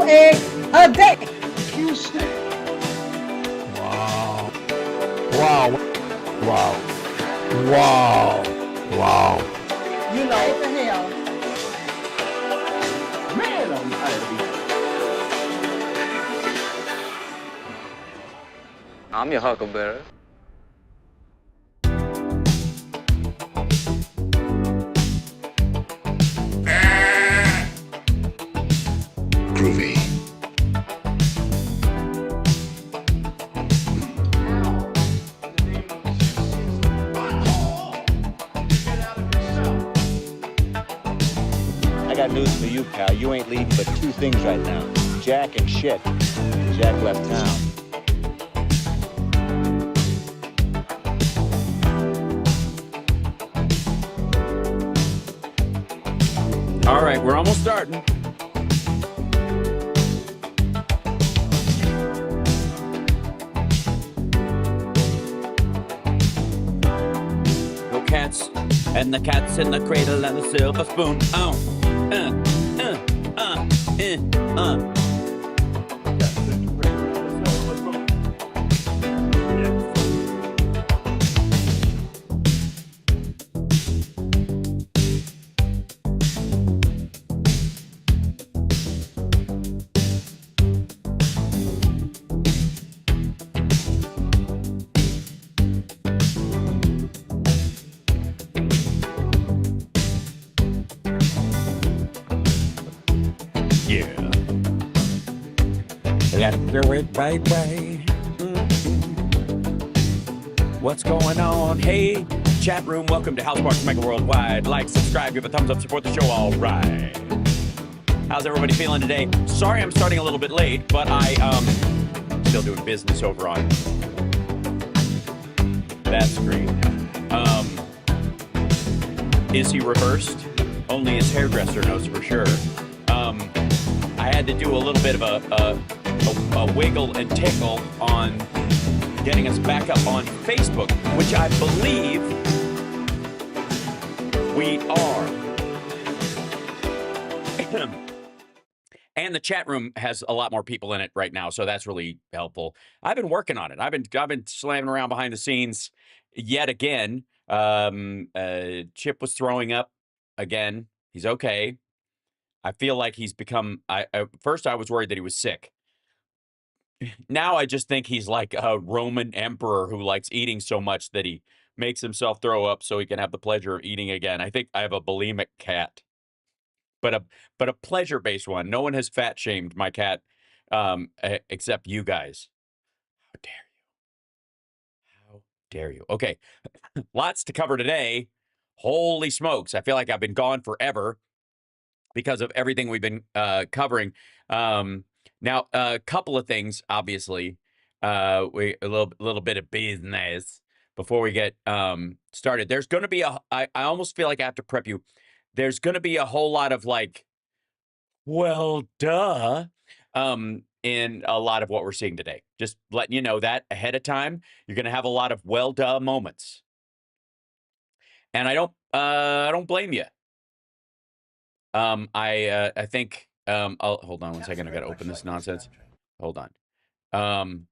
eggs a day. Tuesday. Wow. Wow. Wow. Wow. Wow. You know what the hell. Man, I'm tired of eating. I'm your huckleberry. Groovy. I got news for you, pal. You ain't leading but two things right now. Jack and shit. Jack left town. All right, we're almost starting. Go cats, and the cat's in the cradle and the silver spoon. Yeah. Let's do it, baby. What's going on? Hey, chat room. Welcome to HalSparks Megaworldwide. Like, subscribe, give a thumbs up, support the show. All right. How's everybody feeling today? Sorry I'm starting a little bit late, but still doing business over on that screen. Is he reversed? Only his hairdresser knows for sure. I had to do a little bit of a wiggle and tickle on getting us back up on Facebook, which I believe we are. And the chat room has a lot more people in it right now, so that's really helpful. I've been working on it. I've been slamming around behind the scenes yet again. Chip was throwing up again. He's okay. I feel like he's become. First I was worried that he was sick. Now I just think he's like a Roman emperor who likes eating so much that he makes himself throw up so he can have the pleasure of eating again. I think I have a bulimic cat, but a pleasure-based one. No one has fat shamed my cat, except you guys. How dare you? How dare you? Okay, lots to cover today. Holy smokes! I feel like I've been gone forever because of everything we've been covering. Now, a couple of things, obviously. A little bit of business before we get started. There's going to be I almost feel like I have to prep you. There's going to be a whole lot of like, well, duh, in a lot of what we're seeing today. Just letting you know that ahead of time. You're going to have a lot of well, duh moments. And I don't blame you. I think I'll hold on one second. I got to open this nonsense. Hold on.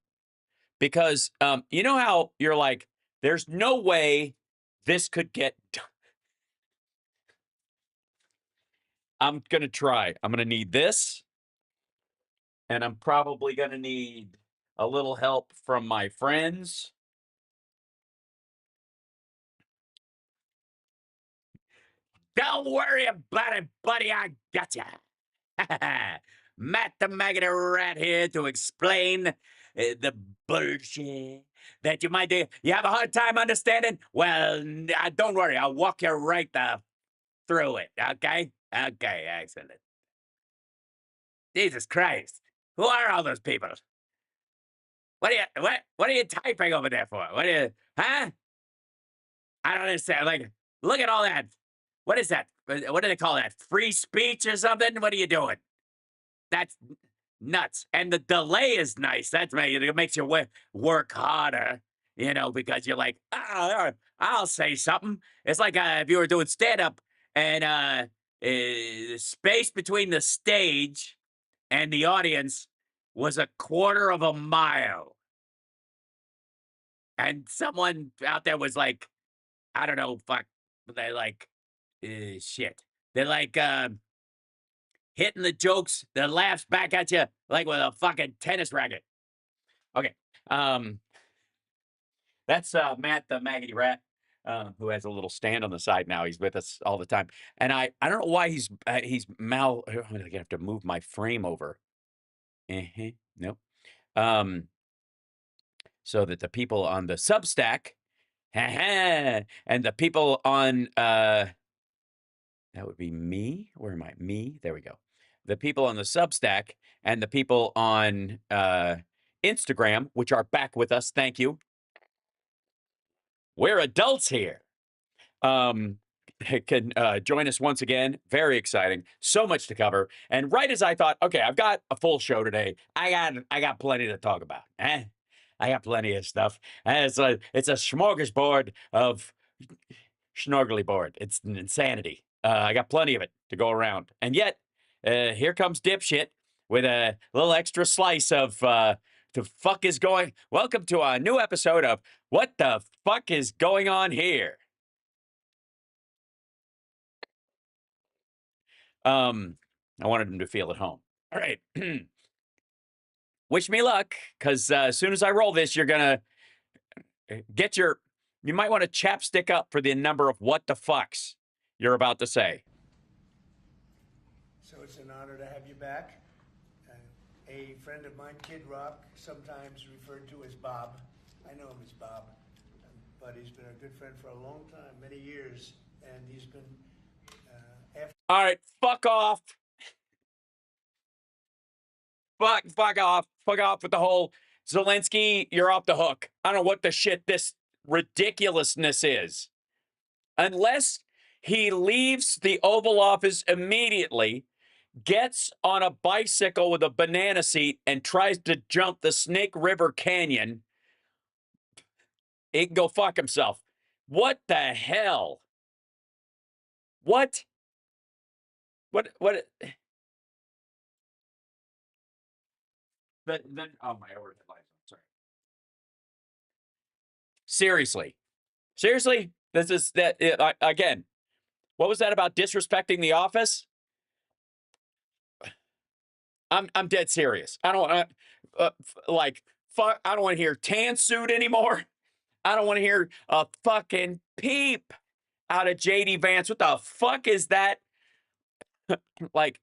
Because you know how you're like, there's no way this could get done. I'm going to try. I'm going to need this. And I'm probably going to need a little help from my friends. Don't worry about it, buddy. I got ya. Matt the Maggot Rat here to explain the bullshit that you might do. You have a hard time understanding? Well, don't worry. I'll walk you right through it, okay? Okay, excellent. Jesus Christ. Who are all those people? What are you typing over there for? What are you, huh? I don't understand. Like, look at all that. What is that? What do they call that? Free speech or something? What are you doing? That's nuts. And the delay is nice. It makes you work harder, because you're like, I'll say something. It's like if you were doing stand-up and space between the stage and the audience was a quarter of a mile. And someone out there was like, I don't know, fuck, they like, shit. They're like, hitting the jokes, the laughs back at you like with a fucking tennis racket. Okay. That's Matt the Maggoty Rat, who has a little stand on the side now. He's with us all the time. And I don't know why he's I'm gonna have to move my frame over. Nope. So that the people on the Substack, and the people on that would be me. Where am I? Me. There we go. The people on the Substack and the people on Instagram, which are back with us. Thank you. We're adults here. Can join us once again. Very exciting. So much to cover. And right as I thought, okay, I've got a full show today. I got plenty to talk about. I got plenty of stuff. It's a smorgasbord of schnorgly board. It's an insanity. I got plenty of it to go around. And yet, here comes dipshit with a little extra slice of the fuck is going. Welcome to a new episode of What the Fuck is Going On Here? I wanted him to feel at home. All right. Wish me luck, because as soon as I roll this, you're gonna get you might want to chapstick up for the number of what the fucks you're about to say. So it's an honor to have you back. A friend of mine, Kid Rock, sometimes referred to as Bob. I know him as Bob, but he's been a good friend for a long time, many years, and he's been All right, fuck off. Fuck off. Fuck off with the whole Zelensky, you're off the hook. I don't know what the shit this ridiculousness is. Unless he leaves the Oval Office immediately, gets on a bicycle with a banana seat, and tries to jump the Snake River Canyon, he can go fuck himself. What the hell? What? Oh, my overhead lights. Sorry. Seriously, this is that again. What was that about disrespecting the office? I'm dead serious. I don't want like fuck. I don't want to hear tan suit anymore. I don't want to hear a fucking peep out of JD Vance. What the fuck is that? Like,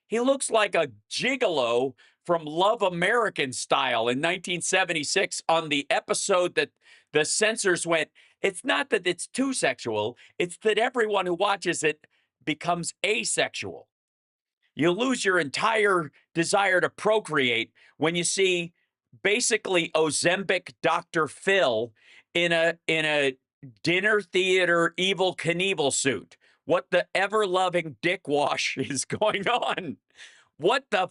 he looks like a gigolo from Love American Style in 1976 on the episode that the censors went, it's not that it's too sexual, it's that everyone who watches it becomes asexual. You lose your entire desire to procreate when you see basically Ozempic Dr. Phil in a dinner theater Evel Knievel suit. What the ever-loving dick wash is going on? What the...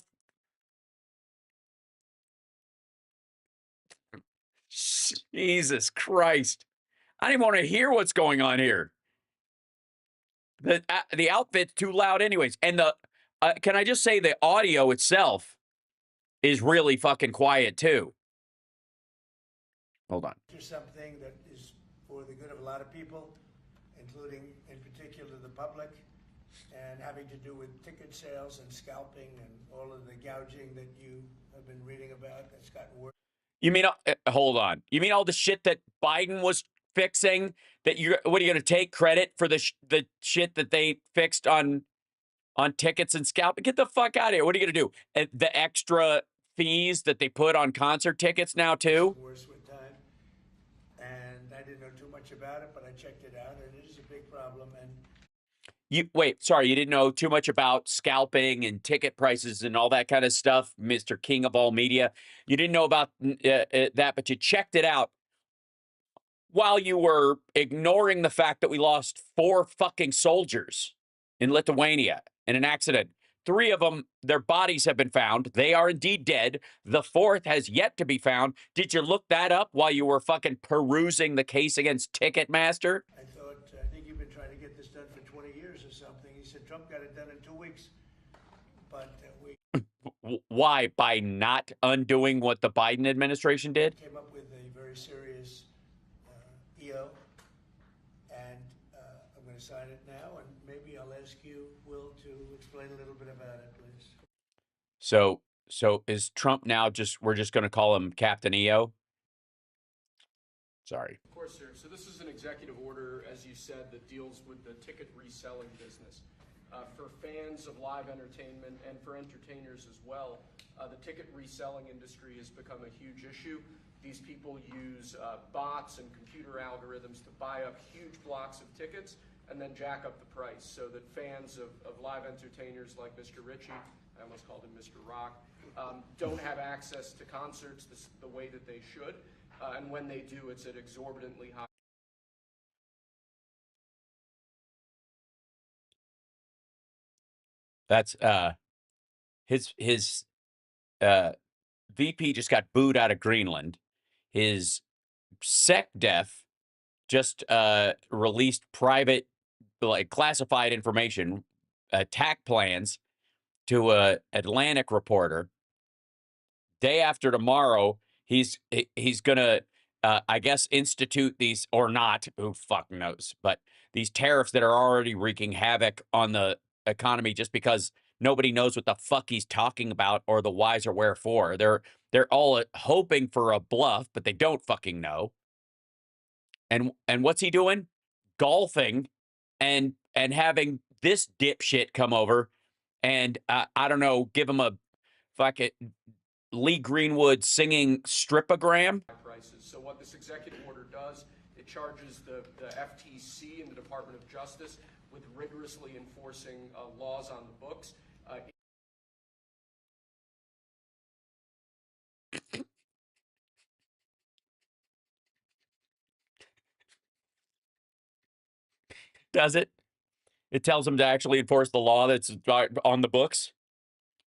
Jesus Christ. I don't even want to hear what's going on here. The outfit's too loud anyways. And can I just say the audio itself is really fucking quiet too. Hold on. There's something that is for the good of a lot of people, including in particular the public, and having to do with ticket sales and scalping and all of the gouging that you have been reading about that's gotten worse. You mean, hold on. You mean all the shit that Biden was fixing? That what are you going to take credit for the shit that they fixed on tickets and scalping? Get the fuck out of here. What are you going to do? The extra fees that they put on concert tickets now too? Worse with time. And I didn't know too much about it, but I checked it out, and it is a big problem. And you didn't know too much about scalping and ticket prices and all that kind of stuff, Mr. King of all media. You didn't know about that, but you checked it out while you were ignoring the fact that we lost 4 fucking soldiers in Lithuania in an accident. 3 of them, their bodies have been found. They are indeed dead. The 4th has yet to be found. Did you look that up while you were fucking perusing the case against Ticketmaster? I think you've been trying to get this done for 20 years or something. He said Trump got it done in 2 weeks. But Why? By not undoing what the Biden administration did? Came up with a very serious EO, and I'm going to sign it now, and maybe I'll ask you, Will, to explain a little bit about it, please. So is Trump now we're just going to call him Captain EO? Sorry. Of course, sir. So this is an executive order, as you said, that deals with the ticket reselling business. For fans of live entertainment and for entertainers as well, the ticket reselling industry has become a huge issue. These people use bots and computer algorithms to buy up huge blocks of tickets and then jack up the price so that fans of live entertainers like Mr. Ritchie, I almost called him Mr. Rock, don't have access to concerts the way that they should. And when they do, it's at exorbitantly high. That's his VP just got booed out of Greenland. His SecDef just released private, like classified information, attack plans to a Atlantic reporter. Day after tomorrow, he's gonna, I guess, institute these or not. Who fuck knows? But these tariffs that are already wreaking havoc on the economy just because nobody knows what the fuck he's talking about or the whys or wherefore. They're all hoping for a bluff, but they don't fucking know. And what's he doing? Golfing and having this dipshit come over and I don't know, give him a fucking Lee Greenwood singing stripogram. Prices. So what this executive order does, it charges the FTC and the Department of Justice with rigorously enforcing laws on the books. Does it? It tells them to actually enforce the law that's on the books.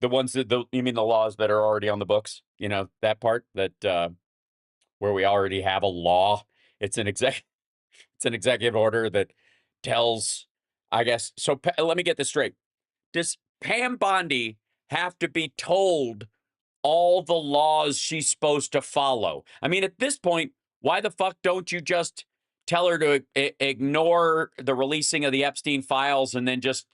The ones that you mean the laws that are already on the books? You know, that part that where we already have a law. It's an executive order that tells, I guess. So let me get this straight. Does Pam Bondi have to be told all the laws she's supposed to follow? I mean, at this point, why the fuck don't you just tell her to ignore the releasing of the Epstein files and then just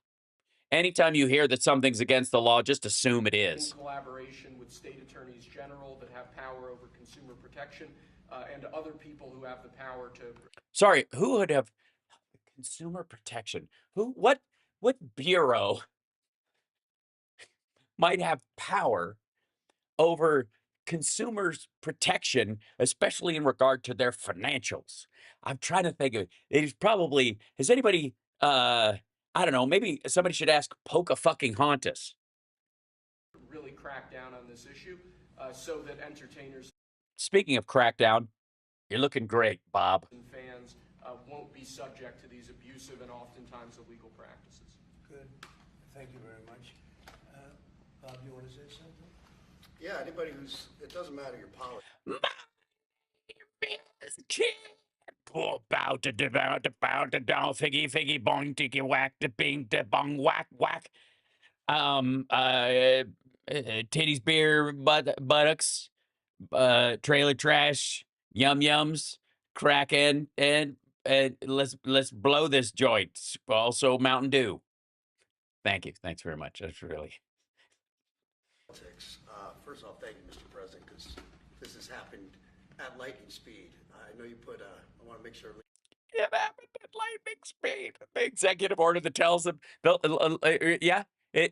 anytime you hear that something's against the law, just assume it is? In collaboration with state attorneys general that have power over consumer protection and other people who have the power to. Sorry, who would have consumer protection? What bureau might have power over consumers' protection, especially in regard to their financials? I'm trying to think of it. It's probably, has anybody, I don't know, maybe somebody should ask Pocahontas. Really crack down on this issue so that entertainers. Speaking of crackdown, you're looking great, Bob. And fans won't be subject to these abusive and oftentimes illegal practices. Good. Thank you very much. Bob, you want to say something? Yeah, anybody it doesn't matter your politics. Bow to bow to bow to down, figgy figgy bong tiki whack to bing to bong whack whack. Titties, beer, buttocks, trailer trash, yum yums, Kraken, and let's blow this joint. Also Mountain Dew. Thank you. Thanks very much. That's really. First off, thank you, Mr. President, because this has happened at lightning speed. I know you put. I want to make sure. It happened at lightning speed. The executive order that tells them, yeah,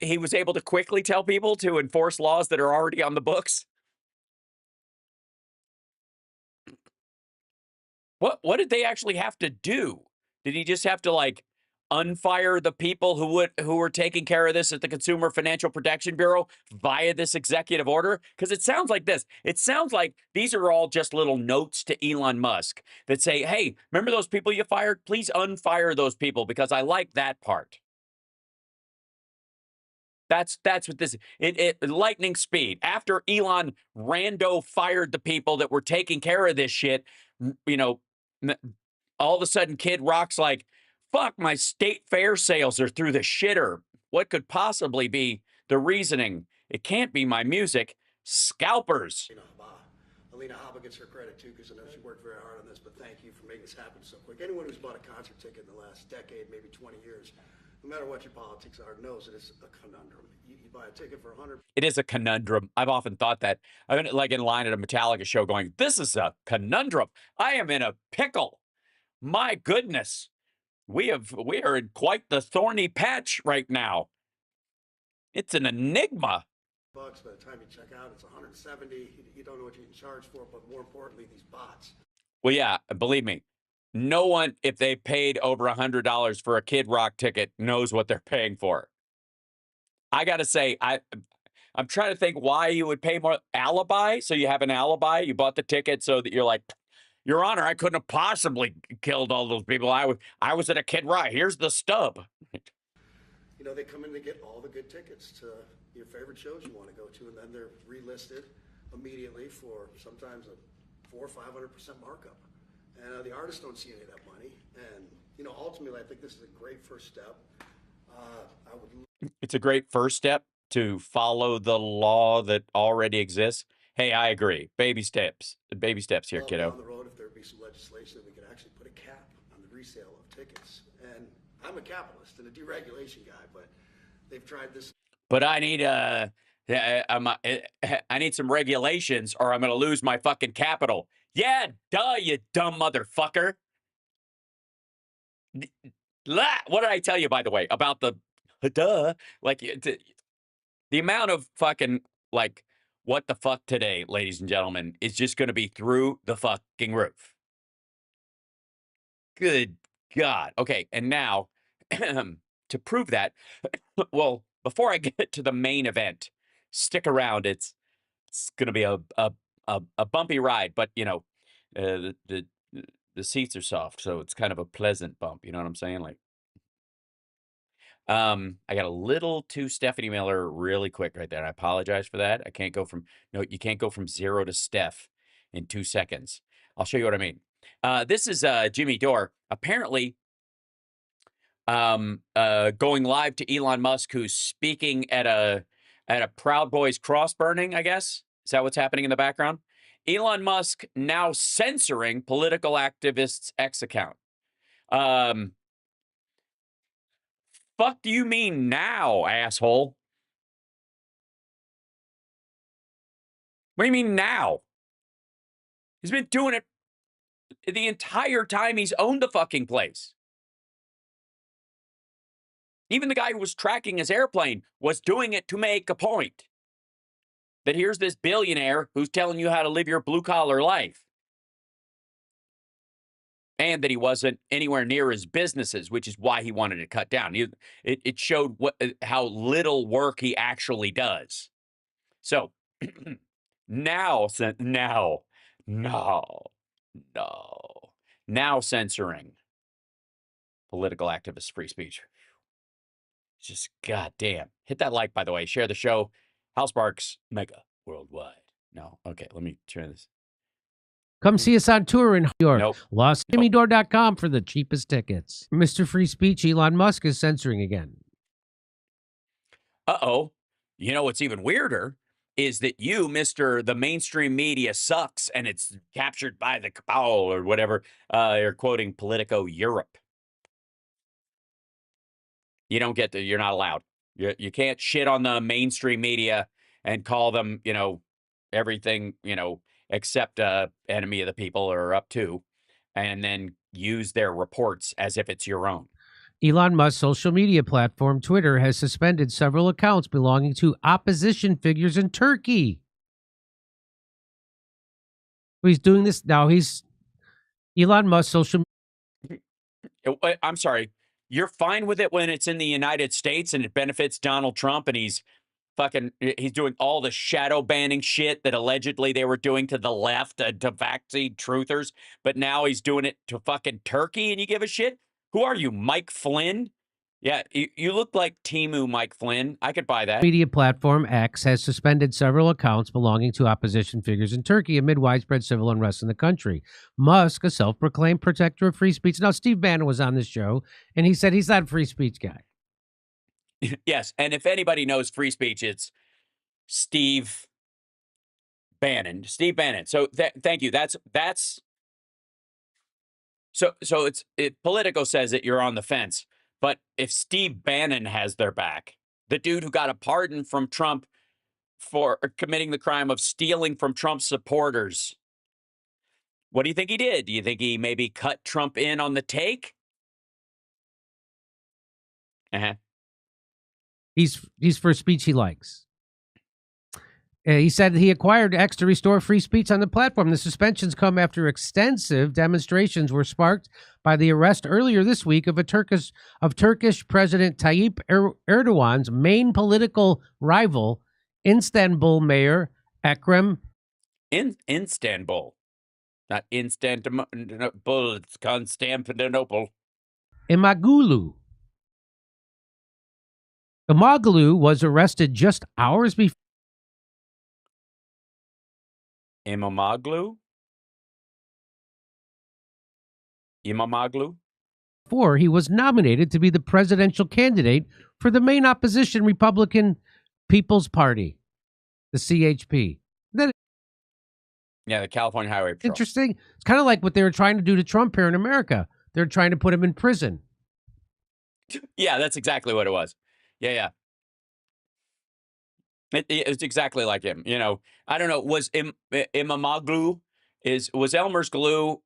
he was able to quickly tell people to enforce laws that are already on the books. What did they actually have to do? Did he just have to like unfire the people who were taking care of this at the Consumer Financial Protection Bureau via this executive order? Because it sounds like this. It sounds like these are all just little notes to Elon Musk that say, hey, remember those people you fired? Please unfire those people because I like that part. That's what this lightning speed. After Elon rando fired the people that were taking care of this shit, you know, all of a sudden Kid Rock's like, fuck, my state fair sales are through the shitter. What could possibly be the reasoning? It can't be my music. Scalpers. Alina Haba gets her credit too, because I know she worked very hard on this, but thank you for making this happen so quick. Anyone who's bought a concert ticket in the last decade, maybe 20 years, no matter what your politics are, knows that it's a conundrum. You buy a ticket for 100. It is a conundrum. I've often thought that. I've been like in line at a Metallica show going, this is a conundrum. I am in a pickle. My goodness. We are in quite the thorny patch right now. It's an enigma. Bucks by the time you check out, it's 170. You don't know what you're getting charged for, but more importantly, these bots. Well, yeah, believe me, no one, if they paid over $100 for a Kid Rock ticket, knows what they're paying for. I got to say, I'm trying to think why you would pay more. Alibi? So you have an alibi? You bought the ticket so that you're like, Your Honor, I couldn't have possibly killed all those people. I was at a Kid Rock. Here's the stub. You know, they come in to get all the good tickets to your favorite shows you want to go to, and then they're relisted immediately for sometimes a 400% or 500% markup. And the artists don't see any of that money. And, you know, ultimately, I think this is a great first step. It's a great first step to follow the law that already exists. Hey, I agree. Baby steps here, kiddo. Down the road, if there be some legislation that we could actually put a cap on the resale of tickets. And I'm a capitalist and a deregulation guy, but they've tried this. But I need I need some regulations, or I'm going to lose my fucking capital. Yeah, duh, you dumb motherfucker. What did I tell you, by the way, about the duh? Like the amount of fucking like what the fuck today, ladies and gentlemen, is just going to be through the fucking roof. Good God. Okay, and now to prove that, well, before I get to the main event, stick around. It's going to be a bumpy ride, but you know, the seats are soft, so it's kind of a pleasant bump. You know what I'm saying? Like, I got a little too Stephanie Miller really quick right there. I apologize for that. You can't go from 0 to Steph in 2 seconds. I'll show you what I mean. This is Jimmy Dore. Apparently, going live to Elon Musk, who's speaking at a Proud Boys cross burning, I guess. Is that what's happening in the background? Elon Musk now censoring political activists' X account. Fuck do you mean now, asshole? What do you mean now? He's been doing it the entire time he's owned the fucking place. Even the guy who was tracking his airplane was doing it to make a point. That here's this billionaire who's telling you how to live your blue-collar life. And that he wasn't anywhere near his businesses, which is why he wanted to cut down. It showed how little work he actually does. So, now censoring political activists' free speech. Just goddamn. Hit that like, by the way. Share the show. HalSparks Mega Worldwide. No. Okay, let me turn this. Come see us on tour in New York. Nope. LostJimmyDore.com for the cheapest tickets. Mr. Free Speech, Elon Musk is censoring again. Uh-oh. You know what's even weirder is that you, Mr. The mainstream media sucks and it's captured by the cabal or whatever. You're quoting Politico Europe. You don't get to, you're not allowed. You can't shit on the mainstream media and call them, you know, everything, you know, except enemy of the people or up to, and then use their reports as if it's your own. Elon Musk's social media platform, Twitter, has suspended several accounts belonging to opposition figures in Turkey. He's doing this now. Elon Musk's social. I'm sorry. You're fine with it when it's in the United States and it benefits Donald Trump and he's doing all the shadow banning shit that allegedly they were doing to the left, to vaccine truthers, but now he's doing it to fucking Turkey and you give a shit? Who are you, Mike Flynn? Yeah, you look like Timu Mike Flynn. I could buy that. Media platform X has suspended several accounts belonging to opposition figures in Turkey amid widespread civil unrest in the country. Musk, a self-proclaimed protector of free speech. Now, Steve Bannon was on this show, and he said he's not a free speech guy. Yes, and if anybody knows free speech, it's Steve Bannon. Steve Bannon. So thank you. That's so Politico says that you're on the fence, but if Steve Bannon has their back, the dude who got a pardon from Trump for committing the crime of stealing from Trump's supporters, what do you think he did? Do you think he maybe cut Trump in on the take? Uh-huh. He's for speech he likes. He said he acquired X to restore free speech on the platform. The suspensions come after extensive demonstrations were sparked by the arrest earlier this week of Turkish President Tayyip Erdogan's main political rival, Istanbul Mayor Ekrem. In Istanbul, not Istanbul, it's Constantinople. Imamoglu. Imamoglu was arrested just hours before. Imamoglu? Before he was nominated to be the presidential candidate for the main opposition Republican People's Party, the CHP. Yeah, the California Highway Patrol. Interesting. It's kind of like what they were trying to do to Trump here in America. They're trying to put him in prison. Yeah, that's exactly what it was. Yeah. It's exactly like him. You know, I don't know. Was Imamoglu was Elmer's Glue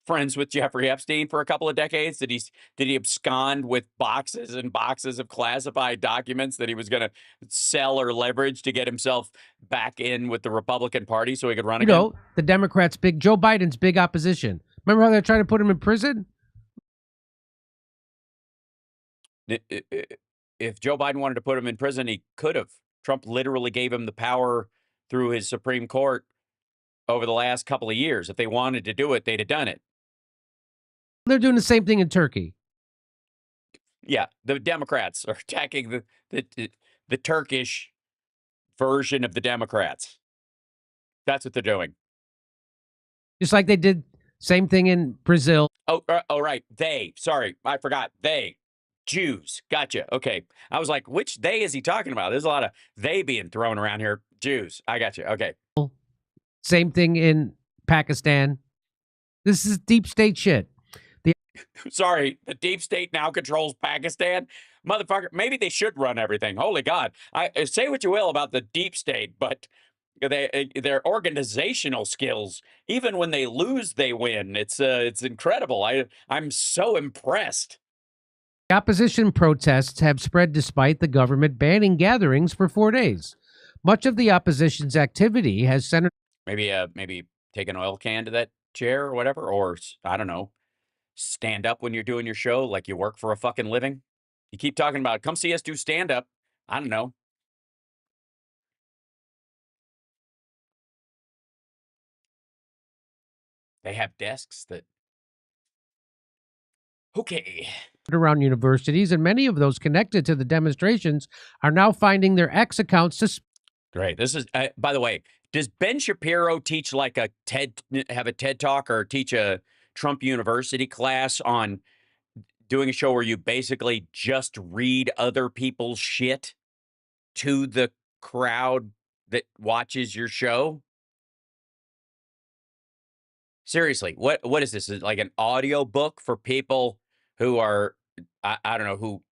friends with Jeffrey Epstein for a couple of decades? Did he abscond with boxes and boxes of classified documents that he was going to sell or leverage to get himself back in with the Republican Party so he could run again? You know, the Democrats' Joe Biden's big opposition. Remember how they're trying to put him in prison? If Joe Biden wanted to put him in prison, he could have. Trump literally gave him the power through his Supreme Court over the last couple of years. If they wanted to do it, they'd have done it. They're doing the same thing in Turkey. Yeah, the Democrats are attacking the Turkish version of the Democrats. That's what they're doing. Just like they did same thing in Brazil. Oh, right. Sorry, I forgot. Jews. Gotcha. Okay. I was like, which they is he talking about? There's a lot of they being thrown around here. Jews. I got you. Okay. Same thing in Pakistan. This is deep state shit. Sorry, the deep state now controls Pakistan? Motherfucker, maybe they should run everything. Holy God. I say what you will about the deep state, but their organizational skills, even when they lose, they win. It's incredible. I'm so impressed. Opposition protests have spread despite the government banning gatherings for 4 days. Much of the opposition's activity has centered. Maybe take an oil can to that chair or whatever, or I don't know, stand up when you're doing your show like you work for a fucking living. You keep talking about come see us do stand up. I don't know. They have desks that. Okay. Around universities, and many of those connected to the demonstrations are now finding their X accounts. Great. This is, by the way, does Ben Shapiro teach like have a TED talk or teach a Trump University class on doing a show where you basically just read other people's shit to the crowd that watches your show? Seriously, what is this? Is it like an audio book for people who are, I don't know, who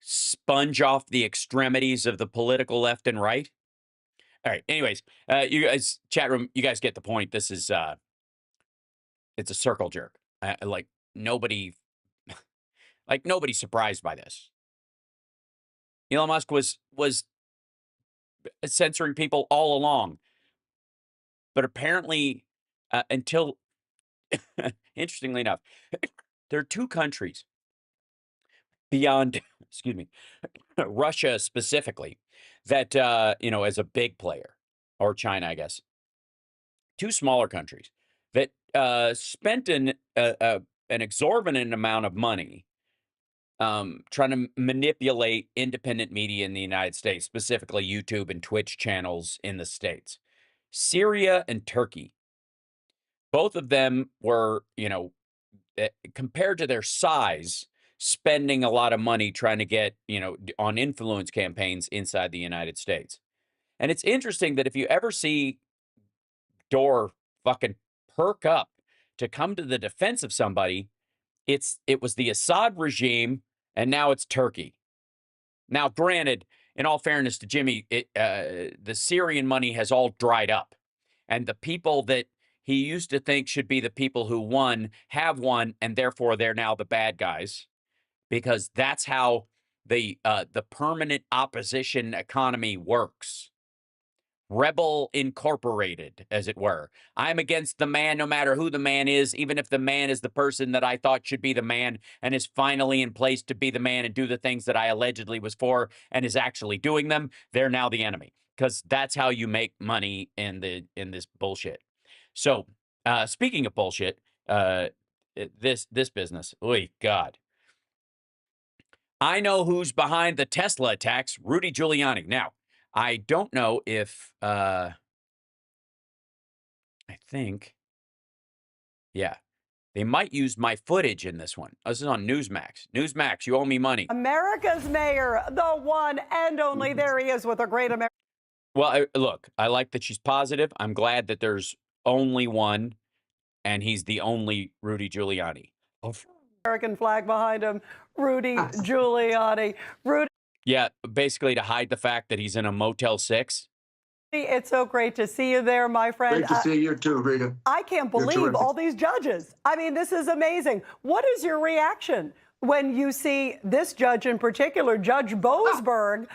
sponge off the extremities of the political left and right? All right. Anyways, you guys, chat room, you guys get the point. This is, it's a circle jerk. Like nobody's surprised by this. Elon Musk was censoring people all along, but apparently, until interestingly enough, there are two countries beyond, excuse me, Russia specifically, that as a big player, or China, I guess, two smaller countries that spent an exorbitant amount of money trying to manipulate independent media in the United States, specifically YouTube and Twitch channels in the States. Syria and Turkey. Both of them were, compared to their size, spending a lot of money trying to get, on influence campaigns inside the United States. And it's interesting that if you ever see Door fucking perk up to come to the defense of somebody, it was the Assad regime, and now it's Turkey. Now, granted, in all fairness to Jimmy, the Syrian money has all dried up, and the people that he used to think should be the people who won have won, and therefore they're now the bad guys, because that's how the permanent opposition economy works. Rebel Incorporated, as it were. I'm against the man no matter who the man is, even if the man is the person that I thought should be the man and is finally in place to be the man and do the things that I allegedly was for and is actually doing them. They're now the enemy, because that's how you make money in this bullshit. So, speaking of bullshit, this business, oy God. I know who's behind the Tesla attacks, Rudy Giuliani. Now, I don't know if, I think, yeah, they might use my footage in this one. This is on Newsmax. Newsmax, you owe me money. America's mayor, the one and only. There he is with a great America. Well, look, I like that she's positive. I'm glad that there's only one, and he's the only Rudy Giuliani. American flag behind him, Rudy Giuliani. Rudy. Yeah, basically to hide the fact that he's in a Motel 6. It's so great to see you there, my friend. Great to see you too, Rita. I can't believe all these judges. I mean, this is amazing. What is your reaction when you see this judge in particular, Judge Boasberg,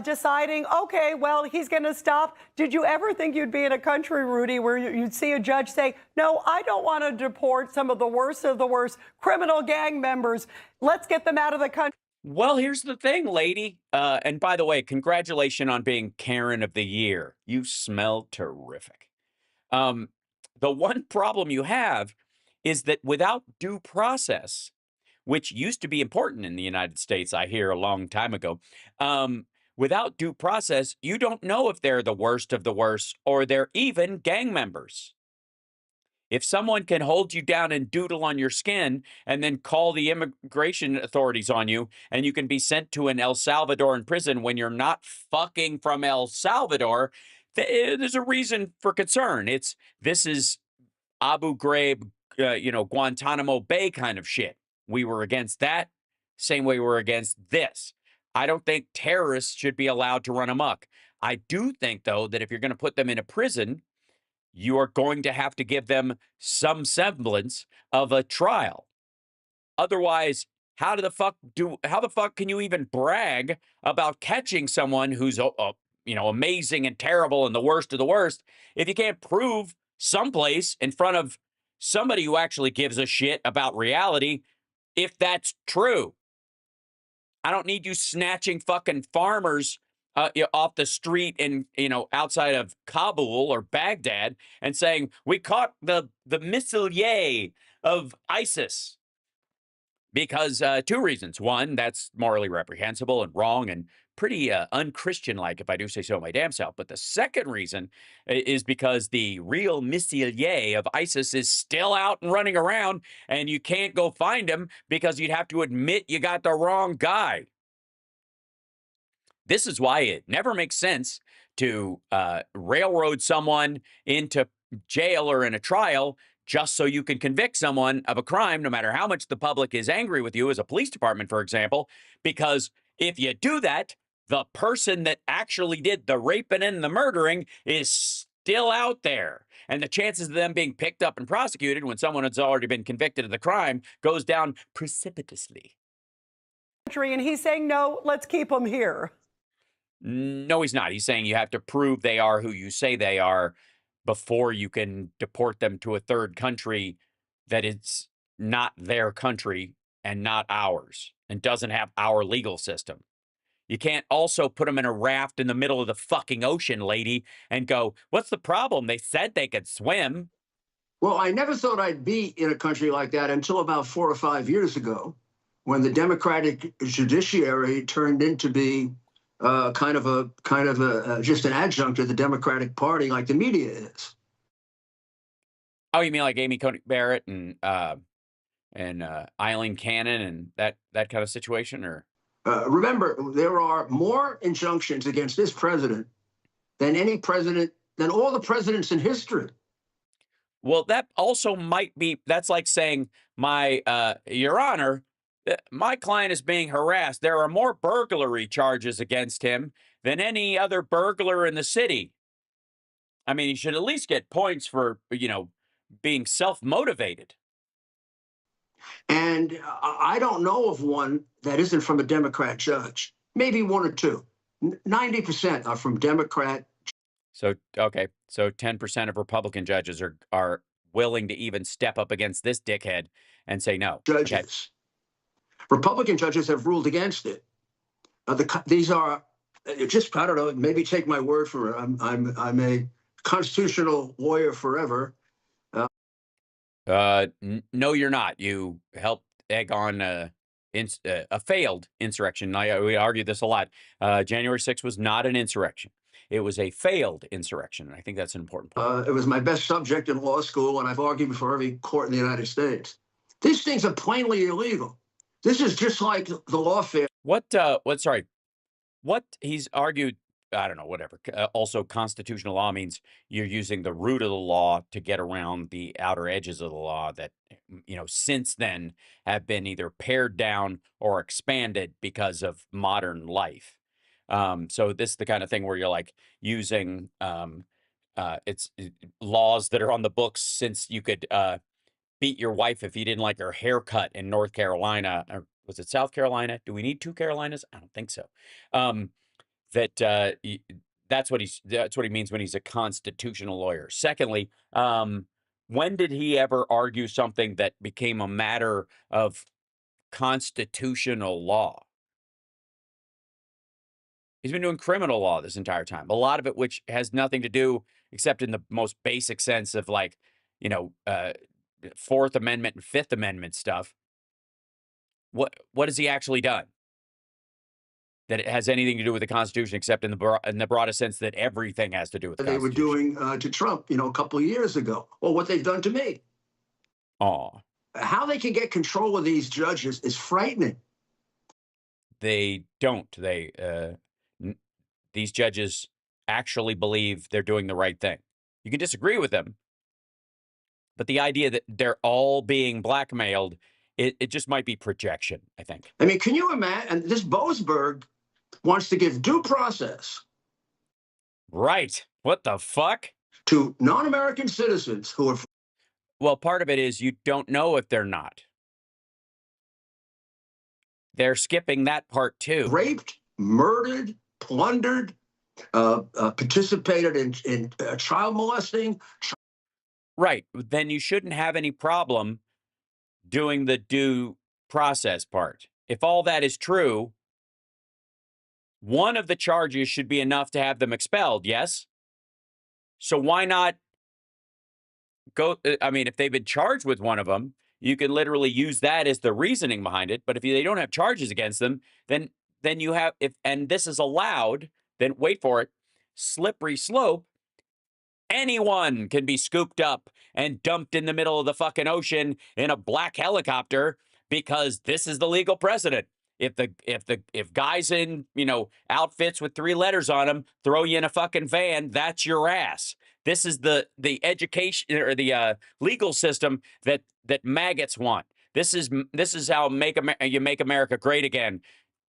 deciding, okay, well, he's going to stop? Did you ever think you'd be in a country, Rudy, where you'd see a judge say, no, I don't want to deport some of the worst criminal gang members. Let's get them out of the country. Well, here's the thing, lady. And by the way, congratulations on being Karen of the Year. You smell terrific. The one problem you have is that without due process, which used to be important in the United States, I hear a long time ago, without due process, you don't know if they're the worst of the worst or they're even gang members. If someone can hold you down and doodle on your skin and then call the immigration authorities on you, and you can be sent to an El Salvadoran prison when you're not fucking from El Salvador, there's a reason for concern. This is Abu Ghraib, Guantanamo Bay kind of shit. We were against that, same way we're against this. I don't think terrorists should be allowed to run amok. I do think, though, that if you're going to put them in a prison, you are going to have to give them some semblance of a trial. Otherwise, how the fuck can you even brag about catching someone who's amazing and terrible and the worst of the worst if you can't prove someplace in front of somebody who actually gives a shit about reality if that's true? I don't need you snatching fucking farmers off the street in, outside of Kabul or Baghdad and saying, we caught the missileer of ISIS. Because two reasons. One, that's morally reprehensible and wrong and pretty unchristian-like, if I do say so my damn self. But the second reason is because the real missileer of ISIS is still out and running around, and you can't go find him because you'd have to admit you got the wrong guy. This is why it never makes sense to railroad someone into jail or in a trial just so you can convict someone of a crime, no matter how much the public is angry with you as a police department, for example, because if you do that, the person that actually did the raping and the murdering is still out there. And the chances of them being picked up and prosecuted when someone has already been convicted of the crime goes down precipitously. And he's saying, no, let's keep them here. No, he's not. He's saying you have to prove they are who you say they are before you can deport them to a third country that is not their country and not ours and doesn't have our legal system. You can't also put them in a raft in the middle of the fucking ocean, lady, and go, what's the problem? They said they could swim. Well, I never thought I'd be in a country like that until about 4 or 5 years ago, when the Democratic judiciary turned into be kind of a just an adjunct of the Democratic Party, like the media is. Oh, you mean like Amy Coney Barrett and Eileen Cannon and that kind of situation, or? Remember, there are more injunctions against this president than any president, than all the presidents in history. Well, that also might be, that's like saying, Your Honor, my client is being harassed. There are more burglary charges against him than any other burglar in the city. I mean, he should at least get points for, being self-motivated. And I don't know of one that isn't from a Democrat judge. Maybe one or two. 90% are from Democrat. So, okay. So 10% of Republican judges are willing to even step up against this dickhead and say no. Judges. Okay. Republican judges have ruled against it. These are just, I don't know, maybe take my word for it. I'm a constitutional lawyer forever. No, you're not. You helped egg on a failed insurrection. We argue this a lot. January 6th was not an insurrection. It was a failed insurrection. And I think that's an important point. It was my best subject in law school, and I've argued before every court in the United States. These things are plainly illegal. This is just like the lawfare. What he's argued, I don't know, whatever. Also, constitutional law means you're using the root of the law to get around the outer edges of the law that, since then have been either pared down or expanded because of modern life. So this is the kind of thing where you're like using it's laws that are on the books since you could beat your wife if you didn't like her haircut in North Carolina. Or was it South Carolina? Do we need two Carolinas? I don't think so. That's what he means when he's a constitutional lawyer. Secondly, when did he ever argue something that became a matter of constitutional law? He's been doing criminal law this entire time. A lot of it, which has nothing to do, except in the most basic sense of like, Fourth Amendment and Fifth Amendment stuff. What has he actually done that it has anything to do with the Constitution, except in the broadest sense that everything has to do with the They were doing to Trump, a couple of years ago, or what they've done to me. Aw. How they can get control of these judges is frightening. They don't. These judges actually believe they're doing the right thing. You can disagree with them, but the idea that they're all being blackmailed, it just might be projection, I think. I mean, can you imagine? And this Boasberg wants to give due process. Right. What the fuck? To non-American citizens who are. Well, part of it is you don't know if they're not. They're skipping that part too. Raped, murdered, plundered, participated in child molesting. Right. Then you shouldn't have any problem doing the due process part. If all that is true, one of the charges should be enough to have them expelled, yes? So why not go? I mean, if they've been charged with one of them, you can literally use that as the reasoning behind it. But if they don't have charges against them, then you have, and this is allowed, then wait for it, slippery slope. Anyone can be scooped up and dumped in the middle of the fucking ocean in a black helicopter because this is the legal precedent. If guys in, outfits with 3 letters on them throw you in a fucking van, that's your ass. This is the education or the legal system that maggots want. This is how you make America great again.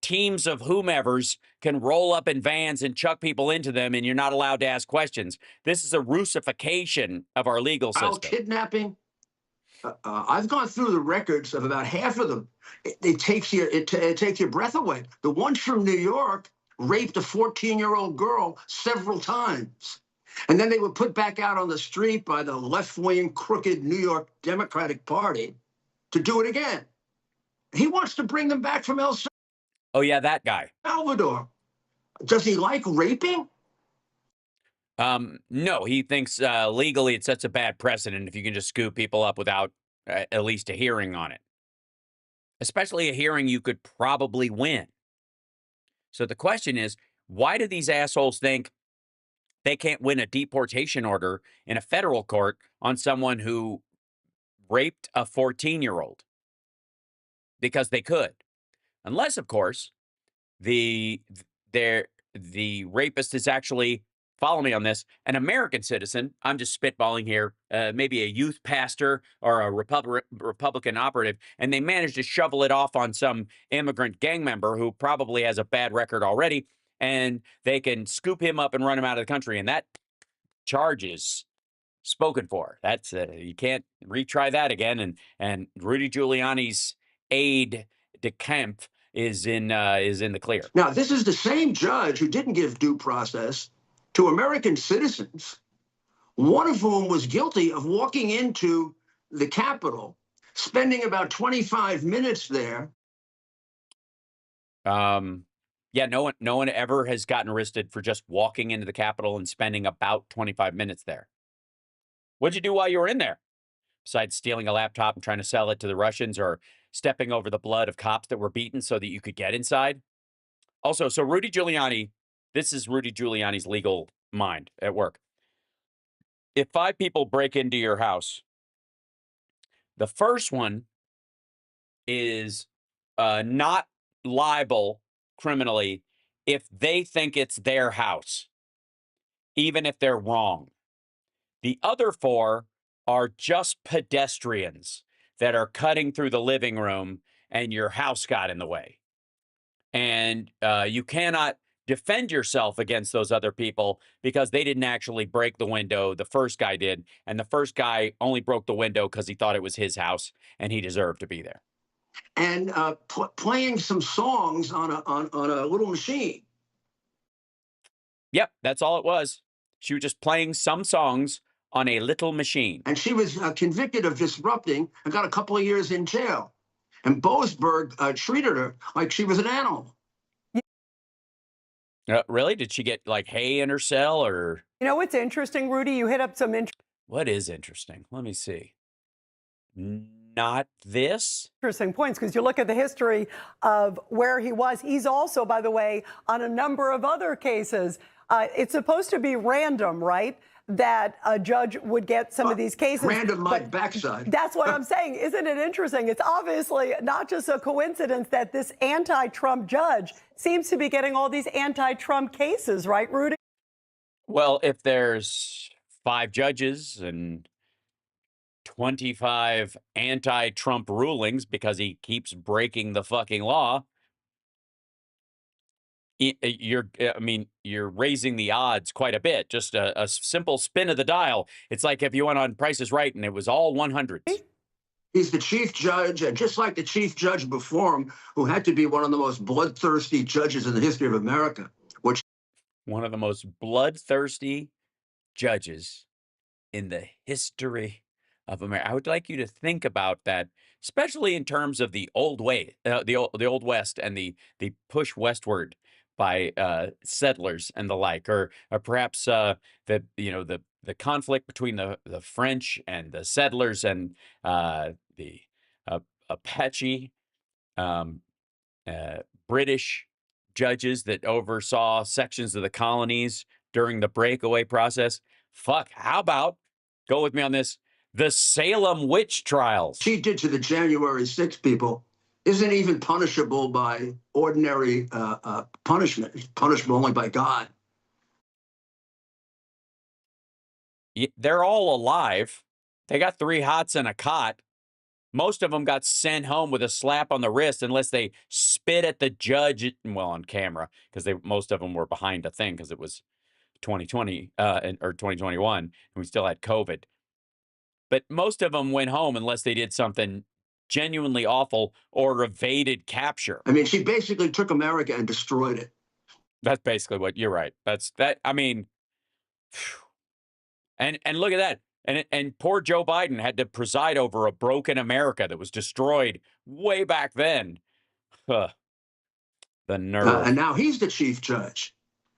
Teams of whomevers can roll up in vans and chuck people into them, and you're not allowed to ask questions. This is a Russification of our legal system. Kidnapping. I've gone through the records of about half of them. It takes your breath away. The ones from New York raped a 14-year-old girl several times. And then they were put back out on the street by the left-wing, crooked New York Democratic Party to do it again. He wants to bring them back from El Oh, yeah, that guy. Salvador. Does he like raping? No, he thinks legally it sets a bad precedent if you can just scoop people up without at least a hearing on it. Especially a hearing you could probably win. So the question is, why do these assholes think they can't win a deportation order in a federal court on someone who raped a 14-year-old? Because they could. Unless, of course, the rapist is actually follow me on this, an American citizen, I'm just spitballing here, maybe a youth pastor or a Republican operative, and they manage to shovel it off on some immigrant gang member who probably has a bad record already, and they can scoop him up and run him out of the country, and that charge is spoken for. That's you can't retry that again. And Rudy Giuliani's aide de camp is in the clear. Now, this is the same judge who didn't give due process to American citizens, one of whom was guilty of walking into the Capitol, spending about 25 minutes there. Yeah, no one ever has gotten arrested for just walking into the Capitol and spending about 25 minutes there. What'd you do while you were in there? Besides stealing a laptop and trying to sell it to the Russians or stepping over the blood of cops that were beaten so that you could get inside? Also, so Rudy Giuliani, this is Rudy Giuliani's legal mind at work. If 5 people break into your house, the first one is not liable criminally if they think it's their house, even if they're wrong. The other 4 are just pedestrians that are cutting through the living room and your house got in the way. And you cannot defend yourself against those other people because they didn't actually break the window. The first guy did. And the first guy only broke the window because he thought it was his house and he deserved to be there. And playing some songs on a little machine. Yep, that's all it was. She was just playing some songs on a little machine. And she was convicted of disrupting and got a couple of years in jail. And Boasberg treated her like she was an animal. Really? Did she get like hay in her cell or? You know what's interesting, Rudy? You hit up some What is interesting? Let me see. Not this? interesting points because you look at the history of where he was. He's also, by the way, on a number of other cases. It's supposed to be random, right? That a judge would get some of these cases. Random like backside. That's what I'm saying. Isn't it interesting? It's obviously not just a coincidence that this anti-Trump judge seems to be getting all these anti-Trump cases, right, Rudy? Well, if there's 5 judges and 25 anti-Trump rulings because he keeps breaking the fucking law, you're raising the odds quite a bit. Just a simple spin of the dial. It's like if you went on Price is Right and it was all 100s. He's the chief judge, and just like the chief judge before him, who had to be one of the most bloodthirsty judges in the history of America, which one of the most bloodthirsty judges in the history of America. I would like you to think about that, especially in terms of the old way, the old West, and the push westward by settlers and the like, or perhaps the conflict between the French and the settlers and the Apache British judges that oversaw sections of the colonies during the breakaway process. Fuck, how about, go with me on this, the Salem witch trials. she did to the January 6th people isn't even punishable by ordinary punishment. It's punishable only by God. They're all alive. They got 3 hots and a cot. Most of them got sent home with a slap on the wrist unless they spit at the judge, well, on camera, because most of them were behind a thing because it was 2020 or 2021, and we still had COVID. But most of them went home unless they did something genuinely awful or evaded capture. I mean, she basically took America and destroyed it. That's basically what you're right. That's that. I mean, and look at that. And poor Joe Biden had to preside over a broken America that was destroyed way back then. Huh. The nerve. And now he's the chief judge.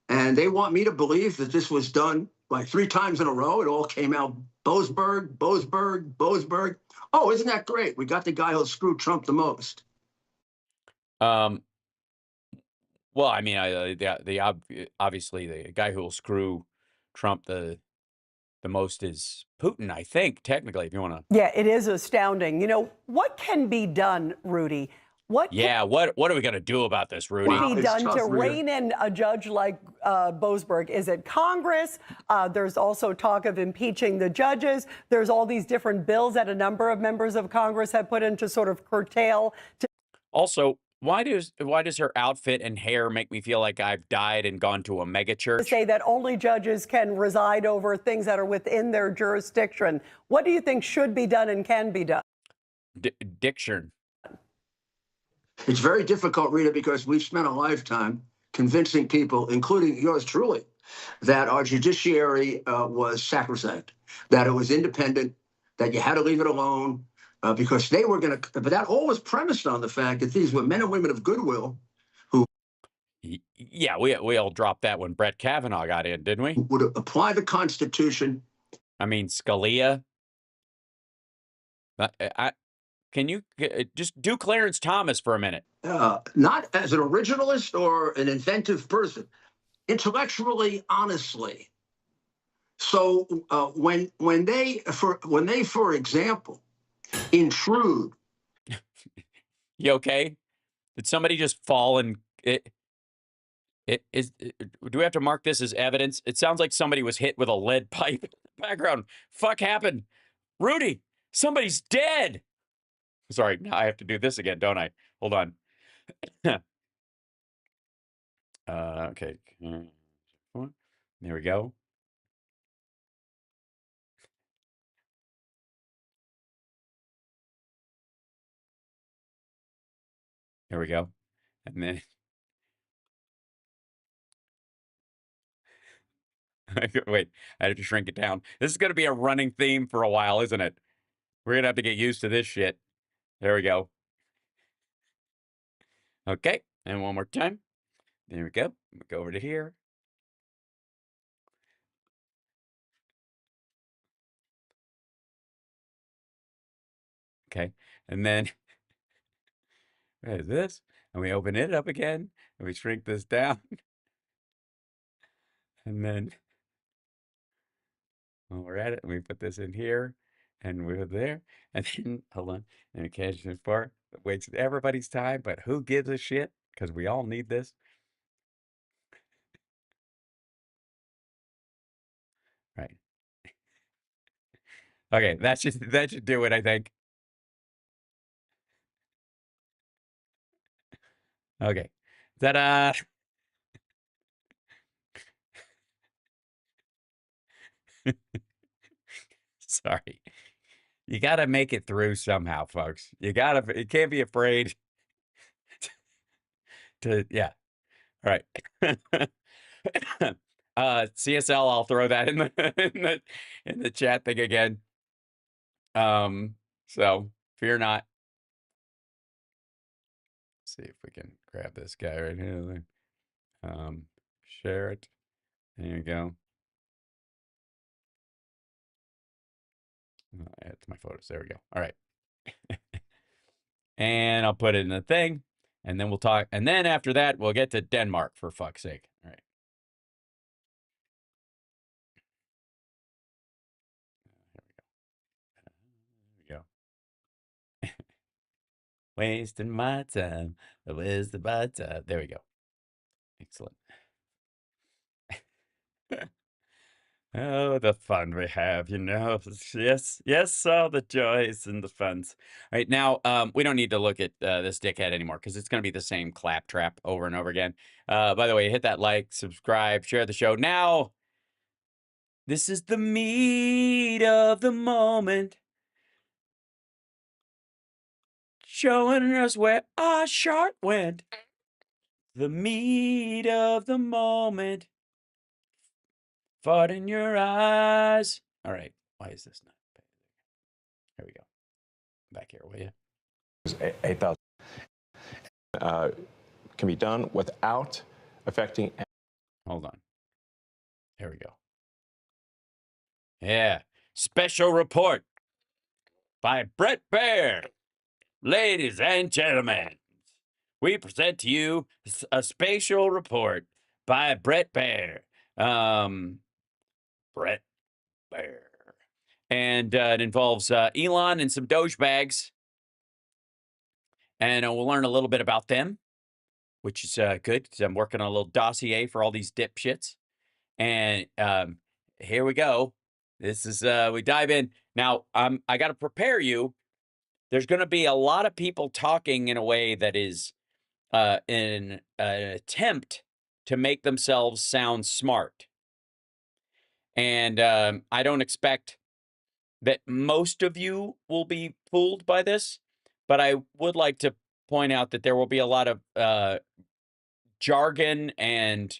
And they want me to believe that this was done like 3 times in a row. It all came out Boasberg, Boasberg, Boasberg. Oh, isn't that great? We got the guy who'll screw Trump the most. Well, I mean, obviously the guy who will screw Trump the most is Putin, I think, technically, if you want to. Yeah, it is astounding. You know, what can be done, Rudy, What Yeah, what are we going to do about this, Rudy? Wow. be It's done tough, to Rita. rein in a judge like Boasberg? Is it Congress? There's also talk of impeaching the judges. There's all these different bills that a number of members of Congress have put in to sort of curtail. Also, why does her outfit and hair make me feel like I've died and gone to a mega To church? say that only judges can reside over things that are within their jurisdiction. What do you think should be done and can be done? Diction. It's very difficult, Rita, because we've spent a lifetime convincing people, including yours truly, that our judiciary was sacrosanct, that it was independent, that you had to leave it alone, because they were going to. But that all was premised on the fact that these were men and women of goodwill Yeah, we all dropped that when Brett Kavanaugh got in, didn't we? who would apply the Constitution. I mean, Scalia. Can you just do Clarence Thomas for a minute? Not as an originalist or an inventive person, intellectually, honestly. So when they, for example, intrude. You okay? Did somebody just fall and do we have to mark this as evidence? It sounds like somebody was hit with a lead pipe in the background. Fuck happened? Rudy, somebody's dead. Sorry, now I have to do this again, don't I? Hold on. Okay. There we go. There we go. And then wait, I have to shrink it down. This is going to be a running theme for a while, isn't it? We're going to have to get used to this shit. There we go. Okay, and one more time. There we go. Go over to here. Okay, and then what is this? And we open it up again, and we shrink this down. And then while we're at it, we put this in here, and we're there. And then, hold on, and we catch this part. It wastes everybody's time, but who gives a shit? Because we all need this. Right. Okay, that should do it, I think. Okay. Ta-da! Sorry. You got to make it through somehow, folks. You can't be afraid to, yeah. All right. CSL, I'll throw that in the chat thing again. So fear not. Let's see if we can grab this guy right here. Share it. There you go. Add to my photos. There we go. All right. And I'll put it in the thing, and then we'll talk. And then after that, we'll get to Denmark, for fuck's sake. All right. Here we go. Wasting my time. Wasting my time. There we go. Excellent. Oh, the fun we have, you know. Yes, all the joys and the funs. All right, now, we don't need to look at this dickhead anymore because it's going to be the same claptrap over and over again. By the way, hit that like, subscribe, share the show. Now, this is the meat of the moment. Showing us where our shark went. The meat of the moment. Fart in your eyes. All right. Why is this not? There we go. Back here, will you? 8,000 can be done without affecting. Hold on. There we go. Yeah. Special report by Brett Baer. Ladies and gentlemen, we present to you a spatial report by Brett Baer. Brett Baer. And it involves Elon and some Doge bags. and we'll learn a little bit about them, which is good because I'm working on a little dossier for all these dipshits. And here we go. This is we dive in now. I got to prepare you. There's going to be a lot of people talking in a way that is in an attempt to make themselves sound smart. And I don't expect that most of you will be fooled by this, but I would like to point out that there will be a lot of jargon and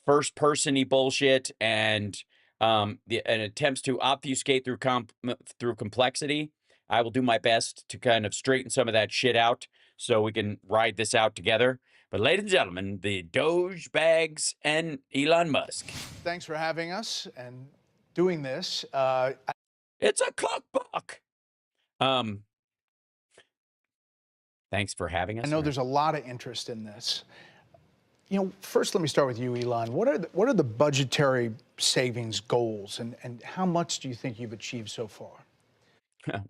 first person-y bullshit and attempts to obfuscate through complexity. I will do my best to kind of straighten some of that shit out so we can ride this out together. But ladies and gentlemen, the Doge bags and Elon Musk. Thanks for having us and doing this. It's a cookbook. Thanks for having us. I know there's a lot of interest in this. You know, first let me start with you, Elon. What are the budgetary savings goals, and how much do you think you've achieved so far?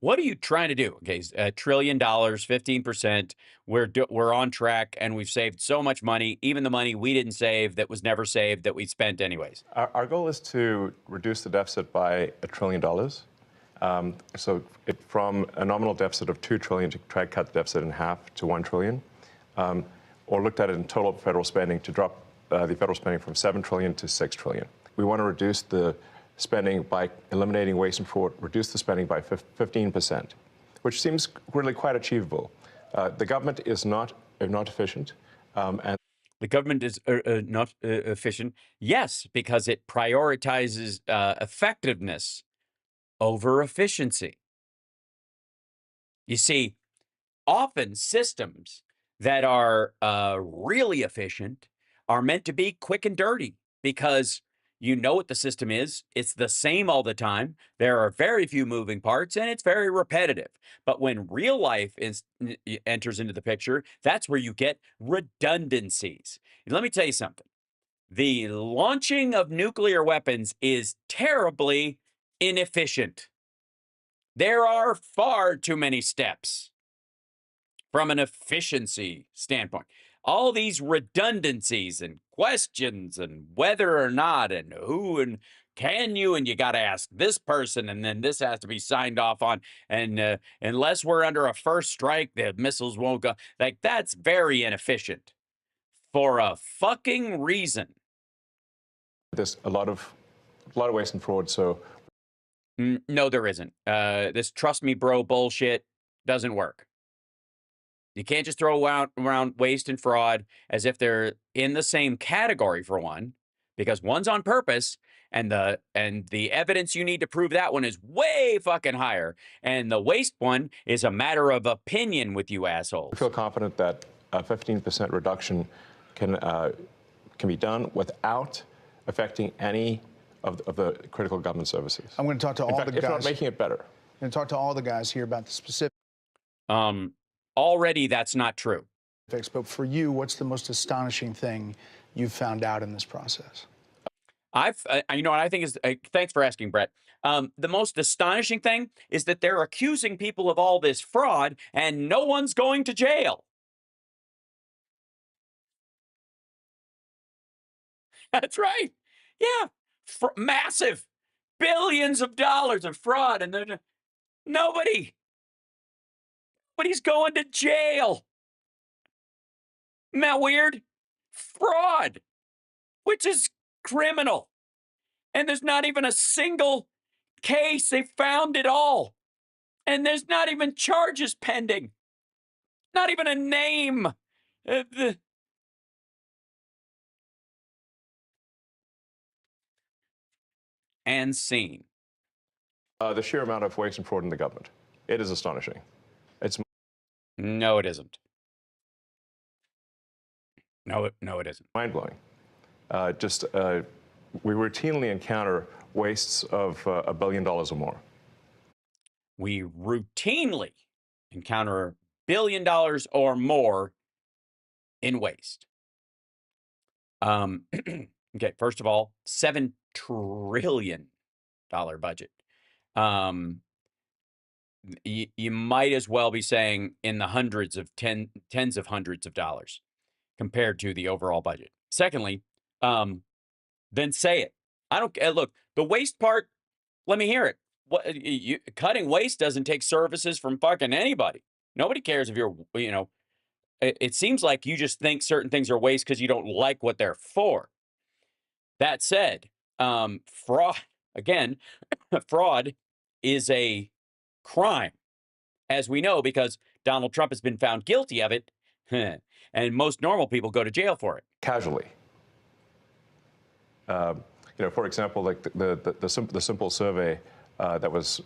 What are you trying to do? Okay, $1 trillion, 15%. We're on track, and we've saved so much money, even the money we didn't save that was never saved that we spent anyways. Our goal is to reduce the deficit by $1 trillion. From a nominal deficit of $2 trillion to try to cut the deficit in half to $1 trillion, or looked at it in total federal spending to drop the federal spending from $7 trillion to $6 trillion. We want to reduce the spending by eliminating waste and fraud, reduce the spending by 15%, which seems really quite achievable. The government is not efficient, and the government is not efficient. Yes, because it prioritizes effectiveness over efficiency. You see, often systems that are really efficient are meant to be quick and dirty because you know what the system is. It's the same all the time. There are very few moving parts, and it's very repetitive. But when real life enters into the picture, that's where you get redundancies. And let me tell you something. The launching of nuclear weapons is terribly inefficient. There are far too many steps from an efficiency standpoint. All these redundancies and questions and whether or not and who and can you, and you got to ask this person, and then this has to be signed off on. And unless we're under a first strike, the missiles won't go. Like, that's very inefficient for a fucking reason. there's a lot of waste and fraud. So No, there isn't. This trust me, bro bullshit doesn't work. You can't just throw around waste and fraud as if they're in the same category, for one, because one's on purpose, and the evidence you need to prove that one is way fucking higher, and the waste one is a matter of opinion with you assholes. I feel confident that a 15% reduction can be done without affecting any of the critical government services. I'm going to talk to all the guys. If not making it better. I'm going to talk to all the guys here about the specifics. Already that's not true. But for you, what's the most astonishing thing you've found out in this process? You know what I think is, thanks for asking, Brett. The most astonishing thing is that they're accusing people of all this fraud and no one's going to jail. That's right. Yeah. Massive billions of dollars of fraud, and nobody's going to jail. Isn't that weird? Fraud, which is criminal. And there's not even a single case. They found it all. And there's not even charges pending. Not even a name. And scene. The sheer amount of waste and fraud in the government. It is astonishing. No, it isn't. No, it isn't. Mind-blowing. We routinely encounter wastes of $1 billion or more. We routinely encounter $1 billion or more in waste. Okay, first of all, $7 trillion budget. you might as well be saying in the hundreds of tens of hundreds of dollars compared to the overall budget. Secondly, then say it. I don't look, the waste part, let me hear it. What cutting waste doesn't take services from fucking anybody. Nobody cares if you're, it seems like you just think certain things are waste because you don't like what they're for. That said, fraud, again, fraud is a crime, as we know, because Donald Trump has been found guilty of it, and most normal people go to jail for it. Casually. For example, like the simple survey that was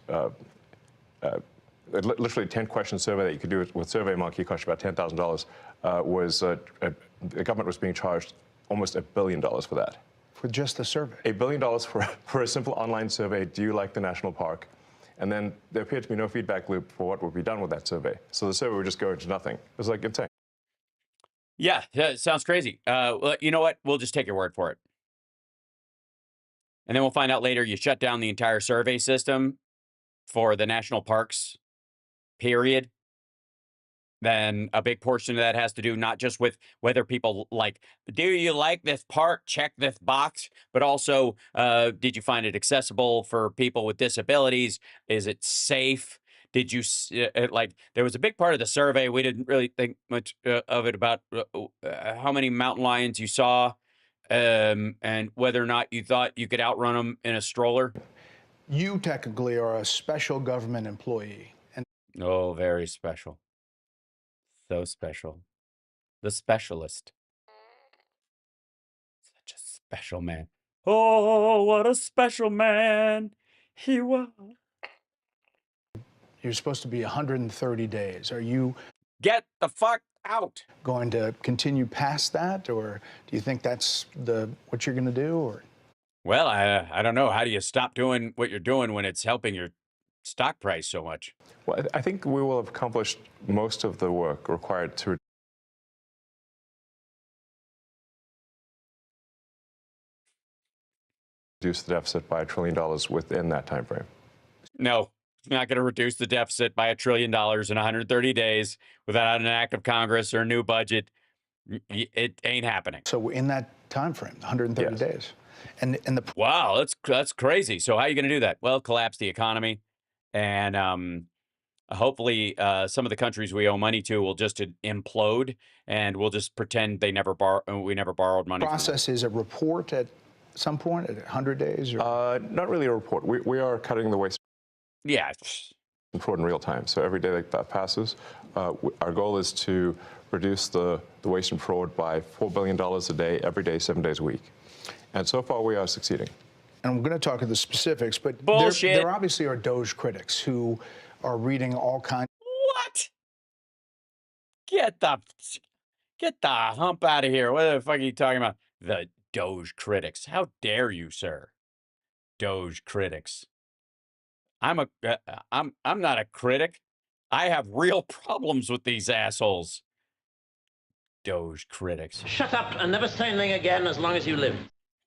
literally 10-question survey that you could do with SurveyMonkey, cost you about $10,000, was the government was being charged almost $1 billion for that. For just the survey? $1 billion for a simple online survey, do you like the national park? And then there appeared to be no feedback loop for what would be done with that survey. So the survey would just go into nothing. It was like insane. Yeah, it sounds crazy. Well, you know what? We'll just take your word for it. And then we'll find out later you shut down the entire survey system for the national parks, period. Then a big portion of that has to do not just with whether people like, do you like this park? Check this box. But also, did you find it accessible for people with disabilities? Is it safe? Did you, there was a big part of the survey. We didn't really think much of it about how many mountain lions you saw. And whether or not you thought you could outrun them in a stroller. You technically are a special government employee. And oh, very special. So special. The specialist. Such a special man. Oh, what a special man he was. You're supposed to be 130 days. Are you... Get the fuck out. Going to continue past that, or do you think that's what you're going to do? Or well, I don't know. How do you stop doing what you're doing when it's helping your stock price so much? Well, I think we will have accomplished most of the work required to reduce the deficit by $1 trillion within that time frame. No. Not going to reduce the deficit by $1 trillion in 130 days without an act of Congress or a new budget. It ain't happening. So in that time frame, 130 days, and the wow, that's crazy. So how are you going to do that? Well, collapse the economy, and hopefully some of the countries we owe money to will just implode, and we'll just pretend we never borrowed money. Process is a report at some point at 100 days, or not really a report. We are cutting the waste. Yeah. Fraud in real time. So every day that passes, our goal is to reduce the waste and fraud by $4 billion a day, every day, 7 days a week. And so far, we are succeeding. And I'm going to talk to the specifics, but there obviously are Doge critics who are reading all kinds. What? Get the hump out of here. What the fuck are you talking about? The Doge critics. How dare you, sir? Doge critics. I'm not a critic. I have real problems with these assholes. Doge critics. Shut up and never say anything again as long as you live.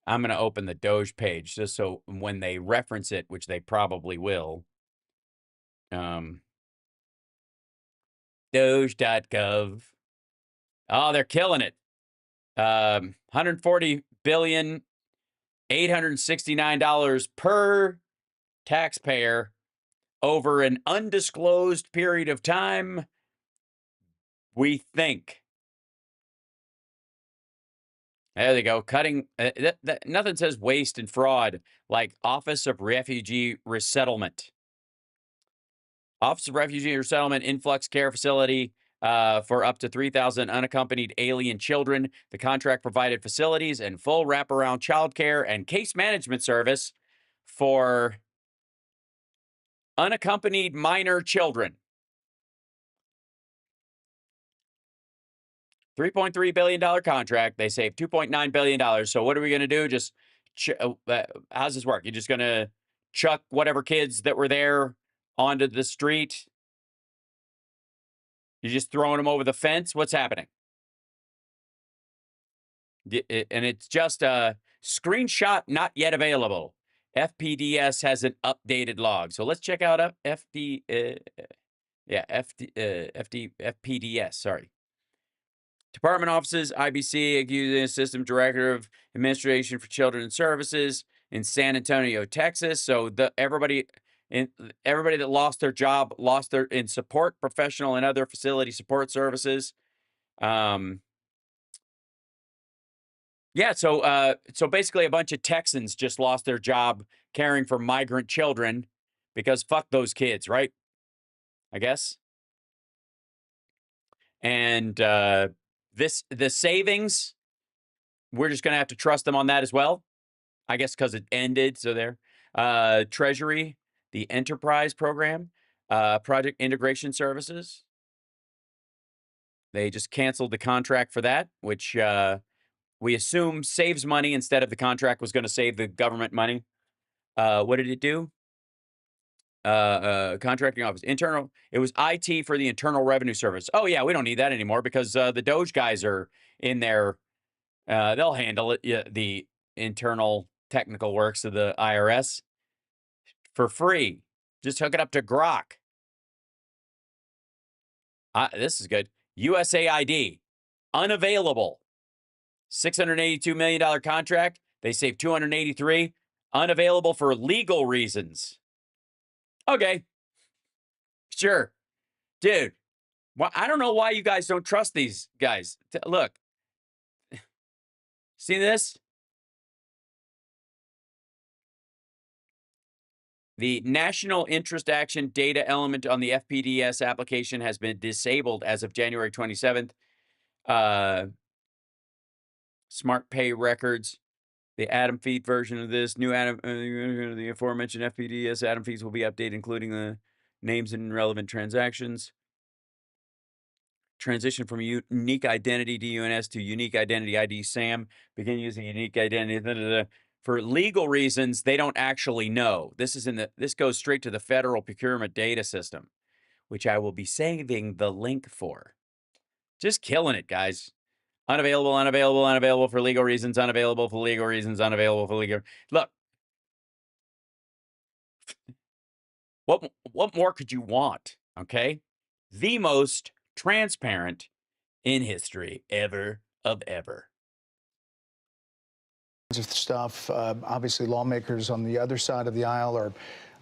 I'm going to open the Doge page just so when they reference it, which they probably will, Doge.gov. Oh, they're killing it. $140 billion, $869 per taxpayer over an undisclosed period of time, we think. There they go. Cutting. Nothing says waste and fraud like Office of Refugee Resettlement. Office of Refugee Resettlement Influx Care Facility for up to 3,000 unaccompanied alien children. The contract provided facilities and full wraparound child care and case management service for unaccompanied minor children. $3.3 billion contract. They saved $2.9 billion. So what are we going to do? Just, how's this work? You're just going to chuck whatever kids that were there onto the street? You're just throwing them over the fence? What's happening? And it's just a screenshot not yet available. FPDS has an updated log. So let's check out FPDS, sorry. Department offices, IBC, accusing System Director of Administration for Children's Services in San Antonio, Texas. So everybody that lost their job, lost their in support, professional, and other facility support services. Yeah, so basically a bunch of Texans just lost their job caring for migrant children because fuck those kids, right? I guess. And the savings, we're just going to have to trust them on that as well. I guess because it ended, so there. Treasury, the Enterprise Program, Project Integration Services. They just canceled the contract for that, which we assume saves money instead of the contract was going to save the government money. What did it do? Contracting office. It was IT for the Internal Revenue Service. Oh, yeah, we don't need that anymore because the Doge guys are in there. They'll handle it, the internal technical works of the IRS for free. Just hook it up to Grok. This is good. USAID, unavailable. $682 million contract. They saved $283. Unavailable for legal reasons. Okay. Sure. Dude, well, I don't know why you guys don't trust these guys. Look. See this? The National Interest Action data element on the FPDS application has been disabled as of January 27th. Smart Pay Records, the Atom feed version of this new Atom, the aforementioned FPDS Atom feeds will be updated, including the names and relevant transactions. Transition from unique identity DUNS to unique identity ID SAM. Begin using unique identity. For legal reasons, they don't actually know. This goes straight to the Federal Procurement Data System, which I will be saving the link for. Just killing it, guys. Unavailable, unavailable, unavailable for legal reasons, unavailable for legal reasons, unavailable for legal. Look. What more could you want? Okay? The most transparent in history ever of ever. Of stuff. Obviously, lawmakers on the other side of the aisle are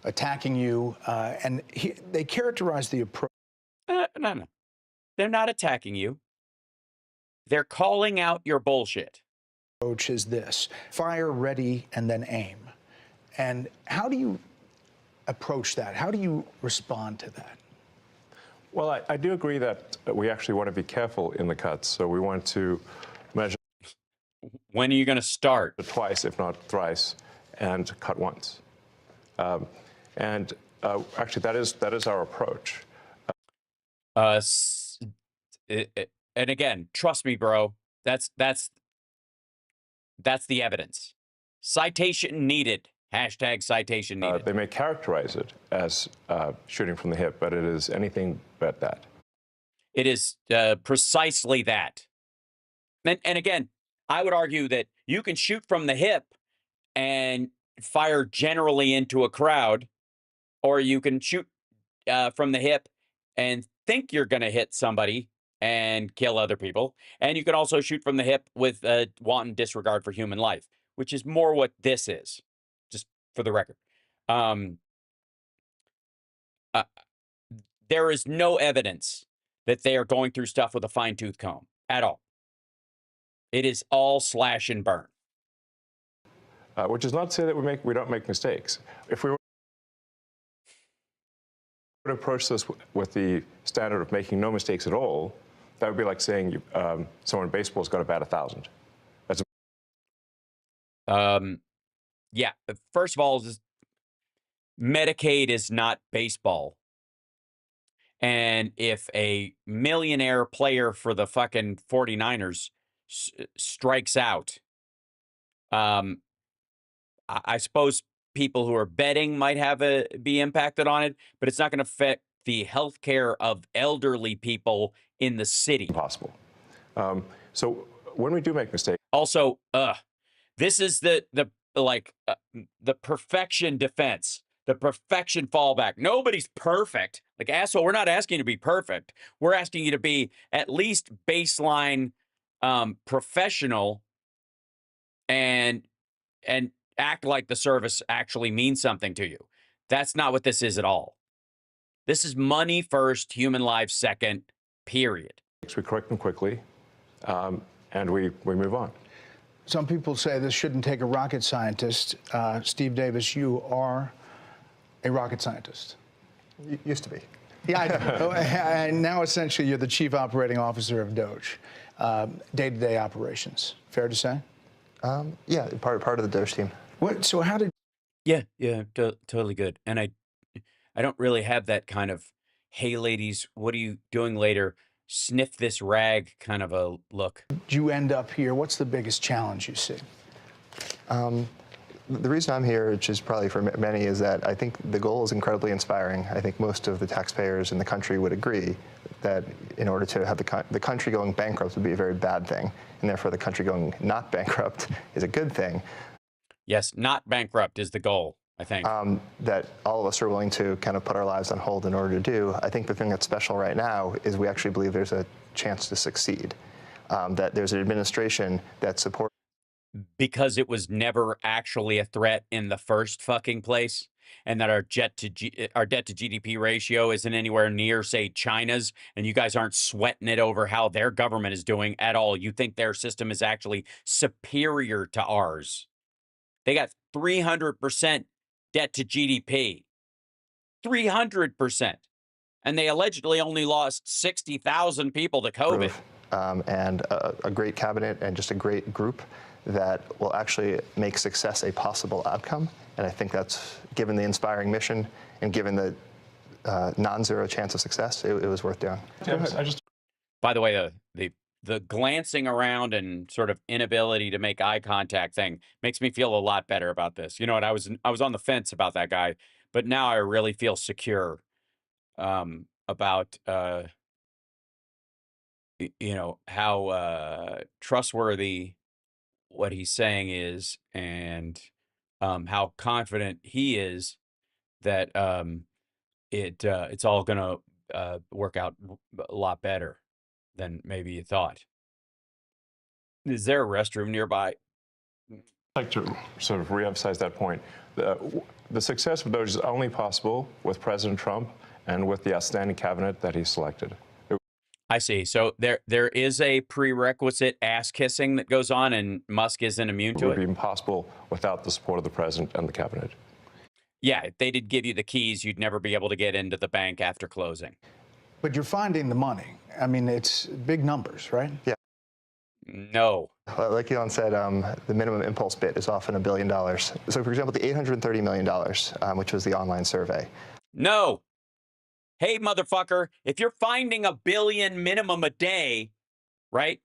attacking you, and they characterize the approach. No. They're not attacking you. They're calling out your bullshit. Approach is this: fire, ready, and then aim. And how do you approach that? How do you respond to that? Well, I do agree that we actually want to be careful in the cuts. So we want to measure. When are you going to start? Twice, if not thrice, and cut once. Actually, that is our approach. And again, trust me, bro. That's the evidence. Citation needed. Hashtag citation needed. They may characterize it as shooting from the hip, but it is anything but that. It is precisely that. And again, I would argue that you can shoot from the hip and fire generally into a crowd, or you can shoot from the hip and think you're going to hit somebody and kill other people. And you can also shoot from the hip with wanton disregard for human life, which is more what this is, just for the record. There is no evidence that they are going through stuff with a fine-tooth comb at all. It is all slash and burn. Which is not to say that we don't make mistakes. If we were to approach this with the standard of making no mistakes at all, that would be like saying someone in baseball's got to bat 1,000. That's yeah. First of all, Medicaid is not baseball. And if a millionaire player for the fucking 49ers strikes out, I suppose people who are betting might be impacted on it, but it's not going to affect the health care of elderly people in the city. Possible. So when we do make mistakes. Also, this is the like the perfection defense, the perfection fallback. Nobody's perfect. Like, asshole, we're not asking you to be perfect. We're asking you to be at least baseline professional and act like the service actually means something to you. That's not what this is at all. This is money first, human lives second, period. We correct them quickly, and we move on. Some people say this shouldn't take a rocket scientist. Steve Davis, you are a rocket scientist. Used to be. Yeah, I know. And now essentially you're the chief operating officer of Doge, day-to-day operations. Fair to say? Yeah, part of the Doge team. So how did? Yeah, totally good. And I don't really have that kind of, hey, ladies, what are you doing later? Sniff this rag kind of a look. Do you end up here? What's the biggest challenge you see? The reason I'm here, which is probably for many, is that I think the goal is incredibly inspiring. I think most of the taxpayers in the country would agree that in order to have the country going bankrupt would be a very bad thing, and therefore the country going not bankrupt is a good thing. Yes, not bankrupt is the goal, I think. That all of us are willing to kind of put our lives on hold in order to do. I think the thing that's special right now is we actually believe there's a chance to succeed, that there's an administration that supports. Because it was never actually a threat in the first fucking place, and that our debt to GDP ratio isn't anywhere near, say, China's, and you guys aren't sweating it over how their government is doing at all. You think their system is actually superior to ours. They got 300% debt to GDP. 300%. And they allegedly only lost 60,000 people to COVID. And a great cabinet and just a great group that will actually make success a possible outcome. And I think that's, given the inspiring mission and given the non-zero chance of success, it was worth doing. By the way, the glancing around and sort of inability to make eye contact thing makes me feel a lot better about this. You know what? I was on the fence about that guy, but now I really feel secure about you know, how trustworthy what he's saying is, and how confident he is that it's all gonna work out a lot better than maybe you thought. Is there a restroom nearby? I'd like to sort of reemphasize that point. The success of Doge is only possible with President Trump and with the outstanding cabinet that he selected. I see. So there is a prerequisite ass kissing that goes on, and Musk isn't immune to it. It would be impossible without the support of the president and the cabinet. Yeah, if they did give you the keys, you'd never be able to get into the bank after closing. But you're finding the money. I mean, it's big numbers, right? Yeah. No. Like Elon said, the minimum impulse bid is often $1 billion. So, for example, the $830 million, which was the online survey. No. Hey, motherfucker, if you're finding $1 billion minimum a day, right?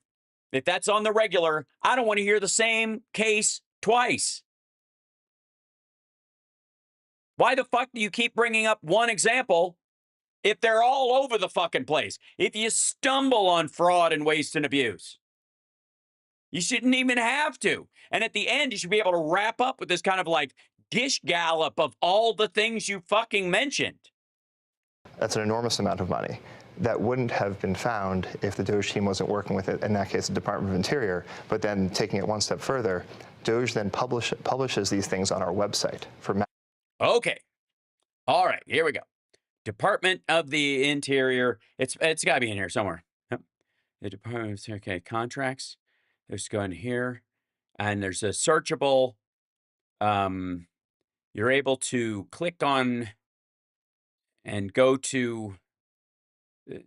If that's on the regular, I don't want to hear the same case twice. Why the fuck do you keep bringing up one example if they're all over the fucking place? If you stumble on fraud and waste and abuse, you shouldn't even have to. And at the end, you should be able to wrap up with this kind of like gish gallop of all the things you fucking mentioned. That's an enormous amount of money that wouldn't have been found if the Doge team wasn't working with it, in that case, the Department of Interior. But then taking it one step further, Doge then publishes these things on our website for. Okay. All right, here we go. Department of the Interior. It's got to be in here somewhere. Yep. The Department of Interior. Okay, contracts. Let's go in here, and there's a searchable. You're able to click on and go to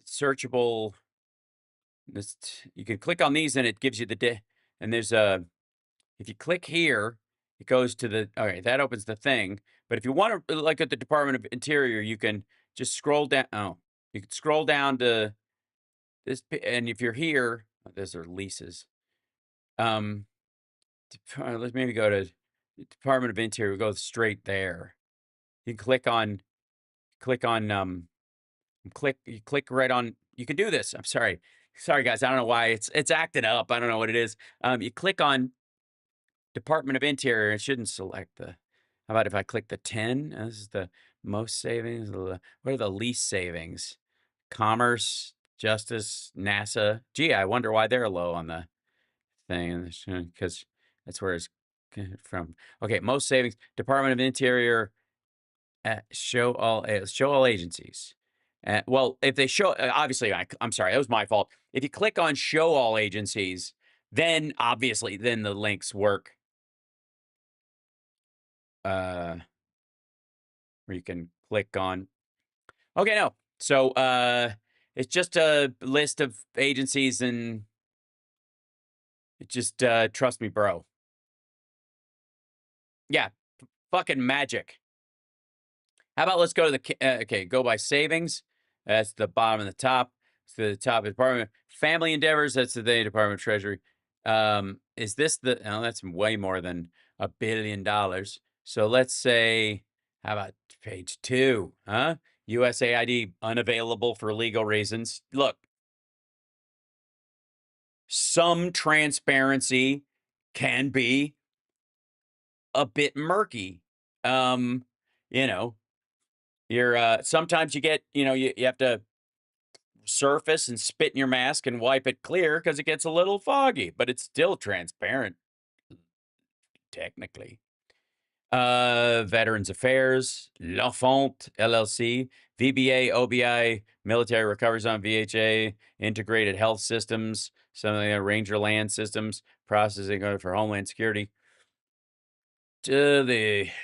searchable. This, you can click on these, and it gives you the and there's a. If you click here, it goes to the. All right, that opens the thing. But if you want to look at the Department of Interior, you can just scroll down. Oh, you can scroll down to this, and if you're here, those are leases. Let's maybe go to Department of Interior. Go straight there. You can click on, you click right on. You can do this. I'm sorry, guys. I don't know why it's acting up. I don't know what it is. You click on Department of Interior. It shouldn't select the. How about if I click the 10? This is the most savings. What are the least savings? Commerce, Justice, NASA. Gee, I wonder why they're low on the thing. Because that's where it's from. Okay, most savings. Department of Interior. Show all agencies. Well, if they show, obviously, I'm sorry, that was my fault. If you click on show all agencies, then obviously, then the links work. Where you can click on. Okay, no. So it's just a list of agencies, and it just trust me, bro. Yeah, fucking magic. How about let's go to the okay, go by savings. That's the bottom and the top. So the top department, family endeavors. That's the Department of Treasury. Is this the? Oh, that's way more than $1 billion. So let's say, how about page 2? Huh? USAID unavailable for legal reasons. Look, some transparency can be a bit murky. You know, you're sometimes you get, you have to surface and spit in your mask and wipe it clear because it gets a little foggy, but it's still transparent, technically. Veterans Affairs, L'Enfant LLC, VBA, OBI, Military Recovery Zone, VHA, Integrated Health Systems, something like Ranger Land Systems, Processing for Homeland Security. Yeah,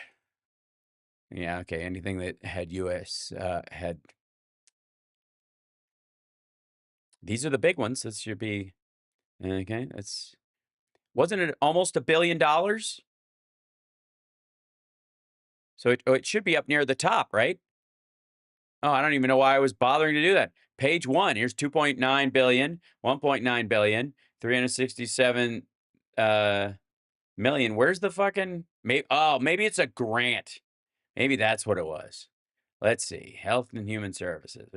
okay, anything that had U.S. had. These are the big ones. This should be okay. Wasn't it almost $1 billion? So it should be up near the top, right? Oh, I don't even know why I was bothering to do that. Page 1, here's 2.9 billion, 1.9 billion, 367 million. Where's the fucking maybe it's a grant. Maybe that's what it was. Let's see. Health and Human Services.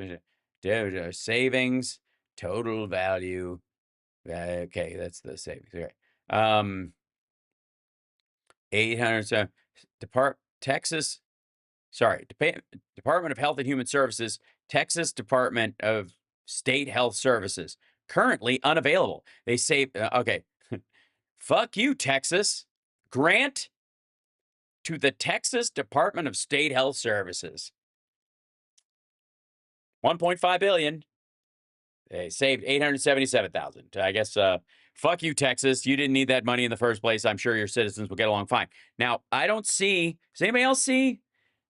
There's savings, total value. Okay, that's the savings. Okay. 800 Texas. Sorry, Department of Health and Human Services, Texas Department of State Health Services, currently unavailable. They say, okay, fuck you, Texas. Grant to the Texas Department of State Health Services. 1.5 billion. They saved 877,000. I guess, fuck you, Texas. You didn't need that money in the first place. I'm sure your citizens will get along fine. Now, I don't see, does anybody else see?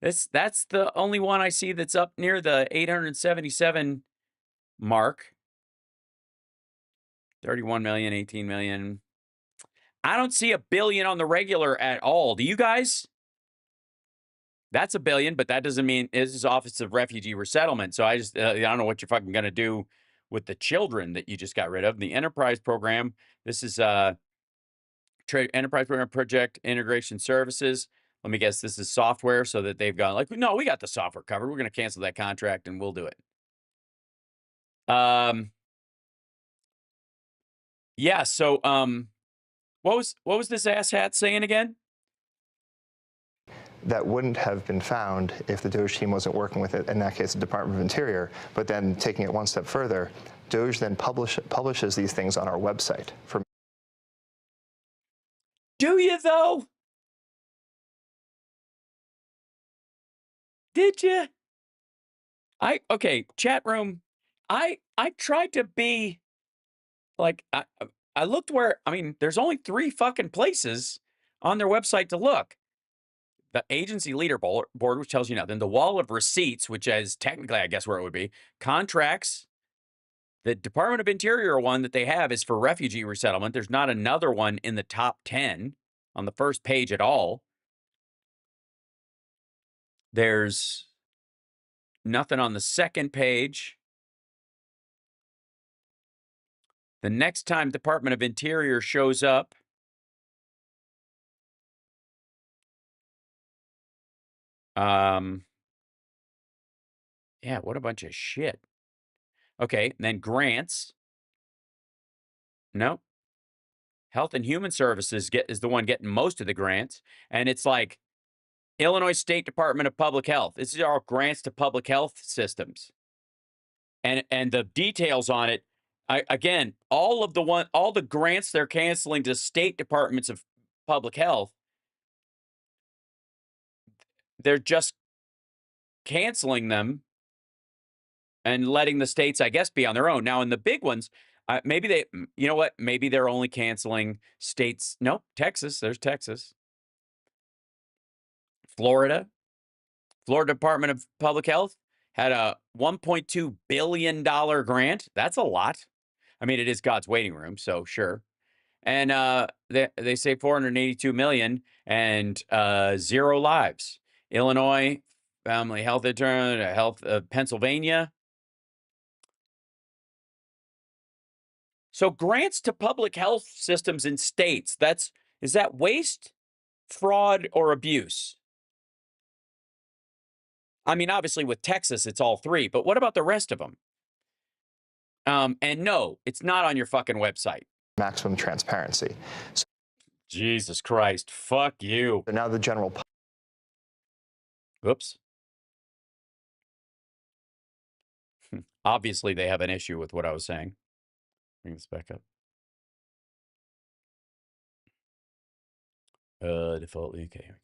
That's the only one I see that's up near the 877 mark. 31 million, 18 million. I don't see $1 billion on the regular at all. Do you guys? That's $1 billion, but that doesn't mean this is Office of Refugee Resettlement. So I don't know what you're fucking gonna do with the children that you just got rid of. The Enterprise Program. This is Enterprise Program Project Integration Services. Let me guess, this is software, so that they've gone like, no, we got the software covered. We're going to cancel that contract and we'll do it. Yeah. So, what was this asshat saying again? That wouldn't have been found if the Doge team wasn't working with it, in that case, the Department of Interior. But then taking it one step further, Doge then publishes these things on our website. Do you, though? Did you? Okay, chat room. I tried to be like, I looked where, I mean, there's only 3 fucking places on their website to look. The agency leaderboard, which tells you nothing. The wall of receipts, which is technically, I guess, where it would be. Contracts. The Department of Interior one that they have is for refugee resettlement. There's not another one in the top 10 on the first page at all. There's nothing on the second page. The next time Department of Interior shows up, yeah, what a bunch of shit. Okay, and then grants. Nope. Health and Human Services is the one getting most of the grants. And it's like Illinois State Department of Public Health. This is our grants to public health systems. And the details on it, again, all the grants they're canceling to state departments of public health, they're just canceling them and letting the states, I guess, be on their own. Now, in the big ones, maybe they, you know what? Maybe they're only canceling states. Nope, Texas. There's Texas. Florida Department of Public Health had a $1.2 billion grant. That's a lot. I mean, it is God's waiting room, so sure. And they say 482 million and 0 lives. Illinois Family Health Attorney, Pennsylvania. So grants to public health systems in states, is that waste, fraud, or abuse? I mean, obviously with Texas, it's all three, but what about the rest of them? And no, it's not on your fucking website. Maximum transparency. So Jesus Christ, fuck you. now the general Oops. Obviously, they have an issue with what I was saying. Bring this back up. Default. Okay, here we go.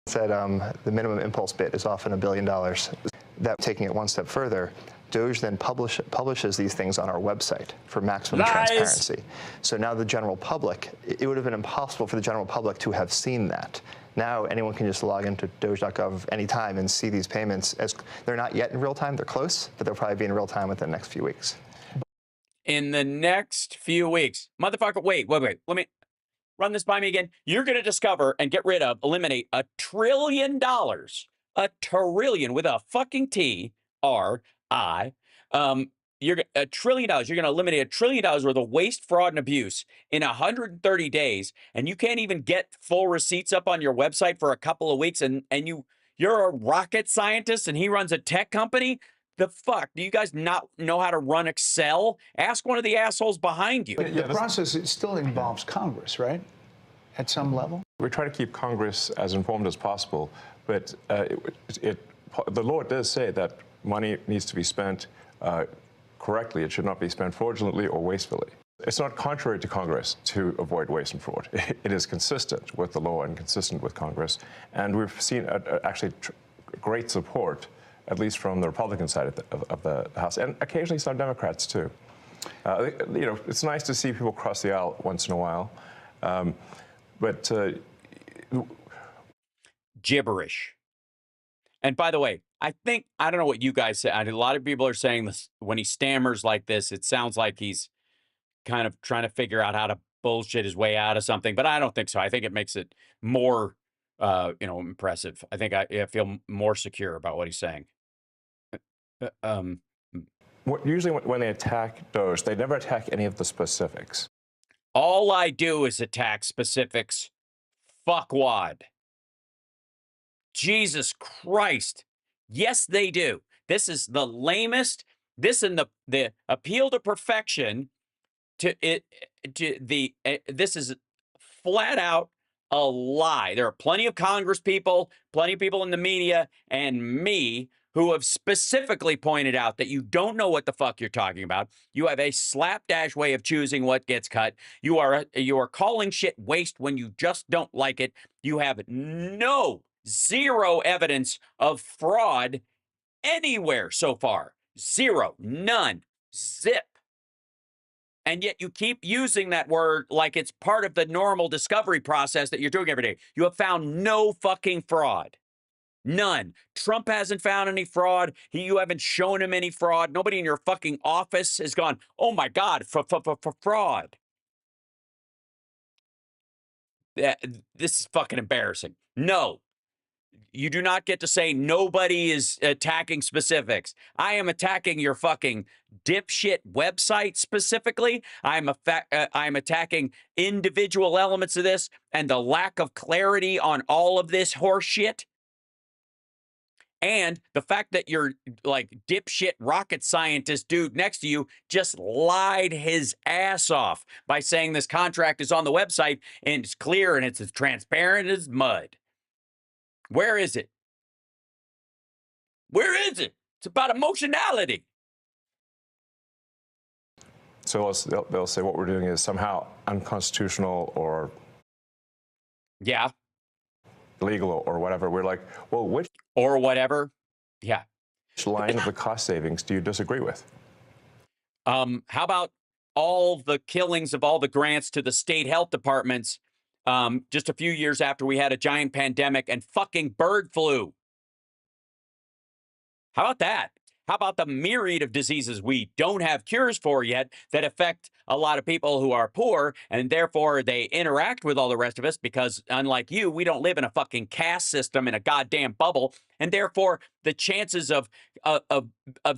Said the minimum impulse bid is often $1 billion. That, taking it one step further, Doge then publishes these things on our website for maximum transparency. So now the general public, it would have been impossible for the general public to have seen that. Now anyone can just log into doge.gov anytime and see these payments. As they're not yet in real time, they're close, but they'll probably be in real time within the next few weeks. In the next few weeks. Motherfucker, wait. Let me run this by me again. You're going to discover and get rid of, eliminate $1 trillion. A trillion with a fucking T-R-I. You're $1 trillion. You're going to eliminate $1 trillion worth of waste, fraud, and abuse in 130 days, and you can't even get full receipts up on your website for a couple of weeks, and you're a rocket scientist, and he runs a tech company. The fuck? Do you guys not know how to run Excel? Ask one of the assholes behind you. But the process, it still involves Congress, right? At some level? We try to keep Congress as informed as possible, but the law does say that money needs to be spent correctly. It should not be spent fraudulently or wastefully. It's not contrary to Congress to avoid waste and fraud. It is consistent with the law and consistent with Congress. And we've seen actually great support, at least from the Republican side of the House, and occasionally some Democrats too. You know, it's nice to see people cross the aisle once in a while, but gibberish. And by the way, I don't know what you guys say. A lot of people are saying this when he stammers like this, it sounds like he's kind of trying to figure out how to bullshit his way out of something, but I don't think so. I think it makes it more, impressive. I think I feel more secure about what he's saying. Usually when they attack Doge, they never attack any of the specifics. All I do is attack specifics. Fuckwad. Jesus Christ. Yes, they do. This is the lamest. This and the appeal to perfection. This is flat out a lie. There are plenty of Congress people, plenty of people in the media, and me who have specifically pointed out that you don't know what the fuck you're talking about. You have a slapdash way of choosing what gets cut. You are calling shit waste when you just don't like it. You have zero evidence of fraud anywhere so far. Zero, none, zip. And yet you keep using that word like it's part of the normal discovery process that you're doing every day. You have found no fucking fraud. None. Trump hasn't found any fraud. You haven't shown him any fraud. Nobody in your fucking office has gone, oh my God, for fraud. This is fucking embarrassing. No. You do not get to say nobody is attacking specifics. I am attacking your fucking dipshit website specifically. I'm attacking individual elements of this and the lack of clarity on all of this horse shit. And the fact that your like dipshit rocket scientist dude next to you just lied his ass off by saying this contract is on the website and it's clear and it's as transparent as mud. Where is it? Where is it? It's about emotionality. So they'll say what we're doing is somehow unconstitutional or Yeah. illegal or whatever. We're like, well, which or whatever. Yeah. line of the cost savings do you disagree with? How about all the killings of all the grants to the state health departments just a few years after we had a giant pandemic and fucking bird flu? How about that? How about the myriad of diseases we don't have cures for yet that affect a lot of people who are poor, and therefore they interact with all the rest of us because, unlike you, we don't live in a fucking caste system in a goddamn bubble, and therefore the chances of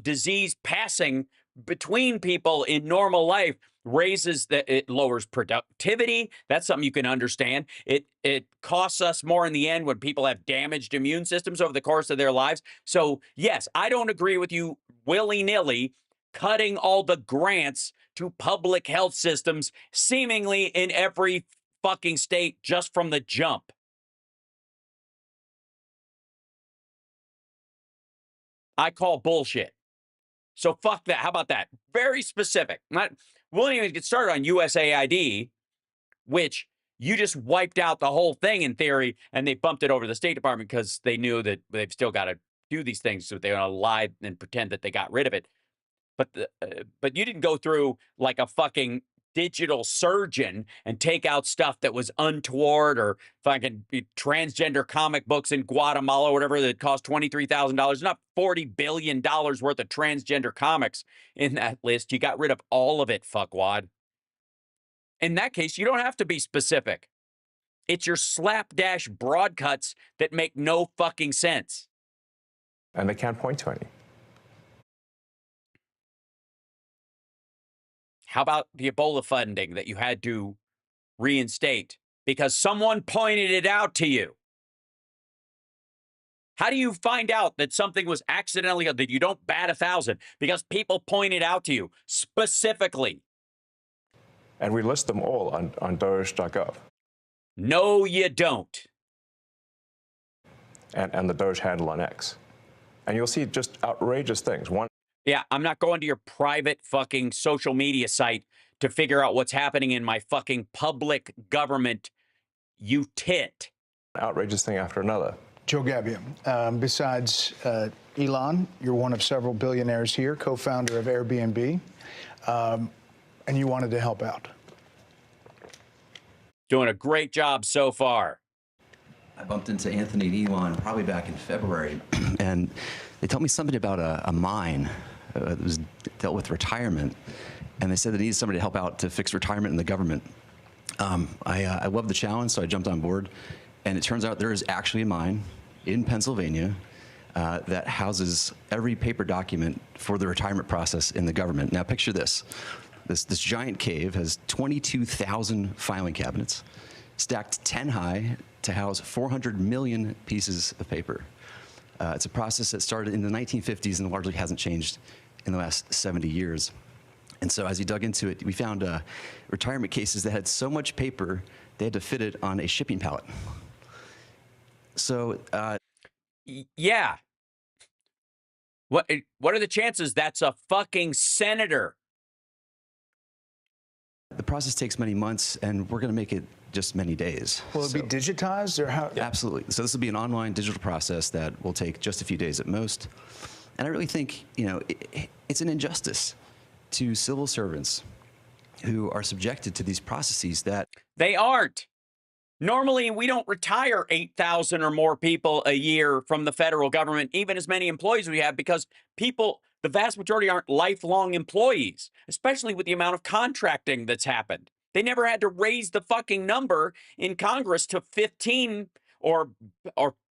disease passing between people in normal life raises that it lowers productivity. That's something you can understand. It costs us more in the end when people have damaged immune systems over the course of their lives. So yes, I don't agree with you willy-nilly cutting all the grants to public health systems seemingly in every fucking state just from the jump. I call bullshit. So fuck that. How about that? Very specific. We won't even get started on USAID, which you just wiped out the whole thing in theory, and they bumped it over to the State Department because they knew that they've still got to do these things, so they're going to lie and pretend that they got rid of it. But you didn't go through like a fucking digital surgeon and take out stuff that was untoward or fucking transgender comic books in Guatemala or whatever that cost $23,000. Not $40 billion worth of transgender comics in that list. You got rid of all of it, fuckwad. In that case, you don't have to be specific. It's your slapdash broad cuts that make no fucking sense. And they can't point to any. How about the Ebola funding that you had to reinstate because someone pointed it out to you? How do you find out that something was accidentally, that you don't bat 1,000? Because people pointed out to you specifically. And we list them all on Doge.gov. No, you don't. And the Doge handle on X. And you'll see just outrageous things. One. Yeah, I'm not going to your private fucking social media site to figure out what's happening in my fucking public government, you tit. Outrageous thing after another. Joe Gabbia, besides Elon, you're one of several billionaires here, co-founder of Airbnb, and you wanted to help out. Doing a great job so far. I bumped into Anthony and Elon probably back in February, and they told me something about a mine that was dealt with retirement, and they said they needed somebody to help out to fix retirement in the government. I love the challenge, so I jumped on board, and it turns out there is actually a mine in Pennsylvania that houses every paper document for the retirement process in the government. Now picture this. This giant cave has 22,000 filing cabinets, stacked 10 high to house 400 million pieces of paper. It's a process that started in the 1950s and largely hasn't changed in the last 70 years. And so as he dug into it, we found retirement cases that had so much paper, they had to fit it on a shipping pallet. So, yeah. What are the chances that's a fucking senator? The process takes many months, and we're going to make it just many days. Will it be digitized, or how? Absolutely. So this will be an online digital process that will take just a few days at most. And I really think, it's an injustice to civil servants who are subjected to these processes that they aren't. Normally, we don't retire 8,000 or more people a year from the federal government, even as many employees we have, because people, the vast majority, aren't lifelong employees, especially with the amount of contracting that's happened. They never had to raise the fucking number in Congress to 15 or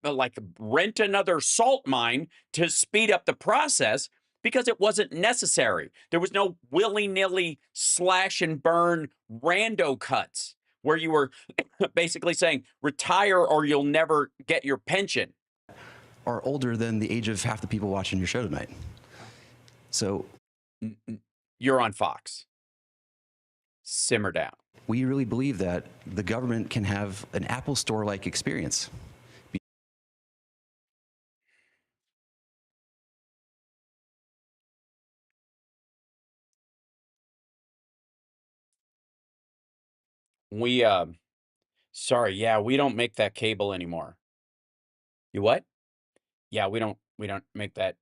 like rent another salt mine to speed up the process because it wasn't necessary. There was no willy-nilly slash and burn rando cuts where you were basically saying retire or you'll never get your pension. are older than the age of half the people watching your show tonight. So you're on Fox. Simmer down. We really believe that the government can have an Apple Store-like experience. We, sorry, yeah, we don't make that cable anymore. You what? Yeah, we don't make that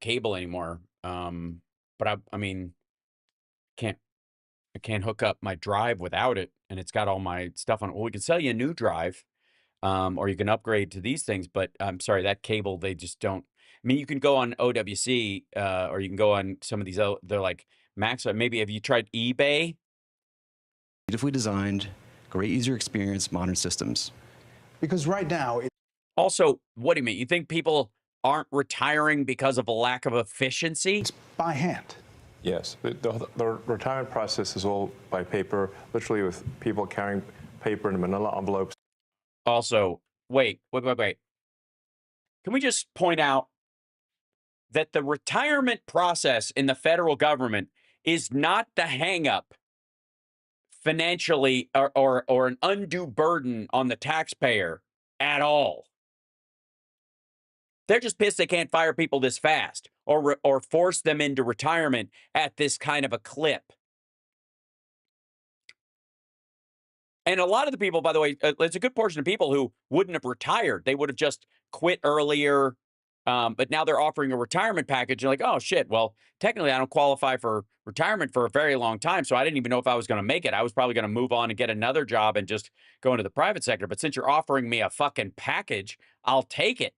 cable anymore. But I mean, I can't hook up my drive without it, and it's got all my stuff on it. Well, we can sell you a new drive, or you can upgrade to these things. But I'm sorry, that cable, they just don't. I mean, you can go on OWC, or you can go on some of these. They're like Max. Maybe have you tried eBay? Beautifully designed, great user experience, modern systems. Because right now, Also, what do you mean? You think people aren't retiring because of a lack of efficiency? it's by hand. Yes, the retirement process is all by paper, literally with people carrying paper in manila envelopes. Also, wait. Can we just point out that the retirement process in the federal government is not the hang-up financially or an undue burden on the taxpayer at all. They're just pissed they can't fire people this fast or force them into retirement at this kind of a clip. And a lot of the people, by the way, it's a good portion of people who wouldn't have retired. They would have just quit earlier, but now they're offering a retirement package. You're like, oh, shit, well, technically I don't qualify for retirement for a very long time, so I didn't even know if I was going to make it. I was probably going to move on and get another job and just go into the private sector. But since you're offering me a fucking package, I'll take it.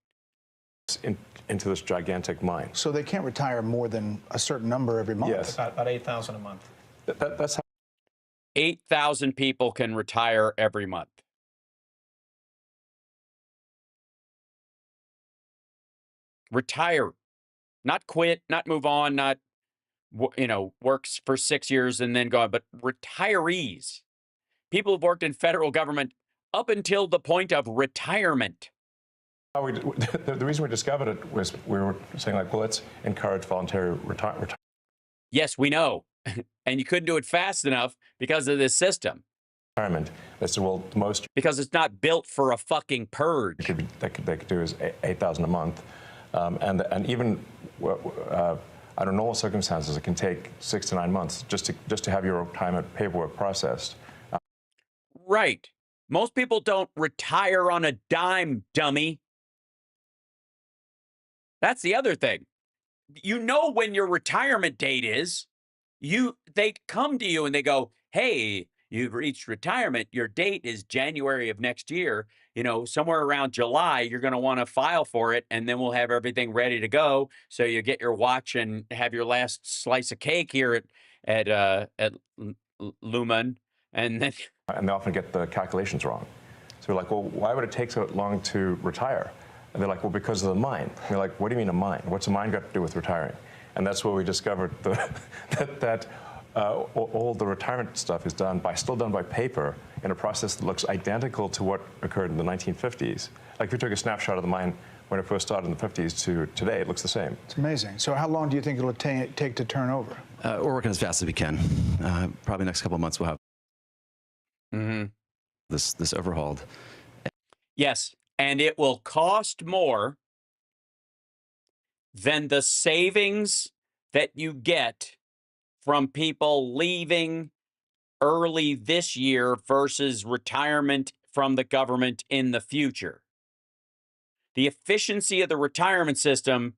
Into this gigantic mine. So they can't retire more than a certain number every month. Yes. About 8,000 a month. That's how 8,000 people can retire every month. Retire, not quit, not move on, not, works for 6 years and then go on, but retirees, people who've worked in federal government up until the point of retirement. the reason we discovered it was we were saying, like, well, let's encourage voluntary retirement. Yes, we know. And you couldn't do it fast enough because of this system. They said, well, the most because it's not built for a fucking purge. They could do is 8,000 a month, and even under normal circumstances, it can take 6 to 9 months just to have your retirement paperwork processed. Right. Most people don't retire on a dime, dummy. That's the other thing. You know when your retirement date is. They come to you and they go, hey, you've reached retirement. Your date is January of next year. Somewhere around July, you're going to want to file for it, and then we'll have everything ready to go. So you get your watch and have your last slice of cake here at Lumen, and then. And they often get the calculations wrong. So we're like, well, why would it take so long to retire? And they're like, well, because of the mine. And we're like, what do you mean a mine? What's a mine got to do with retiring? And that's where we discovered that all the retirement stuff is still done by paper in a process that looks identical to what occurred in the 1950s. Like if we took a snapshot of the mine when it first started in the 50s to today, it looks the same. It's amazing. So how long do you think it'll take to turn over? We're working as fast as we can. Probably next couple of months we'll have this overhauled. Yes, and it will cost more than the savings that you get from people leaving early this year versus retirement from the government in the future. The efficiency of the retirement system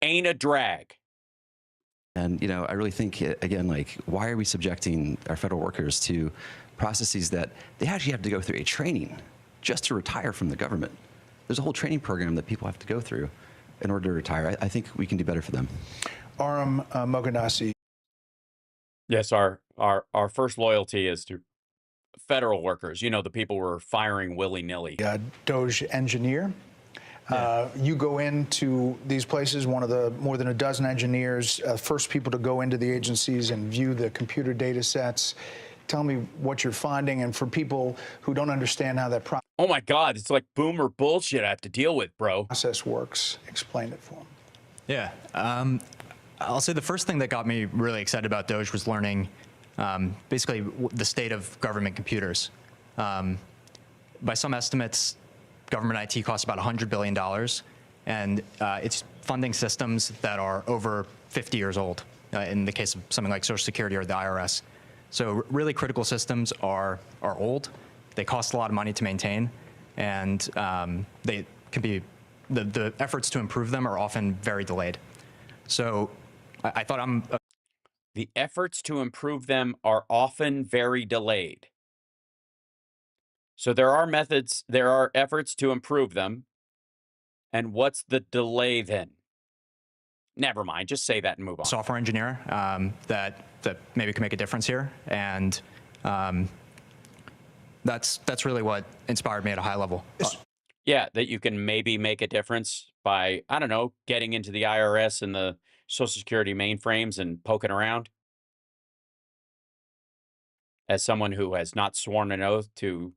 ain't a drag. And, I really think, again, like, why are we subjecting our federal workers to processes that they actually have to go through a training just to retire from the government? There's a whole training program that people have to go through in order to retire. I think we can do better for them. Aram Moganasi. Yes, our first loyalty is to federal workers. The people we're firing willy-nilly. Doge engineer. You go into these places, one of the more than a dozen engineers, first people to go into the agencies and view the computer data sets. Tell me what you're finding, and for people who don't understand how that process. Oh my God, it's like boomer bullshit I have to deal with, bro. process works. Explain it for them. Yeah. I'll say the first thing that got me really excited about Doge was learning basically the state of government computers. By some estimates, government IT costs about $100 billion, and it's funding systems that are over 50 years old, in the case of something like Social Security or the IRS. So really critical systems are old. They cost a lot of money to maintain, and they can be, the efforts to improve them are often very delayed. So I thought the efforts to improve them are often very delayed. So there are methods, there are efforts to improve them. And what's the delay then? Never mind, just say that and move on. Software engineer that maybe can make a difference here, and that's really what inspired me at a high level. Yeah, that you can maybe make a difference by, I don't know, getting into the IRS and the Social Security mainframes and poking around. As someone who has not sworn an oath to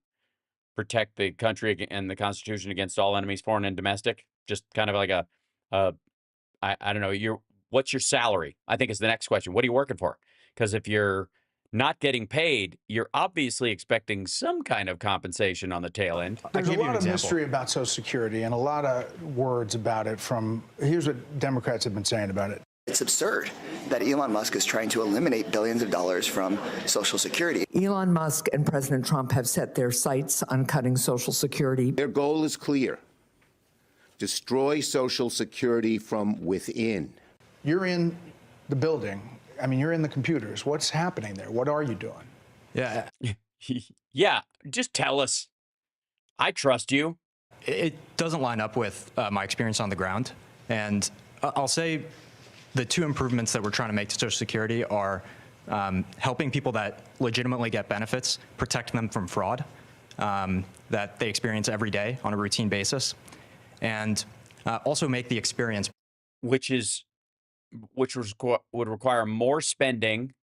protect the country and the Constitution against all enemies, foreign and domestic, just kind of like I don't know, what's your salary? I think is the next question. What are you working for? Because if you're not getting paid, you're obviously expecting some kind of compensation on the tail end. There's a lot of mystery about Social Security and a lot of words about it from, here's what Democrats have been saying about it. It's absurd that Elon Musk is trying to eliminate billions of dollars from Social Security. Elon Musk and President Trump have set their sights on cutting Social Security. Their goal is clear: destroy Social Security from within. You're in the building. I mean, you're in the computers. What's happening there? What are you doing? Yeah. Yeah, just tell us. I trust you. It doesn't line up with my experience on the ground. And I'll say the two improvements that we're trying to make to Social Security are helping people that legitimately get benefits, protect them from fraud that they experience every day on a routine basis, and also make the experience, which would require more spending,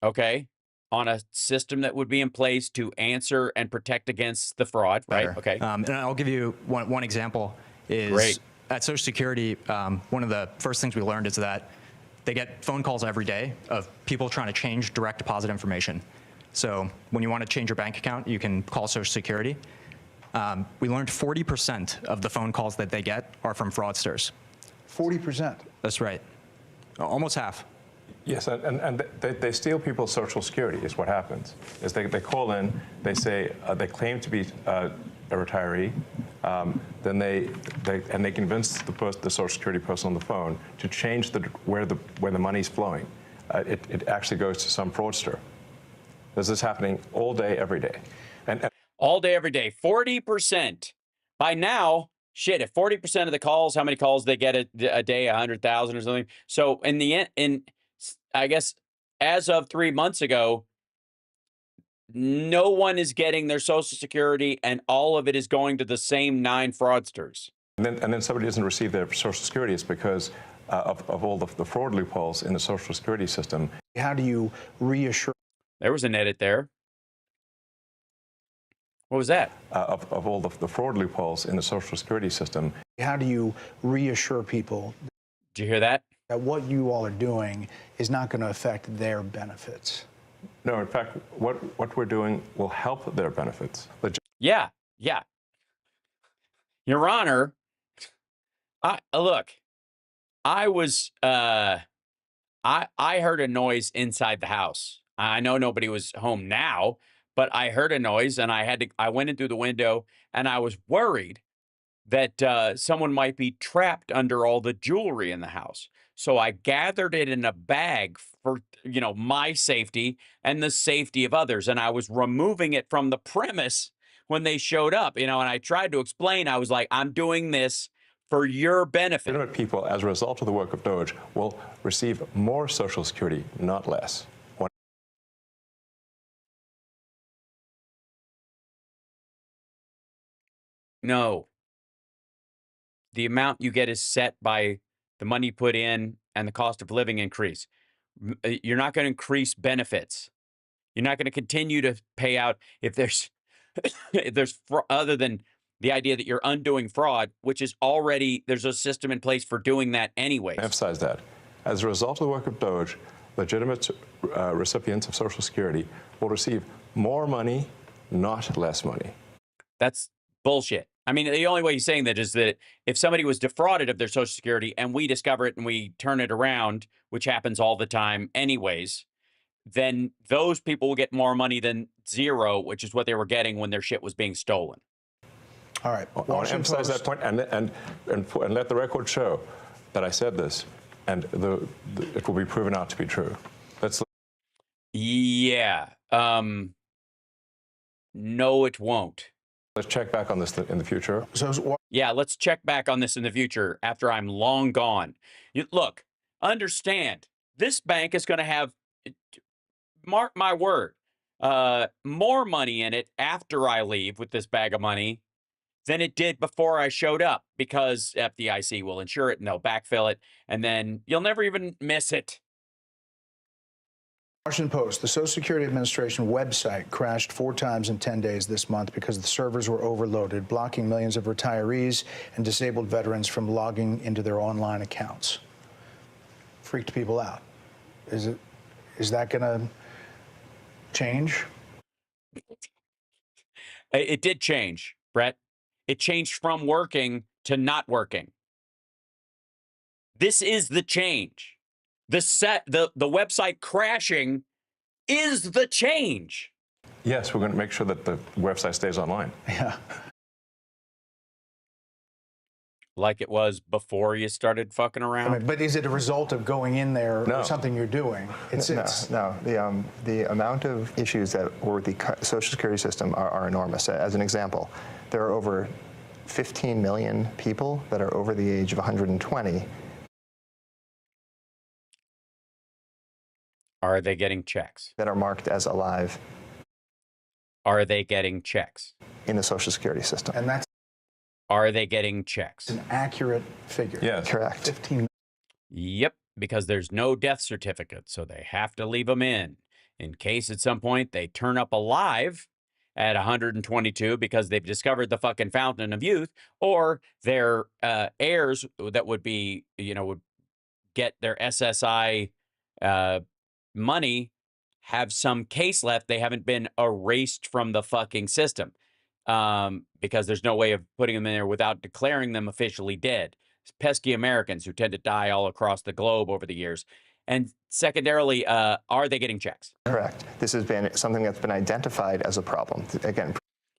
okay, on a system that would be in place to answer and protect against the fraud, right? better. Okay. And I'll give you one example is Great. At Social Security, one of the first things we learned is that they get phone calls every day of people trying to change direct deposit information. So when you want to change your bank account, you can call Social Security. We learned 40% of the phone calls that they get are from fraudsters. 40%? That's right. Almost half. Yes, and they steal people's Social Security is what happens. Is they call in, they say, they claim to be a retiree, then they convince the Social Security person on the phone to change where the money's flowing. It actually goes to some fraudster. This is happening all day, every day. And all day, every day, 40%. By now, shit, if 40% of the calls, how many calls they get a day, 100,000 or something. So in the end, I guess as of 3 months ago, no one is getting their Social Security, and all of it is going to the same 9 fraudsters. And then somebody doesn't receive their Social Security. It's because of all the fraud loopholes in the Social Security system. How do you reassure? There was an edit there. What was that? Of all the fraud loopholes in the Social Security system. How do you reassure people? Did you hear that? That what you all are doing is not going to affect their benefits. No, in fact, what we're doing will help their benefits. Yeah. Your Honor, look, I was, I heard a noise inside the house. I know nobody was home now, but I heard a noise and I went in through the window and I was worried that someone might be trapped under all the jewelry in the house. So I gathered it in a bag for, my safety and the safety of others. And I was removing it from the premise when they showed up, and I tried to explain, I was like, I'm doing this for your benefit. Legitimate people, as a result of the work of Doge, will receive more Social Security, not less. No. The amount you get is set by the money you put in and the cost of living increase. You're not going to increase benefits. You're not going to continue to pay out if there's other than the idea that you're undoing fraud, which is already, there's a system in place for doing that anyways. Emphasize that. As a result of the work of Doge, legitimate recipients of Social Security will receive more money, not less money. That's bullshit. I mean, the only way he's saying that is that if somebody was defrauded of their Social Security and we discover it and we turn it around, which happens all the time anyways, then those people will get more money than zero, which is what they were getting when their shit was being stolen. All right. I want to emphasize that point and let the record show that I said this, and it will be proven out to be true. Yeah. No, it won't. Let's check back on this in the future. Yeah, let's check back on this in the future after I'm long gone. Look, understand, this bank is going to have, mark my word, more money in it after I leave with this bag of money than it did before I showed up, because FDIC will insure it and they'll backfill it, and then you'll never even miss it. Washington Post, the Social Security Administration website crashed 4 times in 10 days this month because the servers were overloaded, blocking millions of retirees and disabled veterans from logging into their online accounts. Freaked people out. Is that going to change? It did change, Brett. It changed from working to not working. This is the change. The website crashing is the change. Yes, we're going to make sure that the website stays online. Yeah. Like it was before you started fucking around. I mean, but is it a result of going in there or something you're doing? No. The amount of issues that were with the Social Security system are enormous. As an example, there are over 15 million people that are over the age of 120. Are they getting checks? That are marked as alive. Are they getting checks? In the Social Security system. And that's. Are they getting checks? An accurate figure. Yes. Correct. 15. Yep, because there's no death certificate, so they have to leave them in case at some point they turn up alive at 122 because they've discovered the fucking fountain of youth, or their heirs that would be, would get their SSI money have some case left. They haven't been erased from the fucking system because there's no way of putting them in there without declaring them officially dead. It's pesky Americans who tend to die all across the globe over the years. And secondarily, are they getting checks? Correct. This has been something that's been identified as a problem. Again.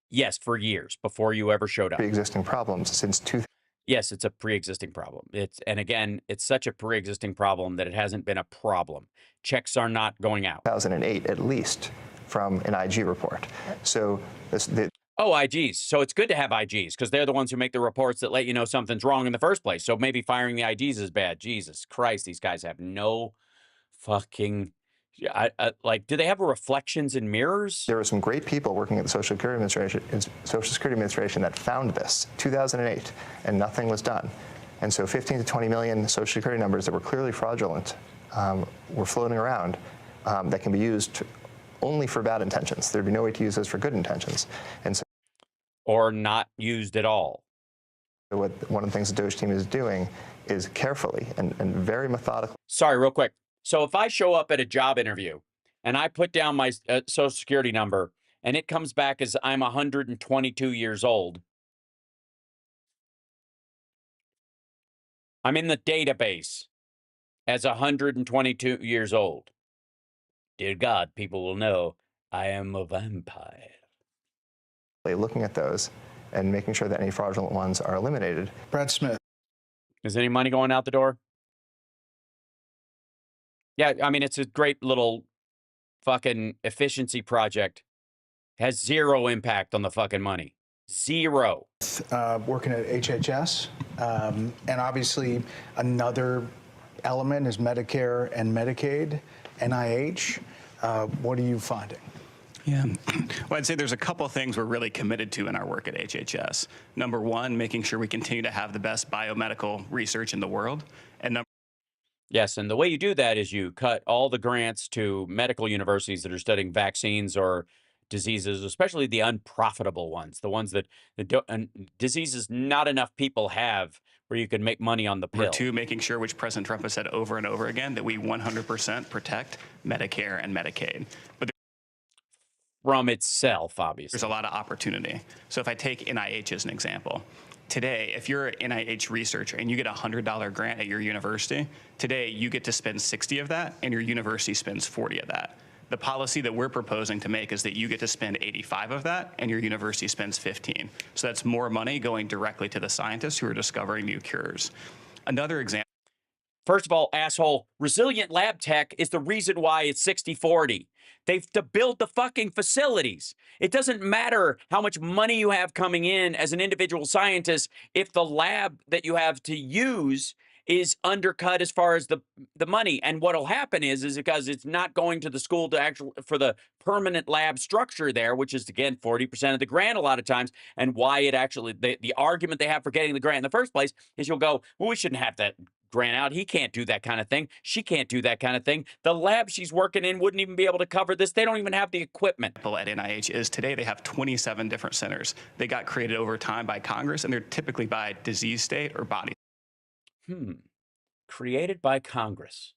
Yes, for years before you ever showed up. Pre-existing problems since 2000. Yes, it's a pre-existing problem. And again, it's such a pre-existing problem that it hasn't been a problem. Checks are not going out. 2008, at least, from an IG report. So oh, IGs. So it's good to have IGs because they're the ones who make the reports that let you know something's wrong in the first place. So maybe firing the IGs is bad. Jesus Christ, these guys have no fucking... do they have reflections in mirrors? There were some great people working at the Social Security Administration that found this, 2008, and nothing was done. And so 15 to 20 million Social Security numbers that were clearly fraudulent were floating around that can be used only for bad intentions. There'd be no way to use those for good intentions. And so, or not used at all. One of the things the Doge team is doing is carefully and very methodically. Sorry, real quick. So if I show up at a job interview and I put down my Social Security number and it comes back as I'm 122 years old, I'm in the database as 122 years old. Dear God, people will know I am a vampire. Looking at those and making sure that any fraudulent ones are eliminated. Brad Smith. Is any money going out the door? Yeah, I mean, it's a great little fucking efficiency project. Has zero impact on the fucking money. Zero. Working at HHS. And obviously, another element is Medicare and Medicaid, NIH. What are you finding? Yeah, well, I'd say there's a couple of things we're really committed to in our work at HHS. Number one, making sure we continue to have the best biomedical research in the world. And yes, and the way you do that is you cut all the grants to medical universities that are studying vaccines or diseases, especially the unprofitable ones, the ones that diseases not enough people have where you can make money on the pill. Number two, making sure, which President Trump has said over and over again, that we 100% protect Medicare and Medicaid. But from itself, obviously. There's a lot of opportunity. So if I take NIH as an example, today, if you're an NIH researcher and you get a $100 grant at your university, today you get to spend 60 of that and your university spends 40 of that. The policy that we're proposing to make is that you get to spend 85 of that and your university spends 15. So that's more money going directly to the scientists who are discovering new cures. Another example. First of all, asshole, resilient lab tech is the reason why it's 60-40. They've to build the fucking facilities. It doesn't matter how much money you have coming in as an individual scientist if the lab that you have to use is undercut as far as the money. And what'll happen is because it's not going to the school to for the permanent lab structure there, which is again 40% of the grant a lot of times, and why it actually the argument they have for getting the grant in the first place is you'll go, well, we shouldn't have that grant out. He can't do that kind of thing. She can't do that kind of thing. The lab she's working in wouldn't even be able to cover this. They don't even have the equipment. At NIH is today they have 27 different centers. They got created over time by Congress, and they're typically by disease state or body. Created by Congress.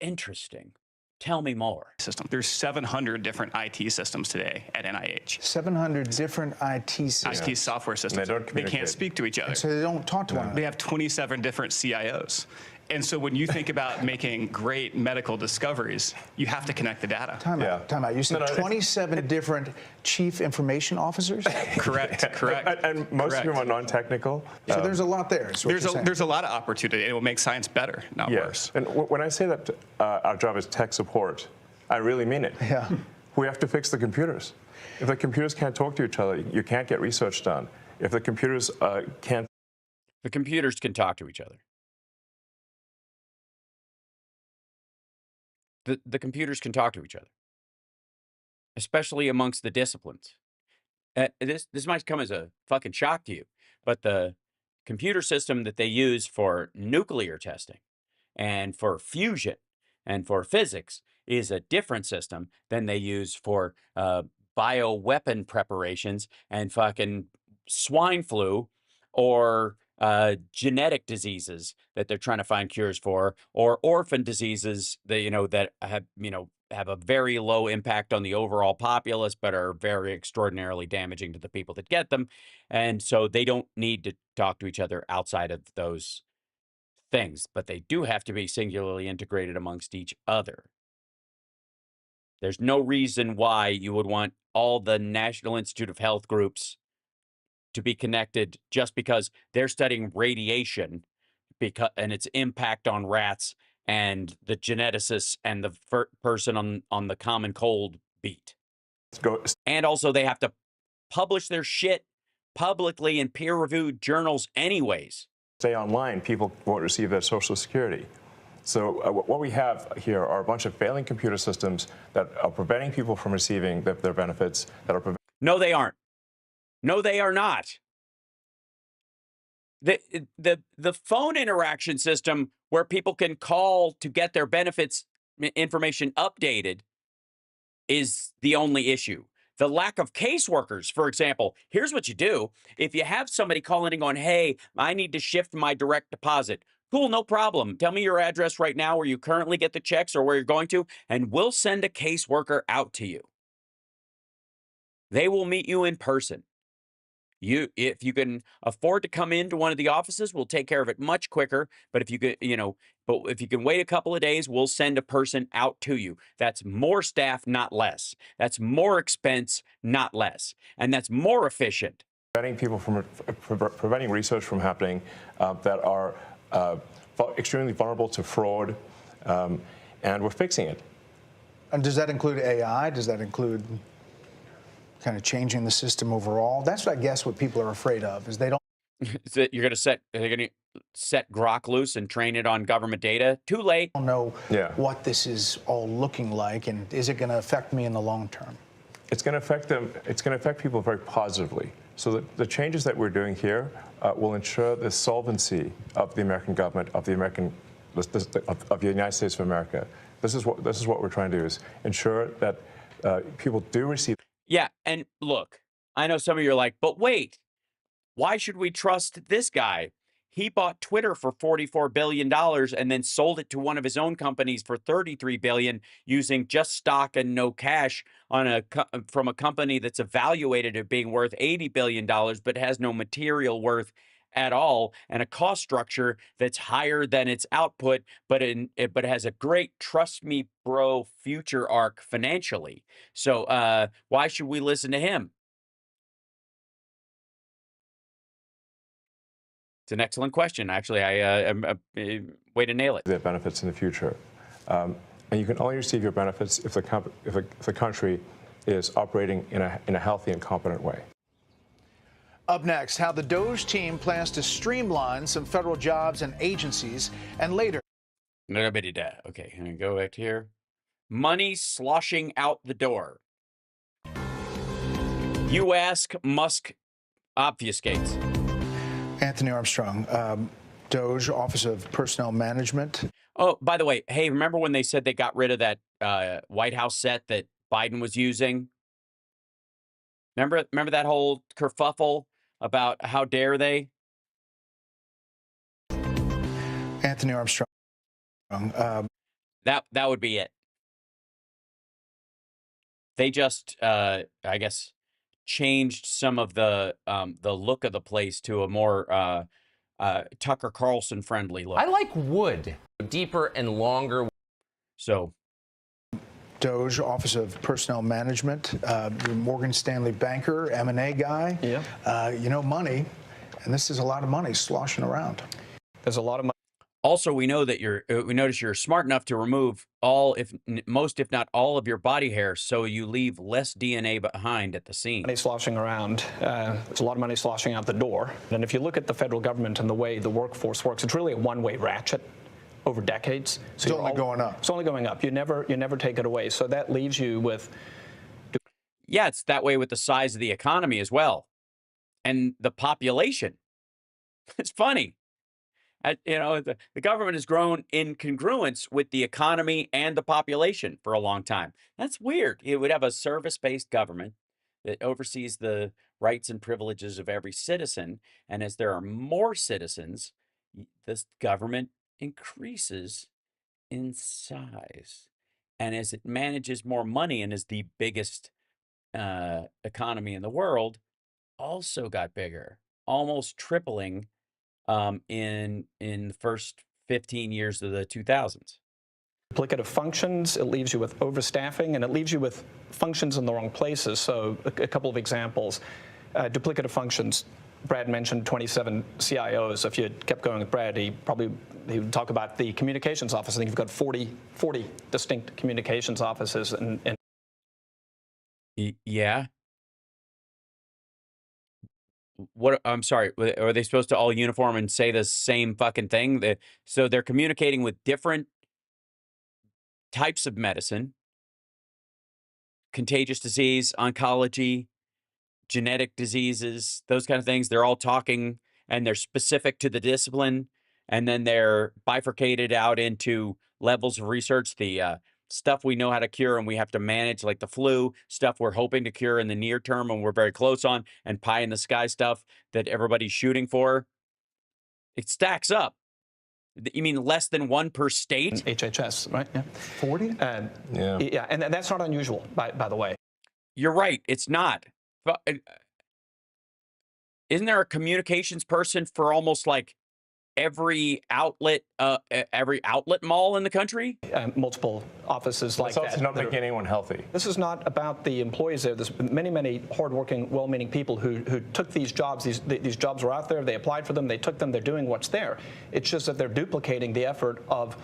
Interesting. Tell me more. There's 700 different IT systems today at NIH. 700 different IT systems. IT software systems. They can't speak to each other. And so they don't talk to one another. They have 27 different CIOs. And so when you think about making great medical discoveries, you have to connect the data. Time out. You said 27 different chief information officers? Correct. And most of them are non-technical. So there's a lot there. There's a lot of opportunity. It will make science better, not worse. And when I say that our job is tech support, I really mean it. Yeah. We have to fix the computers. If the computers can't talk to each other, you can't get research done. If the computers can't... The computers can talk to each other. The computers can talk to each other, especially amongst the disciplines. This might come as a fucking shock to you, but the computer system that they use for nuclear testing and for fusion and for physics is a different system than they use for bioweapon preparations and fucking swine flu or genetic diseases that they're trying to find cures for, or orphan diseases that that have a very low impact on the overall populace, but are very extraordinarily damaging to the people that get them. And so they don't need to talk to each other outside of those things, but they do have to be singularly integrated amongst each other. There's no reason why you would want all the National Institute of Health groups to be connected just because they're studying radiation and its impact on rats and the geneticist and the person on the common cold beat. And also they have to publish their shit publicly in peer-reviewed journals anyways. Stay online, people won't receive their Social Security. So what we have here are a bunch of failing computer systems that are preventing people from receiving their benefits. No, they aren't. No, they are not. The phone interaction system where people can call to get their benefits information updated is the only issue. The lack of caseworkers, for example, here's what you do. If you have somebody calling and going, hey, I need to shift my direct deposit. Cool, no problem. Tell me your address right now where you currently get the checks or where you're going to, and we'll send a caseworker out to you. They will meet you in person. If you can afford to come into one of the offices, we'll take care of it much quicker. But if you could, but if you can wait a couple of days, we'll send a person out to you. That's more staff, not less. That's more expense, not less. And that's more efficient. Preventing research from happening that are extremely vulnerable to fraud, and we're fixing it. And does that include AI? Does that include kind of changing the system overall? That's what I guess what people are afraid of is they don't. They're going to set Grok loose and train it on government data. Too late. I don't know what this is all looking like, and is it going to affect me in the long term? It's going to affect them. It's going to affect people very positively. So the changes that we're doing here will ensure the solvency of the American government, of the United States of America. This is what we're trying to do: is ensure that people do receive. Yeah, and look, I know some of you are like, but wait, why should we trust this guy? He bought Twitter for $44 billion and then sold it to one of his own companies for $33 billion using just stock and no cash on from a company that's evaluated at being worth $80 billion, but has no material worth at all, and a cost structure that's higher than its output, but has a great trust me, bro, future arc financially. So why should we listen to him? It's an excellent question. Actually, way to nail it. Their benefits in the future, and you can only receive your benefits if the country is operating in a healthy and competent way. Up next, how the Doge team plans to streamline some federal jobs and agencies, and later. Okay, I'm gonna go back here. Money sloshing out the door. You ask, Musk obfuscates. Anthony Armstrong, Doge, Office of Personnel Management. Oh, by the way, hey, remember when they said they got rid of that White House set that Biden was using? Remember that whole kerfuffle about how dare they? Anthony Armstrong. That would be it. They just, I guess, changed some of the look of the place to a more Tucker Carlson friendly look. I like wood, deeper and longer. So, Doge, Office of Personnel Management, Morgan Stanley banker, M&A guy. Yeah. You know, money, and this is a lot of money sloshing around. There's a lot of money. Also, we know that we notice you're smart enough to remove most, if not all, of your body hair, so you leave less DNA behind at the scene. Money sloshing around. There's a lot of money sloshing out the door. And if you look at the federal government and the way the workforce works, it's really a one-way ratchet over decades. So it's only going up. It's only going up. You never take it away. So that leaves you with. Yeah, it's that way with the size of the economy as well, and the population. It's funny. The government has grown in congruence with the economy and the population for a long time. That's weird. It would have a service-based government that oversees the rights and privileges of every citizen. And as there are more citizens, this government increases in size. And as it manages more money and is the biggest economy in the world, also got bigger, almost tripling in the first 15 years of the 2000s. Duplicative functions, it leaves you with overstaffing, and it leaves you with functions in the wrong places. So a couple of examples. Duplicative functions. Brad mentioned 27 CIOs. If you kept going with Brad, he would talk about the communications office. I think you've got 40 distinct communications offices. Yeah. What? I'm sorry. Are they supposed to all uniform and say the same fucking thing? So they're communicating with different types of medicine, contagious disease, oncology, genetic diseases, those kind of things. They're all talking, and they're specific to the discipline, and then they're bifurcated out into levels of research. The stuff we know how to cure and we have to manage, like the flu, stuff we're hoping to cure in the near term and we're very close on, and pie in the sky stuff that everybody's shooting for. It stacks up. You mean less than one per state? HHS, right? Yeah. 40? Yeah. Yeah, and that's not unusual, by the way. You're right. It's not. But isn't there a communications person for almost like every outlet mall in the country? Multiple offices like that. It's not making anyone healthy. This is not about the employees there. There's many hardworking, well-meaning people who took these jobs. These jobs were out there. They applied for them. They took them. They're doing what's there. It's just that they're duplicating the effort of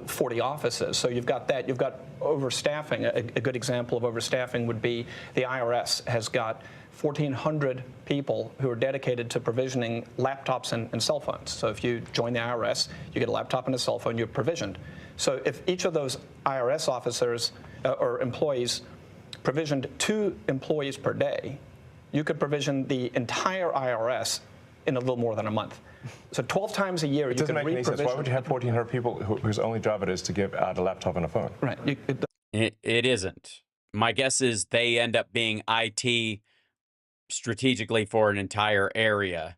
40 offices. So you've got that. You've got overstaffing. A good example of overstaffing would be the IRS has got 1,400 people who are dedicated to provisioning laptops and cell phones. So if you join the IRS, you get a laptop and a cell phone, you're provisioned. So if each of those IRS officers or employees provisioned 2 employees per day, you could provision the entire IRS in a little more than a month. So 12 times a year, It you doesn't can make any sense. Why re-provision. would you have 1,400 people whose only job it is to give out a laptop and a phone? Right. It isn't. My guess is they end up being IT strategically for an entire area.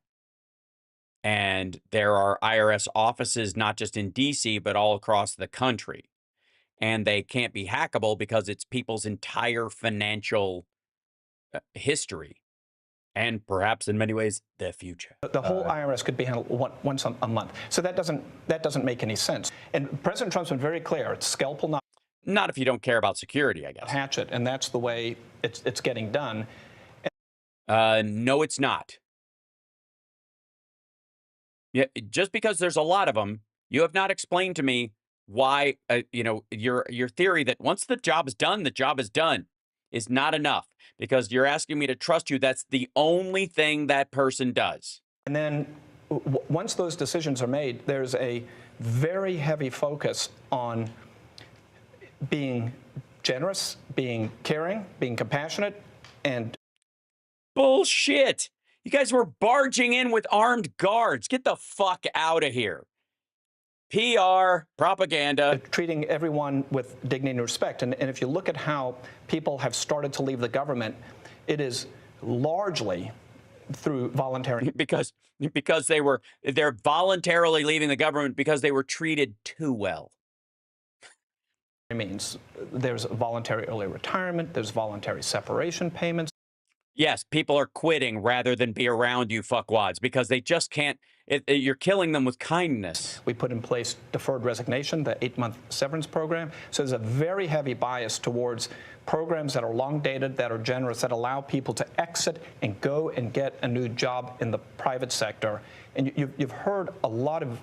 And there are IRS offices, not just in DC, but all across the country. And they can't be hackable because it's people's entire financial history. And perhaps in many ways, the future. The whole IRS could be handled once a month. So that doesn't make any sense. And President Trump's been very clear. It's scalpel, not if you don't care about security, I guess. Hatchet, and that's the way it's getting done. No, it's not. Yeah, just because there's a lot of them, you have not explained to me why. Your theory that once the job is done, the job is done, is not enough. Because you're asking me to trust you. That's the only thing that person does. And then once those decisions are made, there's a very heavy focus on being generous, being caring, being compassionate, and bullshit. You guys were barging in with armed guards. Get the fuck out of here. PR, propaganda. Treating everyone with dignity and respect. And if you look at how people have started to leave the government, it is largely through voluntary. Because they're voluntarily leaving the government because they were treated too well. It means there's voluntary early retirement, there's voluntary separation payments. Yes, people are quitting rather than be around you fuckwads because they just can't. You're killing them with kindness. We put in place deferred resignation, the 8-month severance program. So there's a very heavy bias towards programs that are long dated, that are generous, that allow people to exit and go and get a new job in the private sector. And you've heard a lot of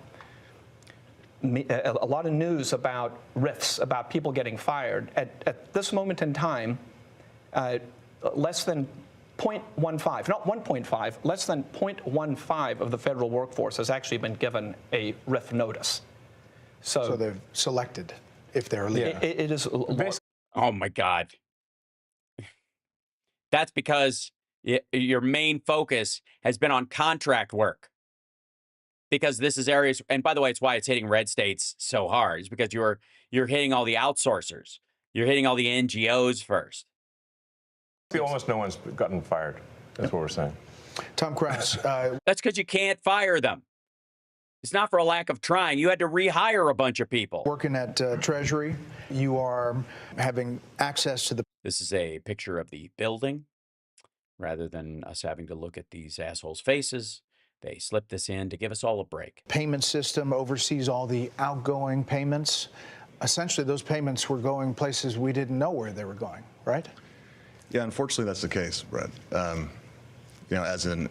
news about rifts, about people getting fired. At this moment in time, less than 0.15, not 1.5, less than 0.15 of the federal workforce has actually been given a RIF notice. So they're selected if they're leaving. It is. Oh my God. That's because your main focus has been on contract work. Because this is areas, and by the way, it's why it's hitting red states so hard. It's because you're hitting all the outsourcers. You're hitting all the NGOs first. Almost no one's gotten fired. That's what we're saying. Tom Cruise. That's because you can't fire them. It's not for a lack of trying. You had to rehire a bunch of people. Working at Treasury, you are having access to the. This is a picture of the building. Rather than us having to look at these assholes' faces, they slipped this in to give us all a break. Payment system oversees all the outgoing payments. Essentially, those payments were going places we didn't know where they were going, right? Yeah, unfortunately, that's the case, Brett. As an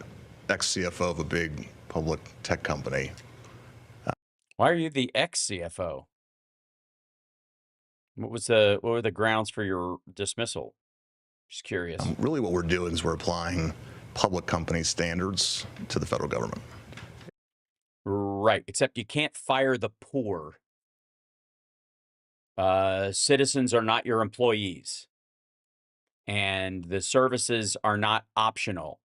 ex-CFO of a big public tech company. Why are you the ex-CFO? What were the grounds for your dismissal? Just curious. Really, what we're doing is we're applying public company standards to the federal government. Right, except you can't fire the poor. Citizens are not your employees. And the services are not optional.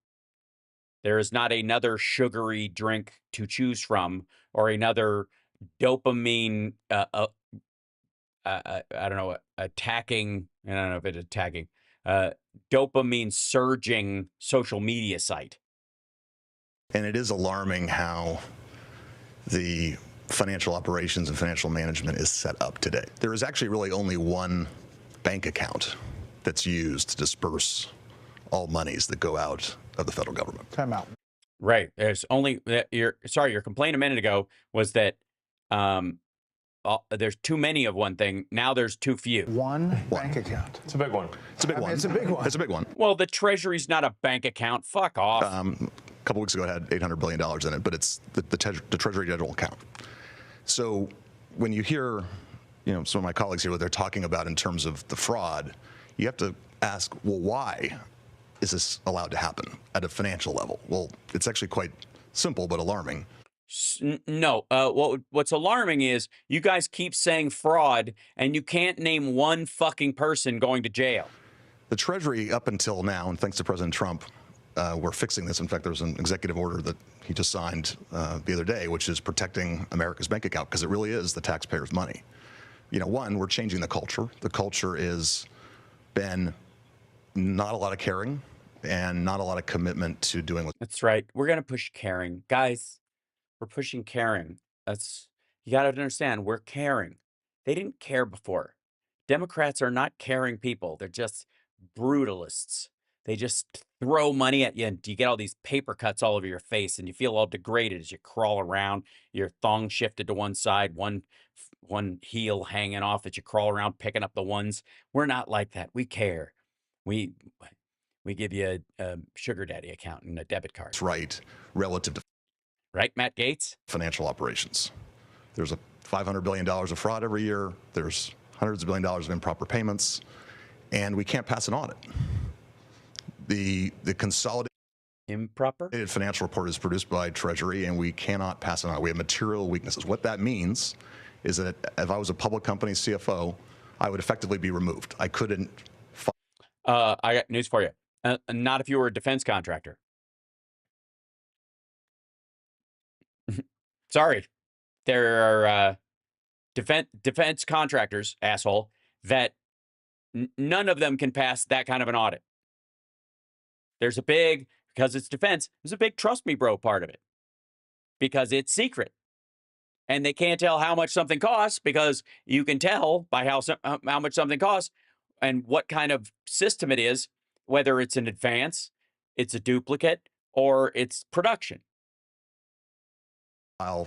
There is not another sugary drink to choose from or another dopamine, I don't know, attacking, I don't know if it's attacking, dopamine surging social media site. And it is alarming how the financial operations and financial management is set up today. There is actually really only one bank account that's used to disperse all monies that go out of the federal government. Time out. Right. There's only your complaint a minute ago was that there's too many of one thing. Now there's too few. One bank account. It's a big one. It's a big one. It's a big one. It's a big one. Well, the Treasury's not a bank account. Fuck off. A couple weeks ago, it had $800 billion in it, but it's the Treasury General account. So when you hear, some of my colleagues here, what they're talking about in terms of the fraud, you have to ask, well, why is this allowed to happen at a financial level? Well, it's actually quite simple but alarming. No, what's alarming is you guys keep saying fraud and you can't name one fucking person going to jail. The Treasury up until now, and thanks to President Trump, we're fixing this. In fact, there was an executive order that he just signed the other day, which is protecting America's bank account because it really is the taxpayers' money. One, we're changing the culture. The culture is been not a lot of caring and not a lot of commitment to doing what. That's right. We're going to push caring. Guys, we're pushing caring. You got to understand, we're caring. They didn't care before. Democrats are not caring people. They're just brutalists. They just throw money at you and you get all these paper cuts all over your face and you feel all degraded as you crawl around, your thong shifted to one side, one heel hanging off as you crawl around picking up the ones. We're not like that. We care. We give you a sugar daddy account and a debit card. That's right, relative to. Right, Matt Gaetz? Financial operations. There's a $500 billion of fraud every year. There's hundreds of billion dollars of improper payments, and we can't pass an audit. The consolidated improper financial report is produced by Treasury, and we cannot pass it on. We have material weaknesses. What that means is that if I was a public company CFO, I would effectively be removed. I couldn't. I got news for you. Not if you were a defense contractor. Sorry, there are defense contractors, asshole, that none of them can pass that kind of an audit. Because it's defense, there's a big trust me bro part of it. Because it's secret. And they can't tell how much something costs because you can tell by how much something costs and what kind of system it is, whether it's an advance, it's a duplicate, or it's production.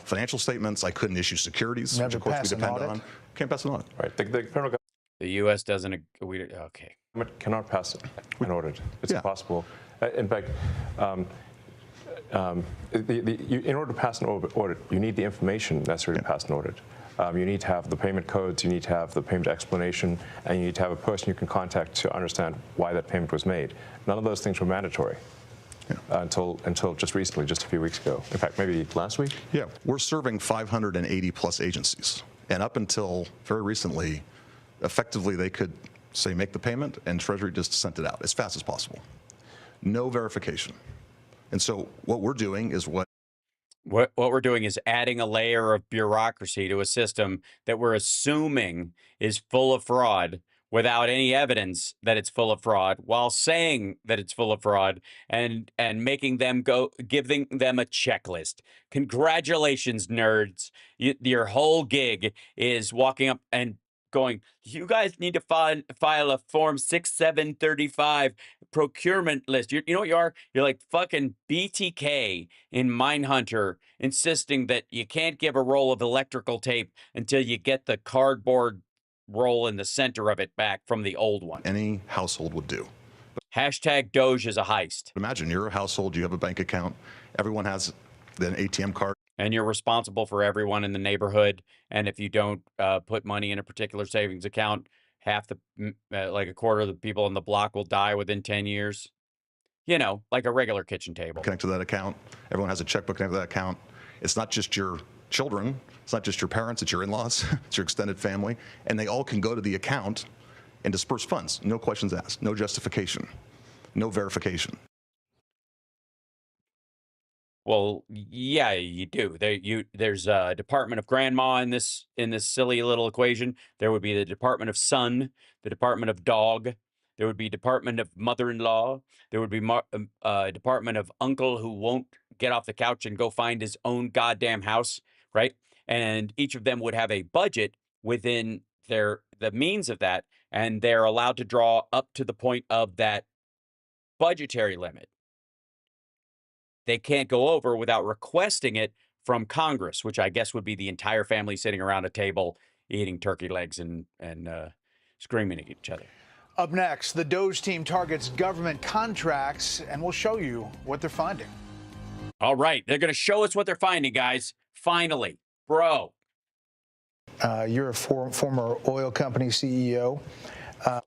Financial statements, I couldn't issue securities, Never which of course we pass an depend audit? on. Can't pass an audit. Right. The federal government The U.S. doesn't. Okay. cannot pass an audit. It's impossible. In fact, in order to pass an audit, you need the information necessary to pass an audit. You need to have the payment codes, you need to have the payment explanation, and you need to have a person you can contact to understand why that payment was made. None of those things were mandatory until just recently, just a few weeks ago. In fact, maybe last week? Yeah, we're serving 580 plus agencies. And up until very recently, effectively they could say make the payment and Treasury just sent it out as fast as possible. No verification. And so what we're doing is what we're doing is adding a layer of bureaucracy to a system that we're assuming is full of fraud without any evidence that it's full of fraud, while saying that it's full of fraud and making them giving them a checklist. Congratulations, nerds. Your whole gig is walking up and going, you guys need to file a form 6735 procurement list. You know what you are? You're like fucking BTK in Mindhunter, insisting that you can't give a roll of electrical tape until you get the cardboard roll in the center of it back from the old one. any household would do. Hashtag Doge is a heist. Imagine you're a household, you have a bank account, everyone has an ATM card. And you're responsible for everyone in the neighborhood. And if you don't put money in a particular savings account, like a quarter of the people on the block will die within 10 years. You know, like a regular kitchen table. Connect to that account. Everyone has a checkbook connected to that account. It's not just your children. It's not just your parents. It's your in-laws. It's your extended family. And they all can go to the account and disperse funds. No questions asked. No justification. No verification. Well, yeah, you do. There's a Department of Grandma in this silly little equation. There would be the Department of Son, the Department of Dog. There would be Department of Mother-in-Law. There would be Department of Uncle who won't get off the couch and go find his own goddamn house, right? And each of them would have a budget within the means of that, and they're allowed to draw up to the point of that budgetary limit. They can't go over without requesting it from Congress, which I guess would be the entire family sitting around a table eating turkey legs and screaming at each other. Up next, the Doge team targets government contracts, and we'll show you what they're finding. All right, they're going to show us what they're finding, guys. Finally, bro. You're a former oil company CEO.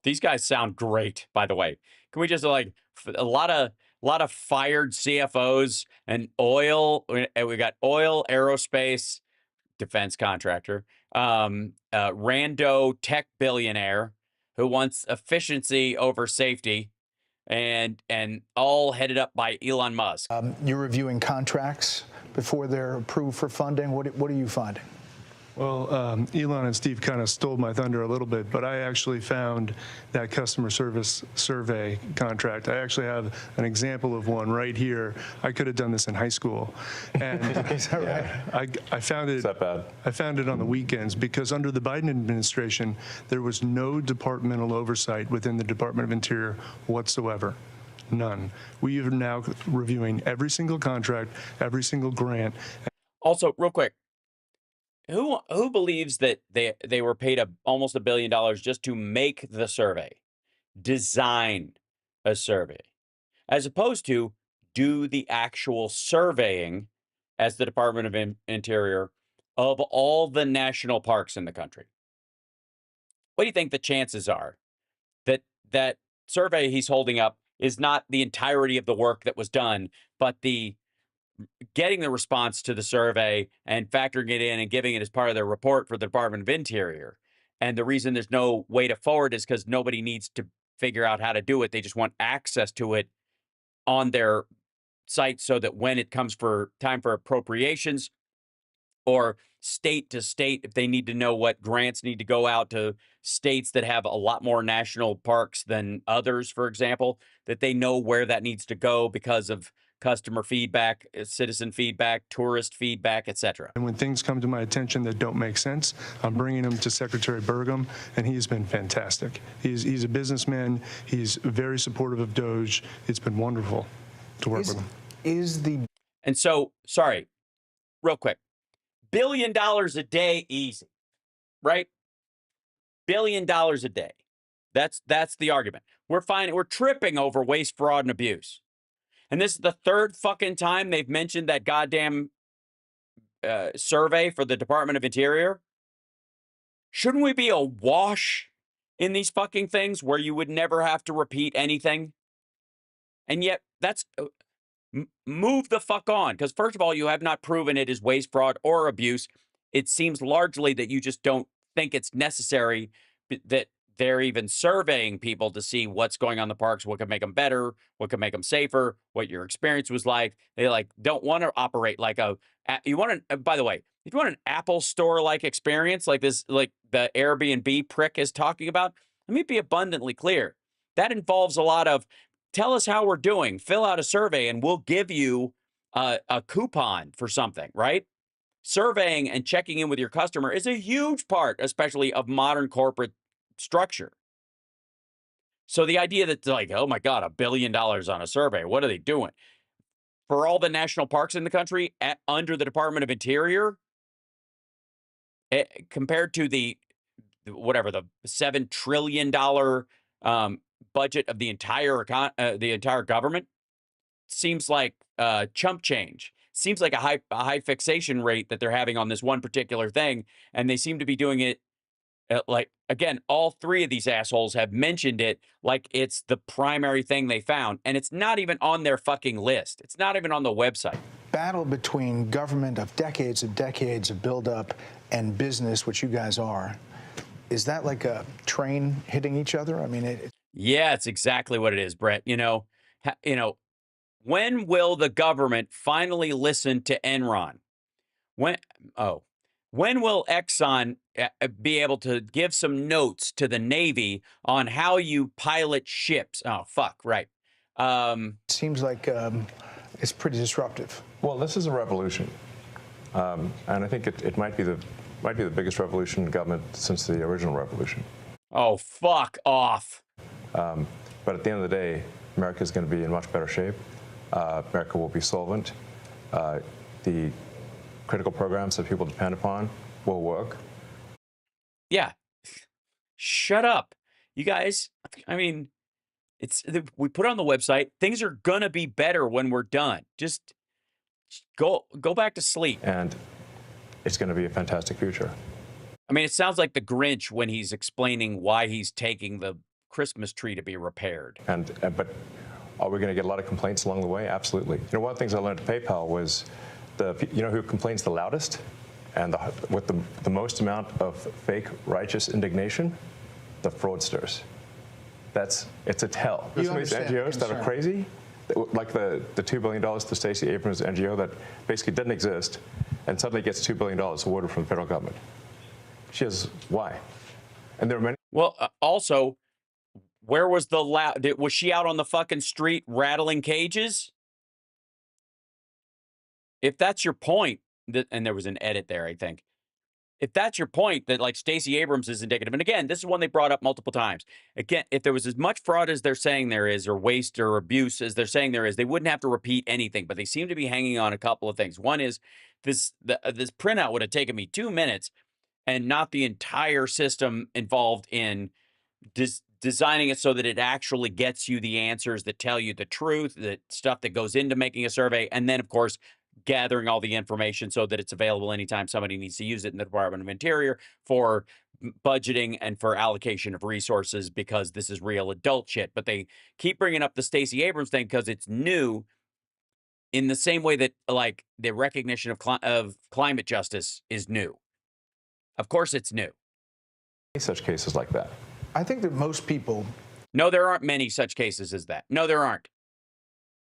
These guys sound great, by the way. Can we just a lot of fired CFOs and oil? We got oil, aerospace, defense contractor, rando tech billionaire who wants efficiency over safety, and all headed up by Elon Musk. You're reviewing contracts before they're approved for funding. What are you finding? Well, Elon and Steve kind of stole my thunder a little bit, but I actually found that customer service survey contract. I actually have an example of one right here. I could have done this in high school. And Is that right? I found it. Is that bad? I found it on the weekends because under the Biden administration, there was no departmental oversight within the Department of Interior whatsoever. None. We are now reviewing every single contract, every single grant. Also, real quick, who believes that they were paid almost $1 billion just to make the survey, design a survey, as opposed to do the actual surveying as the Department of Interior of all the national parks in the country? What do you think the chances are that that survey he's holding up is not the entirety of the work that was done, but the getting the response to the survey and factoring it in and giving it as part of their report for the Department of Interior? And the reason there's no way to forward is because nobody needs to figure out how to do it. They just want access to it on their site so that when it comes for time for appropriations or state to state, if they need to know what grants need to go out to states that have a lot more national parks than others, for example, that they know where that needs to go because of customer feedback, citizen feedback, tourist feedback, etc. And when things come to my attention that don't make sense, I'm bringing them to Secretary Burgum, and he's been fantastic. He's a businessman. He's very supportive of Doge. It's been wonderful to work with him. And so, sorry, real quick, $1 billion a day, easy, right? $1 billion a day. That's the argument. We're tripping over waste, fraud, and abuse. And this is the third fucking time they've mentioned that goddamn survey for the Department of Interior. Shouldn't we be awash in these fucking things where you would never have to repeat anything? And yet, that's move the fuck on. Because first of all, you have not proven it is waste, fraud, or abuse. It seems largely that you just don't think it's necessary that they're even surveying people to see what's going on in the parks, what can make them better, what can make them safer, what your experience was like. They don't want to operate like by the way, if you want an Apple store like experience like this, like the Airbnb prick is talking about, let me be abundantly clear. That involves a lot of tell us how we're doing, fill out a survey, and we'll give you a coupon for something, right? Surveying and checking in with your customer is a huge part, especially of modern corporate structure. So the idea that like, oh my God, $1 billion on a survey, what are they doing? For all the national parks in the country under the Department of Interior, compared to the $7 trillion budget of the entire government, seems like chump change. Seems like a high fixation rate that they're having on this one particular thing, and they seem to be doing it like, again, all three of these assholes have mentioned it like it's the primary thing they found, and it's not even on their fucking list. It's not even on the website. Battle between government of decades and decades of buildup and business, which you guys are. Is that like a train hitting each other? I mean, yeah, it's exactly what it is, Brett. When will the government finally listen to Enron? When will Exxon be able to give some notes to the Navy on how you pilot ships? Oh, fuck, right. Seems like it's pretty disruptive. Well, this is a revolution, and I think it might be the biggest revolution in government since the original revolution. Oh, fuck off. But at the end of the day, America is going to be in much better shape. America will be solvent. The critical programs that people depend upon will work. Yeah. Shut up. You guys, I mean, we put it on the website. Things are going to be better when we're done. Just go back to sleep. And it's going to be a fantastic future. I mean, it sounds like the Grinch when he's explaining why he's taking the Christmas tree to be repaired. But are we going to get a lot of complaints along the way? Absolutely. One of the things I learned at PayPal was who complains the loudest and with the most amount of fake righteous indignation? The fraudsters. It's a tell. There's some of these NGOs that are crazy, like the $2 billion to Stacey Abrams' NGO that basically didn't exist and suddenly gets $2 billion awarded from the federal government. She has why? And there are many. Well, also, where was the was she out on the fucking street rattling cages? If that's your point, and there was an edit there, I think. If that's your point, that like Stacey Abrams is indicative, and again, this is one they brought up multiple times. Again, if there was as much fraud as they're saying there is, or waste or abuse as they're saying there is, they wouldn't have to repeat anything. But they seem to be hanging on a couple of things. One is this printout would have taken me 2 minutes, and not the entire system involved in designing it so that it actually gets you the answers that tell you the truth, the stuff that goes into making a survey, and then of course gathering all the information so that it's available anytime somebody needs to use it in the Department of Interior for budgeting and for allocation of resources, because this is real adult shit. But they keep bringing up the Stacey Abrams thing because it's new, in the same way that like the recognition of climate justice is new. Of course it's new. Such cases like that. I think that most people... No, there aren't many such cases as that. No, there aren't.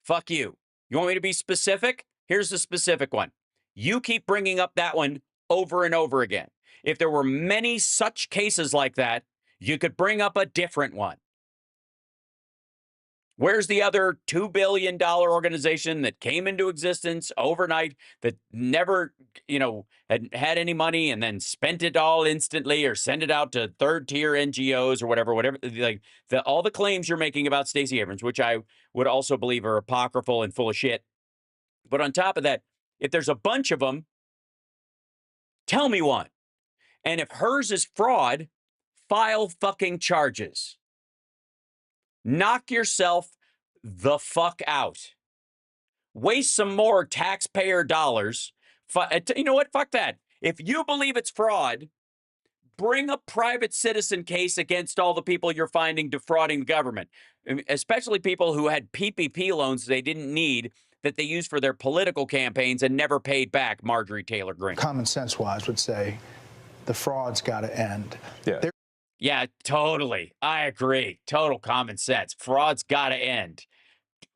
Fuck you. You want me to be specific? Here's the specific one. You keep bringing up that one over and over again. If there were many such cases like that, you could bring up a different one. Where's the other $2 billion organization that came into existence overnight that never, had any money and then spent it all instantly or sent it out to third-tier NGOs or whatever, like all the claims you're making about Stacey Abrams, which I would also believe are apocryphal and full of shit. But on top of that, if there's a bunch of them, tell me one. And if hers is fraud, file fucking charges. Knock yourself the fuck out. Waste some more taxpayer dollars. You know what? Fuck that. If you believe it's fraud, bring a private citizen case against all the people you're finding defrauding the government, especially people who had PPP loans they didn't need that they used for their political campaigns and never paid back. Marjorie Taylor Greene. Common sense-wise would say the fraud's got to end. Yeah. Yeah, totally. I agree. Total common sense. Fraud's got to end.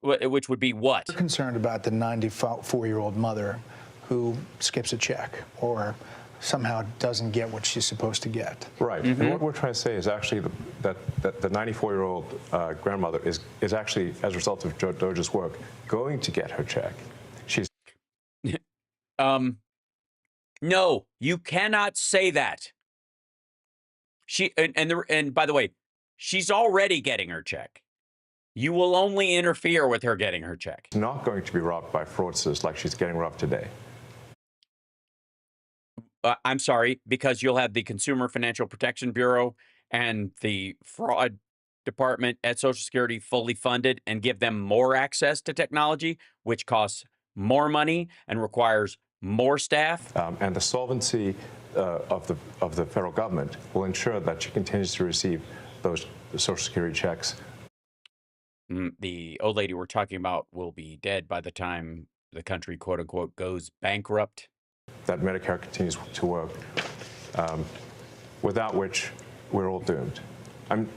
Which would be what? We're concerned about the 94-year-old mother who skips a check or somehow doesn't get what she's supposed to get. Right. Mm-hmm. And what we're trying to say is actually that the 94-year-old grandmother is actually, as a result of Doge's work, going to get her check. She's... No, you cannot say that. And by the way, she's already getting her check. You will only interfere with her getting her check. She's not going to be robbed by fraudsters like she's getting robbed today. I'm sorry, because you'll have the Consumer Financial Protection Bureau and the fraud department at Social Security fully funded and give them more access to technology, which costs more money and requires more staff. And the solvency of the federal government will ensure that she continues to receive those Social Security checks. The old lady we're talking about will be dead by the time the country, quote unquote, goes bankrupt. That Medicare continues to work, without which we're all doomed.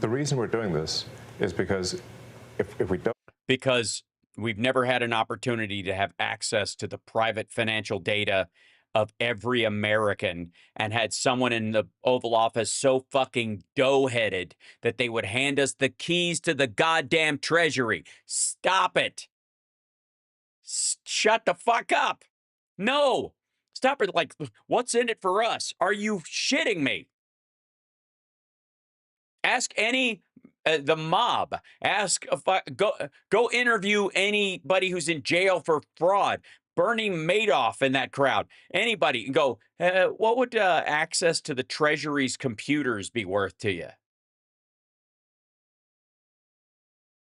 The reason we're doing this is because if we don't... Because we've never had an opportunity to have access to the private financial data of every American, and had someone in the Oval Office so fucking dough-headed that they would hand us the keys to the goddamn treasury. Stop it. Shut the fuck up. No. Stop it. Like, what's in it for us? Are you shitting me? Ask any, the mob. Ask, go interview anybody who's in jail for fraud. Bernie Madoff in that crowd. Anybody. Go, what would access to the Treasury's computers be worth to you?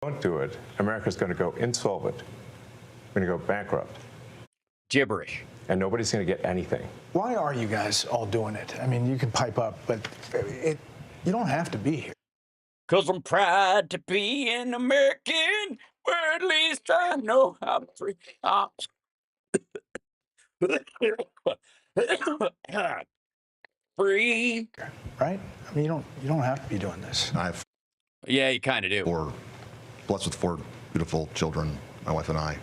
Don't do it. America's going to go insolvent. We're going to go bankrupt. Gibberish. And nobody's going to get anything. Why are you guys all doing it? I mean, you can pipe up, but you don't have to be here. 'Cause I'm proud to be an American, or at least I know how free. Free. Right? I mean, you don't have to be doing this. Yeah, you kind of do. We're blessed with 4 beautiful children, my wife and I.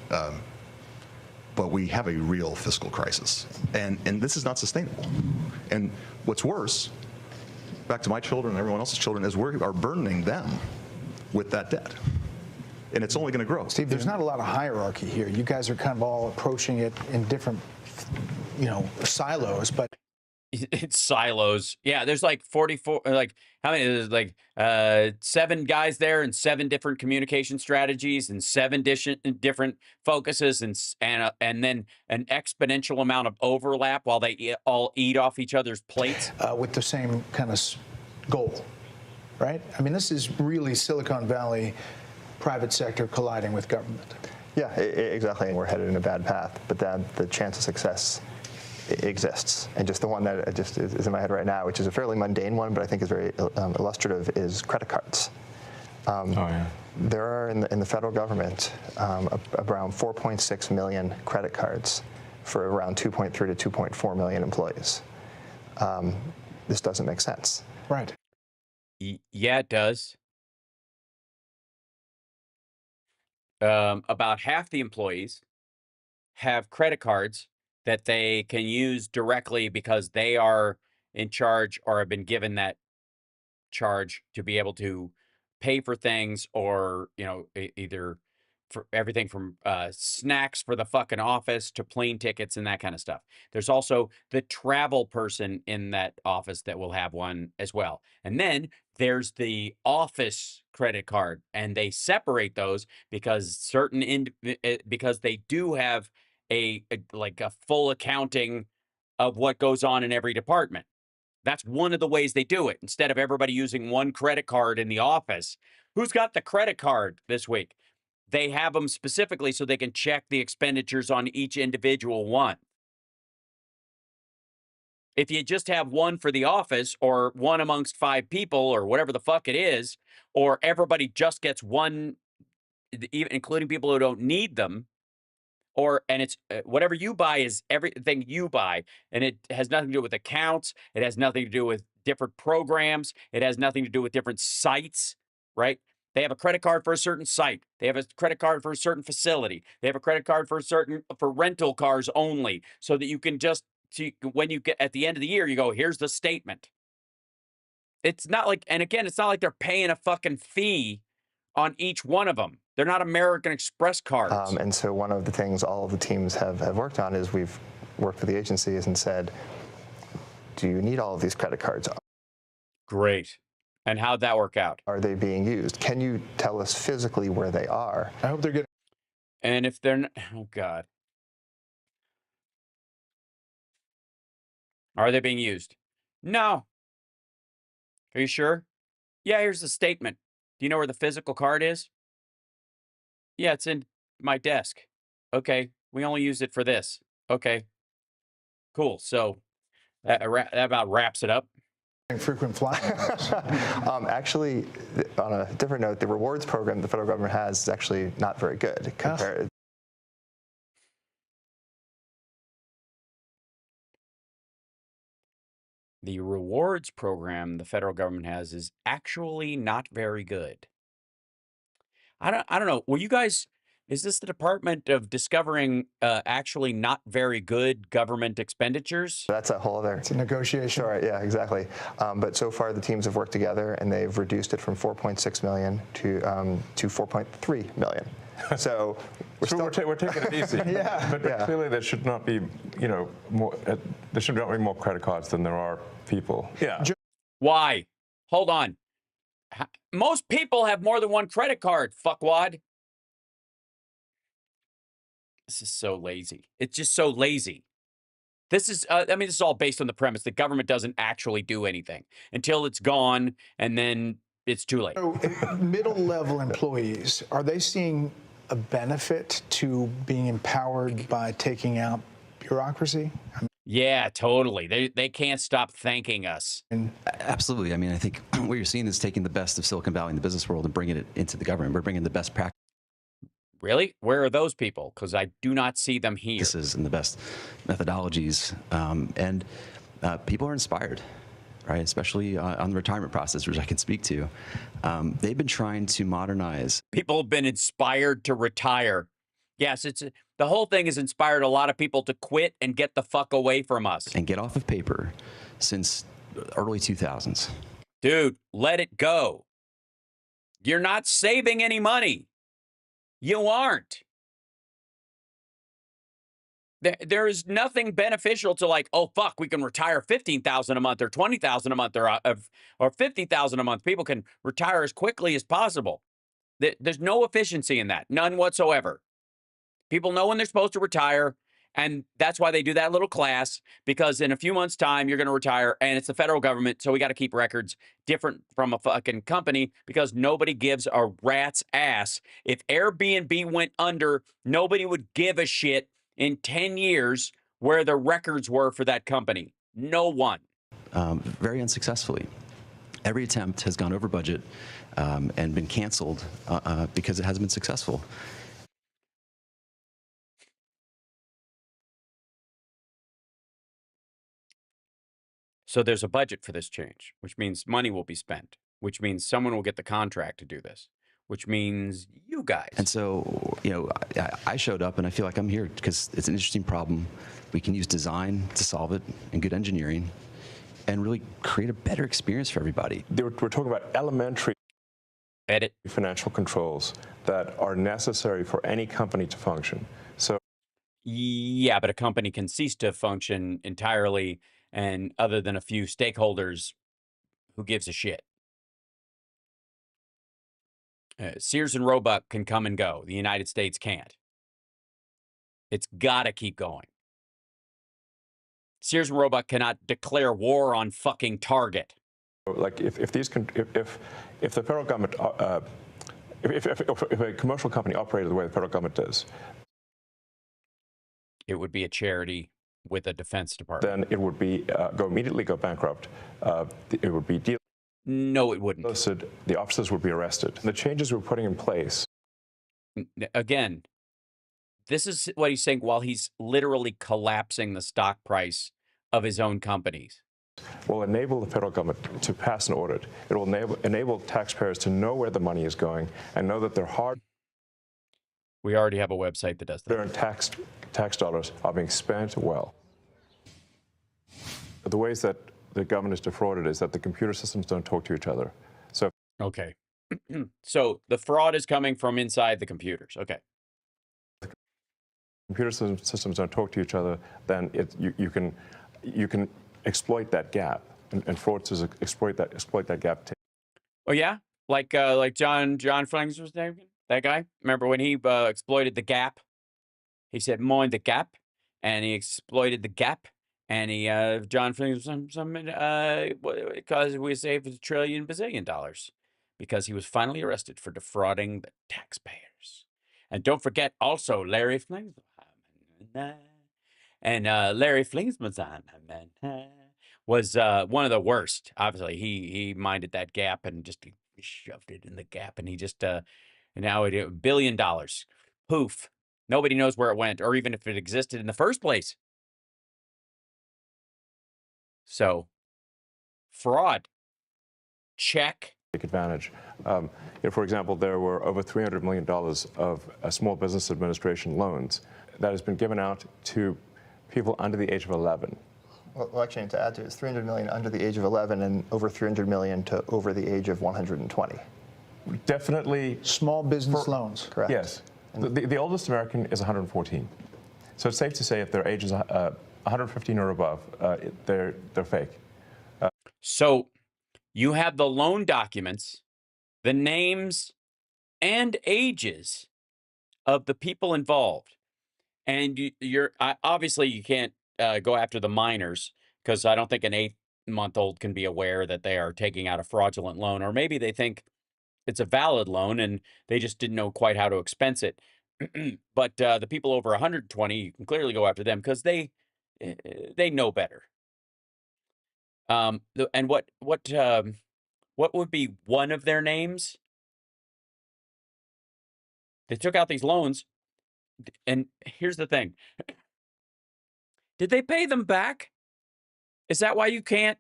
But we have a real fiscal crisis, and this is not sustainable. And what's worse, back to my children and everyone else's children, is we are burdening them with that debt. And it's only going to grow. Steve, there's not a lot of hierarchy here. You guys are kind of all approaching it in different, silos, but It's silos. Yeah, there's like 44, like how many? There's like 7 guys there and 7 different communication strategies and 7 different focuses and then an exponential amount of overlap while they all eat off each other's plates. With the same kind of goal, right? I mean, this is really Silicon Valley private sector colliding with government. Yeah, exactly. We're headed in a bad path, but the chance of success exists. And just the one that just is in my head right now, which is a fairly mundane one, but I think is very illustrative, is credit cards. There are in the federal government around 4.6 million credit cards for around 2.3 to 2.4 million employees. This doesn't make sense. Right. Yeah, it does. About half the employees have credit cards that they can use directly because they are in charge or have been given that charge to be able to pay for things or, either for everything from snacks for the fucking office to plane tickets and that kind of stuff. There's also the travel person in that office that will have one as well. And then there's the office credit card, and they separate those because because they do have a full accounting of what goes on in every department. That's one of the ways they do it. Instead of everybody using one credit card in the office, who's got the credit card this week? They have them specifically so they can check the expenditures on each individual one. If you just have one for the office or one amongst 5 people or whatever the fuck it is, or everybody just gets one, even including people who don't need them, and it's whatever you buy is everything you buy, and it has nothing to do with accounts. It has nothing to do with different programs. It has nothing to do with different sites, right? They have a credit card for a certain site. They have a credit card for a certain facility. They have a credit card for rental cars only, so that you can just when you get at the end of the year, you go, here's the statement. It's not like, and again, it's not like they're paying a fucking fee on each one of them. They're not American Express cards. And so one of the things all of the teams have worked on is we've worked with the agencies and said, do you need all of these credit cards? Great. And how'd that work out? Are they being used? Can you tell us physically where they are? I hope they're getting. And if they're not, oh God. Are they being used? No. Are you sure? Yeah, here's the statement. Do you know where the physical card is? Yeah, it's in my desk. Okay, we only use it for this. Okay, cool. So that about wraps it up. Frequent flyers. Actually, on a different note, the rewards program the federal government has is actually not very good compared. The rewards program the federal government has is actually not very good. I don't know. Will you guys? Is this the Department of discovering actually not very good government expenditures? That's a whole other. It's a negotiation. Sure, yeah, exactly. But so far the teams have worked together and they've reduced it from 4.6 million to 4.3 million. So we're taking it easy. Yeah. But clearly there should not be, more. There should not be more credit cards than there are people. Yeah. Why? Hold on. Most people have more than one credit card, fuckwad. This is so lazy. It's just so lazy. This is, this is all based on the premise that government doesn't actually do anything until it's gone, and then it's too late. So, middle-level employees, are they seeing a benefit to being empowered by taking out bureaucracy? Yeah, totally. They can't stop thanking us. Absolutely. I mean, I think what you're seeing is taking the best of Silicon Valley and the business world and bringing it into the government. We're bringing the best practices. Really? Where are those people? Because I do not see them here. And the best methodologies. And people are inspired, right? Especially on the retirement process, which I can speak to. They've been trying to modernize. People have been inspired to retire. Yes, the whole thing has inspired a lot of people to quit and get the fuck away from us. And get off of paper since early 2000s. Dude, let it go. You're not saving any money. You aren't. There is nothing beneficial to like, oh fuck, we can retire $15,000 a month or $20,000 a month or $50,000 a month. People can retire as quickly as possible. There's no efficiency in that, none whatsoever. People know when they're supposed to retire, and that's why they do that little class, because in a few months' time, you're going to retire, and it's the federal government, so we got to keep records different from a fucking company because nobody gives a rat's ass. If Airbnb went under, nobody would give a shit in 10 years where the records were for that company. No one. Very unsuccessfully. Every attempt has gone over budget and been canceled because it hasn't been successful. So there's a budget for this change, which means money will be spent, which means someone will get the contract to do this, which means you guys. And so, you know, I showed up and I feel like I'm here because it's an interesting problem. We can use design to solve it and good engineering and really create a better experience for everybody. We're talking about elementary financial controls that are necessary for any company to function. So, yeah, but a company can cease to function entirely, and other than a few stakeholders, who gives a shit? Sears and Roebuck can come and go. The United States can't. It's got to keep going. Sears and Roebuck cannot declare war on fucking Target. like if the federal government, if a commercial company operated the way the federal government does, it would be a charity with a Defense Department. Then it would be immediately go bankrupt. It would be no, it wouldn't. The officers would be arrested. The changes we're putting in place. Again, this is what he's saying while he's literally collapsing the stock price of his own companies. Will enable the federal government to pass an audit. It will enable taxpayers to know where the money is going and know that their hard. We already have a website that does that. Their tax dollars are being spent well. The ways that the government is defrauded is that the computer systems don't talk to each other. So okay, so the fraud is coming from inside the computers. Okay. Computer systems don't talk to each other, then you can exploit that gap, and fraudsters exploit that gap too. Oh yeah, like John Flings was there, that guy. Remember when he exploited the gap? He said mind the gap, and he exploited the gap, and he John Flings because we saved $1 trillion bazillion dollars because he was finally arrested for defrauding the taxpayers. And don't forget also Larry Flings. And Larry Flingsman was one of the worst. Obviously, he minded that gap and just shoved it in the gap, and he just now $1 billion. Poof. Nobody knows where it went, or even if it existed in the first place. So, fraud. Check. Take advantage. For example, there were over $300 million of Small Business Administration loans that has been given out to people under the age of 11. Well, actually, to add to it, it's $300 million under the age of 11 and over $300 million to over the age of 120. Definitely. Small business loans. Correct. Yes. The oldest American is 114. So it's safe to say if their age is 115 or above, they're fake. So you have the loan documents, the names and ages of the people involved. And you're obviously you can't go after the minors, because I don't think an 8-month-old can be aware that they are taking out a fraudulent loan, or maybe they think it's a valid loan and they just didn't know quite how to expense it. But the people over 120, you can clearly go after them because they know better. And what would be one of their names? They took out these loans. And here's the thing. Did they pay them back? Is that why you can't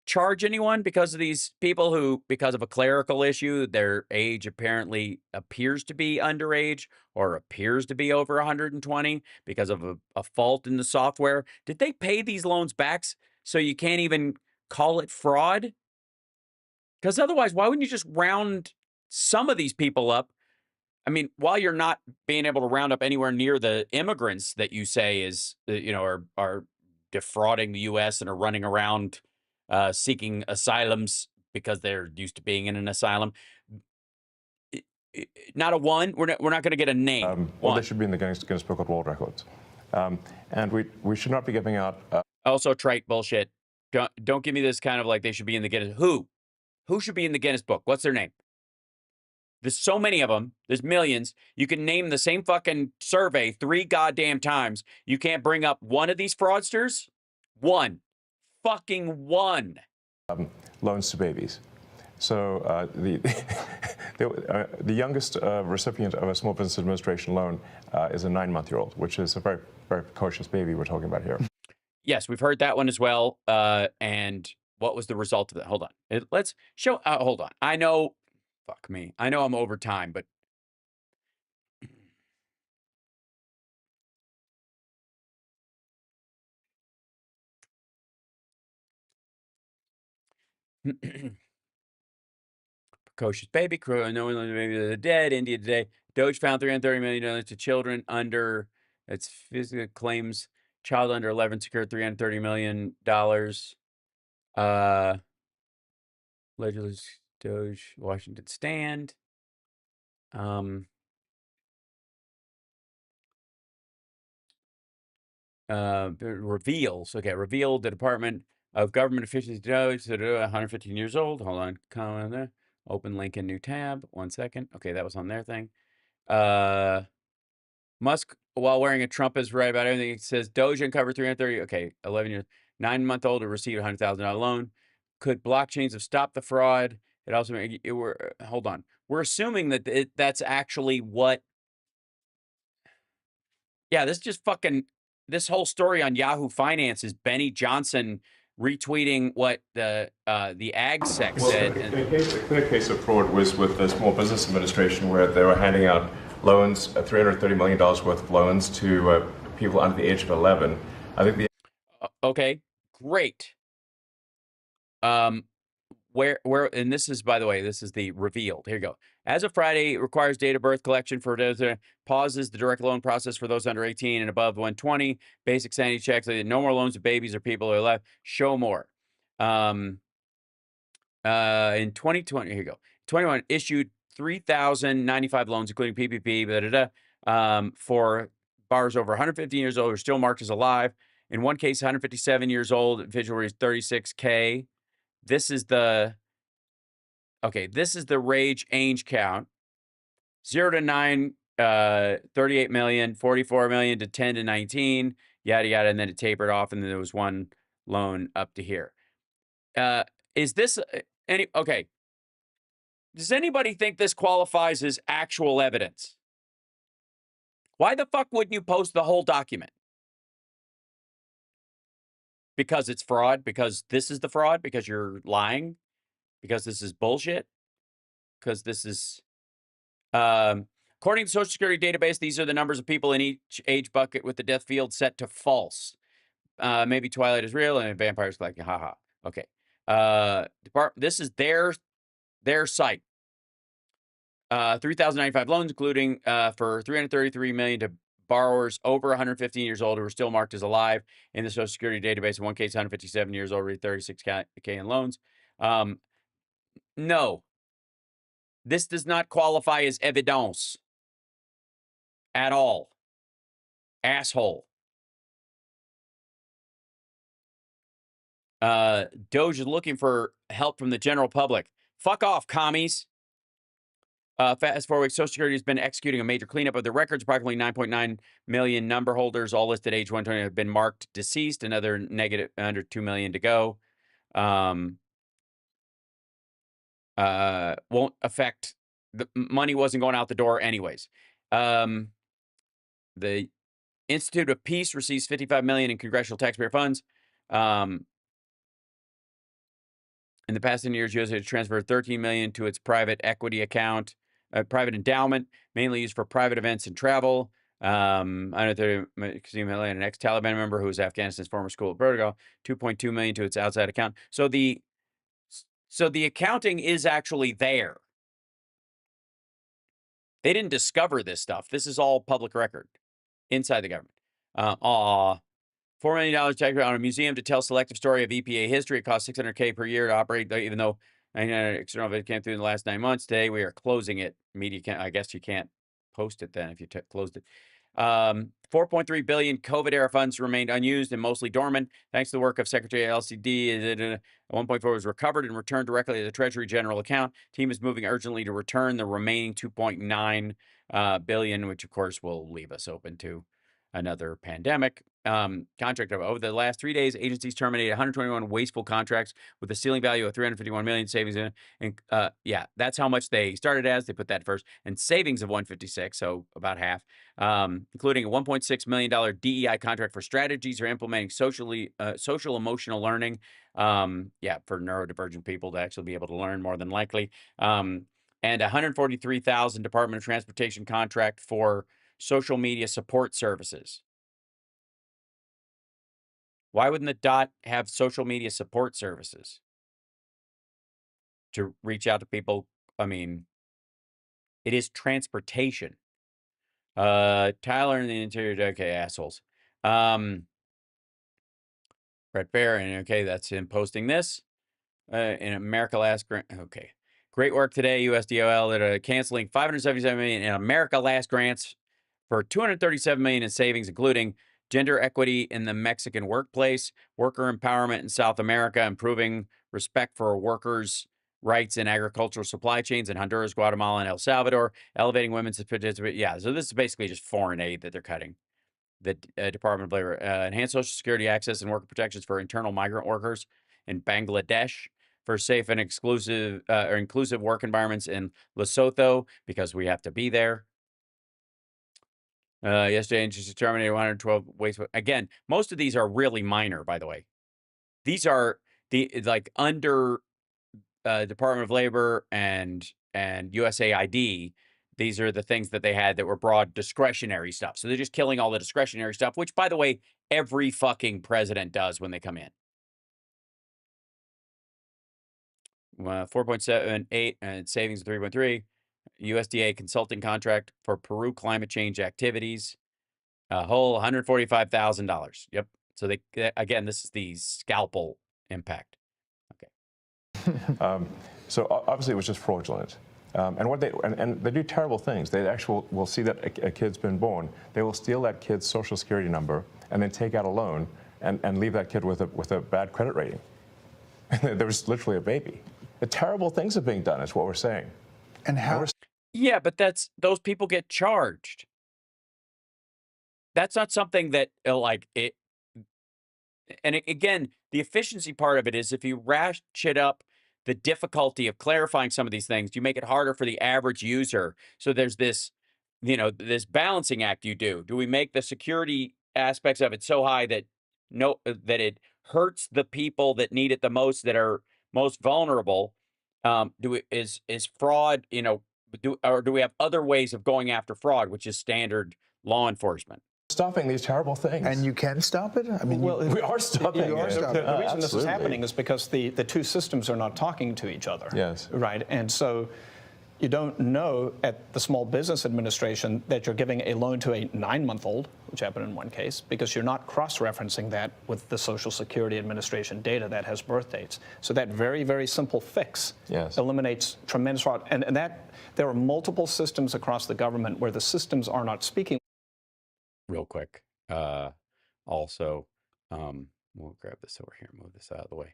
charge anyone? Because of these people who, because of a clerical issue, their age apparently appears to be underage or appears to be over 120 because of a fault in the software. Did they pay these loans back so you can't even call it fraud? Because otherwise, why wouldn't you just round some of these people up? I mean, while you're not being able to round up anywhere near the immigrants that you say is, are defrauding the U.S. and are running around seeking asylums because they're used to being in an asylum. Not a one. We're not going to get a name. Well, they should be in the Guinness Book of World Records, and we should not be giving out. Also, trite bullshit. Don't give me this kind of like they should be in the Guinness. Who should be in the Guinness Book? What's their name? There's so many of them. There's millions. You can name the same fucking survey 3 goddamn times. You can't bring up one of these fraudsters? One. Fucking one. Loans to babies. So the youngest recipient of a Small Business Administration loan is a 9-month-old, which is a very, very precocious baby we're talking about here. Yes, we've heard that one as well. And what was the result of that? Hold on. Let's show. Hold on. I know. Fuck me. I know I'm over time, but. Precocious baby, no one baby they're dead. India today. Doge found $330 million to children under its physical claims. Child under 11 secured $330 million. Allegedly Doge Washington stand. Reveals. Okay, revealed the Department of Government Efficiency Doge, 115 years old. Hold on, comment there. Open link in new tab. 1 second. Okay, that was on their thing. Musk, while wearing a Trump is right about everything. It says Doge uncovered 330. Okay, 11 years. 9-month-old who received a $100,000 loan. Could blockchains have stopped the fraud? It also hold on. We're assuming that that's actually what. Yeah, this just fucking. This whole story on Yahoo Finance is Benny Johnson retweeting what the ag sec said. A clear case of fraud was with the Small Business Administration, where they were handing out loans, $330 million worth of loans to people under the age of 11. I think the. Okay, great. Where, and this is, by the way, this is the revealed. Here you go. As of Friday, it requires date of birth collection for those, pauses the direct loan process for those under 18 and above 120. Basic sanity checks. No more loans to babies or people who are left. Show more. In 2020, here you go. 21 issued 3,095 loans, including PPP, for borrowers over 115 years old who are still marked as alive. In one case, 157 years old, individual is 36K. This is the rage age count. 0 to 9, 38 million, 44 million to 10 to 19, yada, yada. And then it tapered off. And then there was one loan up to here. Is this okay. Does anybody think this qualifies as actual evidence? Why the fuck wouldn't you post the whole document? Because it's fraud? Because this is the fraud? Because you're lying? Because this is bullshit? Because this is, according to the Social Security database, these are the numbers of people in each age bucket with the death field set to false. Maybe Twilight is real and vampires like, haha. Okay. This is their site. 3,095 loans, including for $333 million to borrowers over 115 years old who are still marked as alive in the Social Security database. In one case, 157 years old, 36K in loans. No. This does not qualify as evidence at all. Asshole. Doge is looking for help from the general public. Fuck off, commies. Fast forward, Social Security has been executing a major cleanup of the records. Approximately 9.9 million number holders, all listed age 120, have been marked deceased. Another negative under 2 million to go. Won't affect, the money wasn't going out the door anyways. The Institute of Peace receives $55 million in congressional taxpayer funds. In the past 10 years, USA transferred $13 million to its private equity account, private endowment, mainly used for private events and travel. $130 million, an ex-Taliban member who was Afghanistan's former school protocol, $2.2 million to its outside account. So the accounting is actually there. They didn't discover this stuff. This is all public record inside the government. $4 million tax on a museum to tell selective story of EPA history. It costs $600K per year to operate, even though external it came through in the last 9 months. Today we are closing it. Media can't. I guess you can't post it then if you closed it. 4.3 billion COVID-era funds remained unused and mostly dormant. Thanks to the work of Secretary LCD, 1.4 was recovered and returned directly to the Treasury General account. Team is moving urgently to return the remaining 2.9 billion, which of course will leave us open to another pandemic. Contract over the last 3 days, agencies terminated 121 wasteful contracts with a ceiling value of 351 million, savings and yeah, that's how much they started as. They put that first, and savings of 156, so about half, including a $1.6 million DEI contract for strategies for implementing social emotional learning. Yeah, for neurodivergent people to actually be able to learn, more than likely. And a $143,000 Department of Transportation contract for social media support services. Why wouldn't the DOT have social media support services to reach out to people? I mean, it is transportation. Tyler in the interior. Okay, assholes. Brett Barron. Okay, that's him posting this. In America Last Grant. Okay. Great work today, USDOL, at canceling $577 million in America Last grants for $237 million in savings, including gender equity in the Mexican workplace, worker empowerment in South America, improving respect for workers' rights in agricultural supply chains in Honduras, Guatemala, and El Salvador, elevating women's participation. Yeah, so this is basically just foreign aid that they're cutting. The Department of Labor, enhanced Social Security access and worker protections for internal migrant workers in Bangladesh, for safe and exclusive or inclusive work environments in Lesotho, because we have to be there. Yesterday, agencies terminated 112 waste. Again, most of these are really minor, by the way. These are under Department of Labor and USAID. These are the things that they had that were broad discretionary stuff. So they're just killing all the discretionary stuff, which, by the way, every fucking president does when they come in. 4.78 and savings of 3.3. USDA consulting contract for Peru climate change activities. A whole $145,000. Yep. So they again, this is the scalpel impact. Okay. So obviously it was just fraudulent. And what they do terrible things. They actually will see that a kid's been born. They will steal that kid's social security number and then take out a loan and leave that kid with a bad credit rating. There was literally a baby. The terrible things are being done is what we're saying. And how? Yeah, but those people get charged. That's not something that like it. And again, the efficiency part of it is if you ratchet up the difficulty of clarifying some of these things, you make it harder for the average user. So there's this, this balancing act you do. Do we make the security aspects of it so high that that it hurts the people that need it the most, that are most vulnerable? Is fraud, or do we have other ways of going after fraud, which is standard law enforcement? Stopping these terrible things. And you can stop it? I mean, we are stopping it. The reason this is happening is because the two systems are not talking to each other. Yes. Right? And so you don't know at the Small Business Administration that you're giving a loan to a 9-month-old, which happened in one case, because you're not cross-referencing that with the Social Security Administration data that has birth dates. So that very, very simple fix eliminates tremendous fraud. And that there are multiple systems across the government where the systems are not speaking. Real quick. Also, we'll grab this over here, move this out of the way.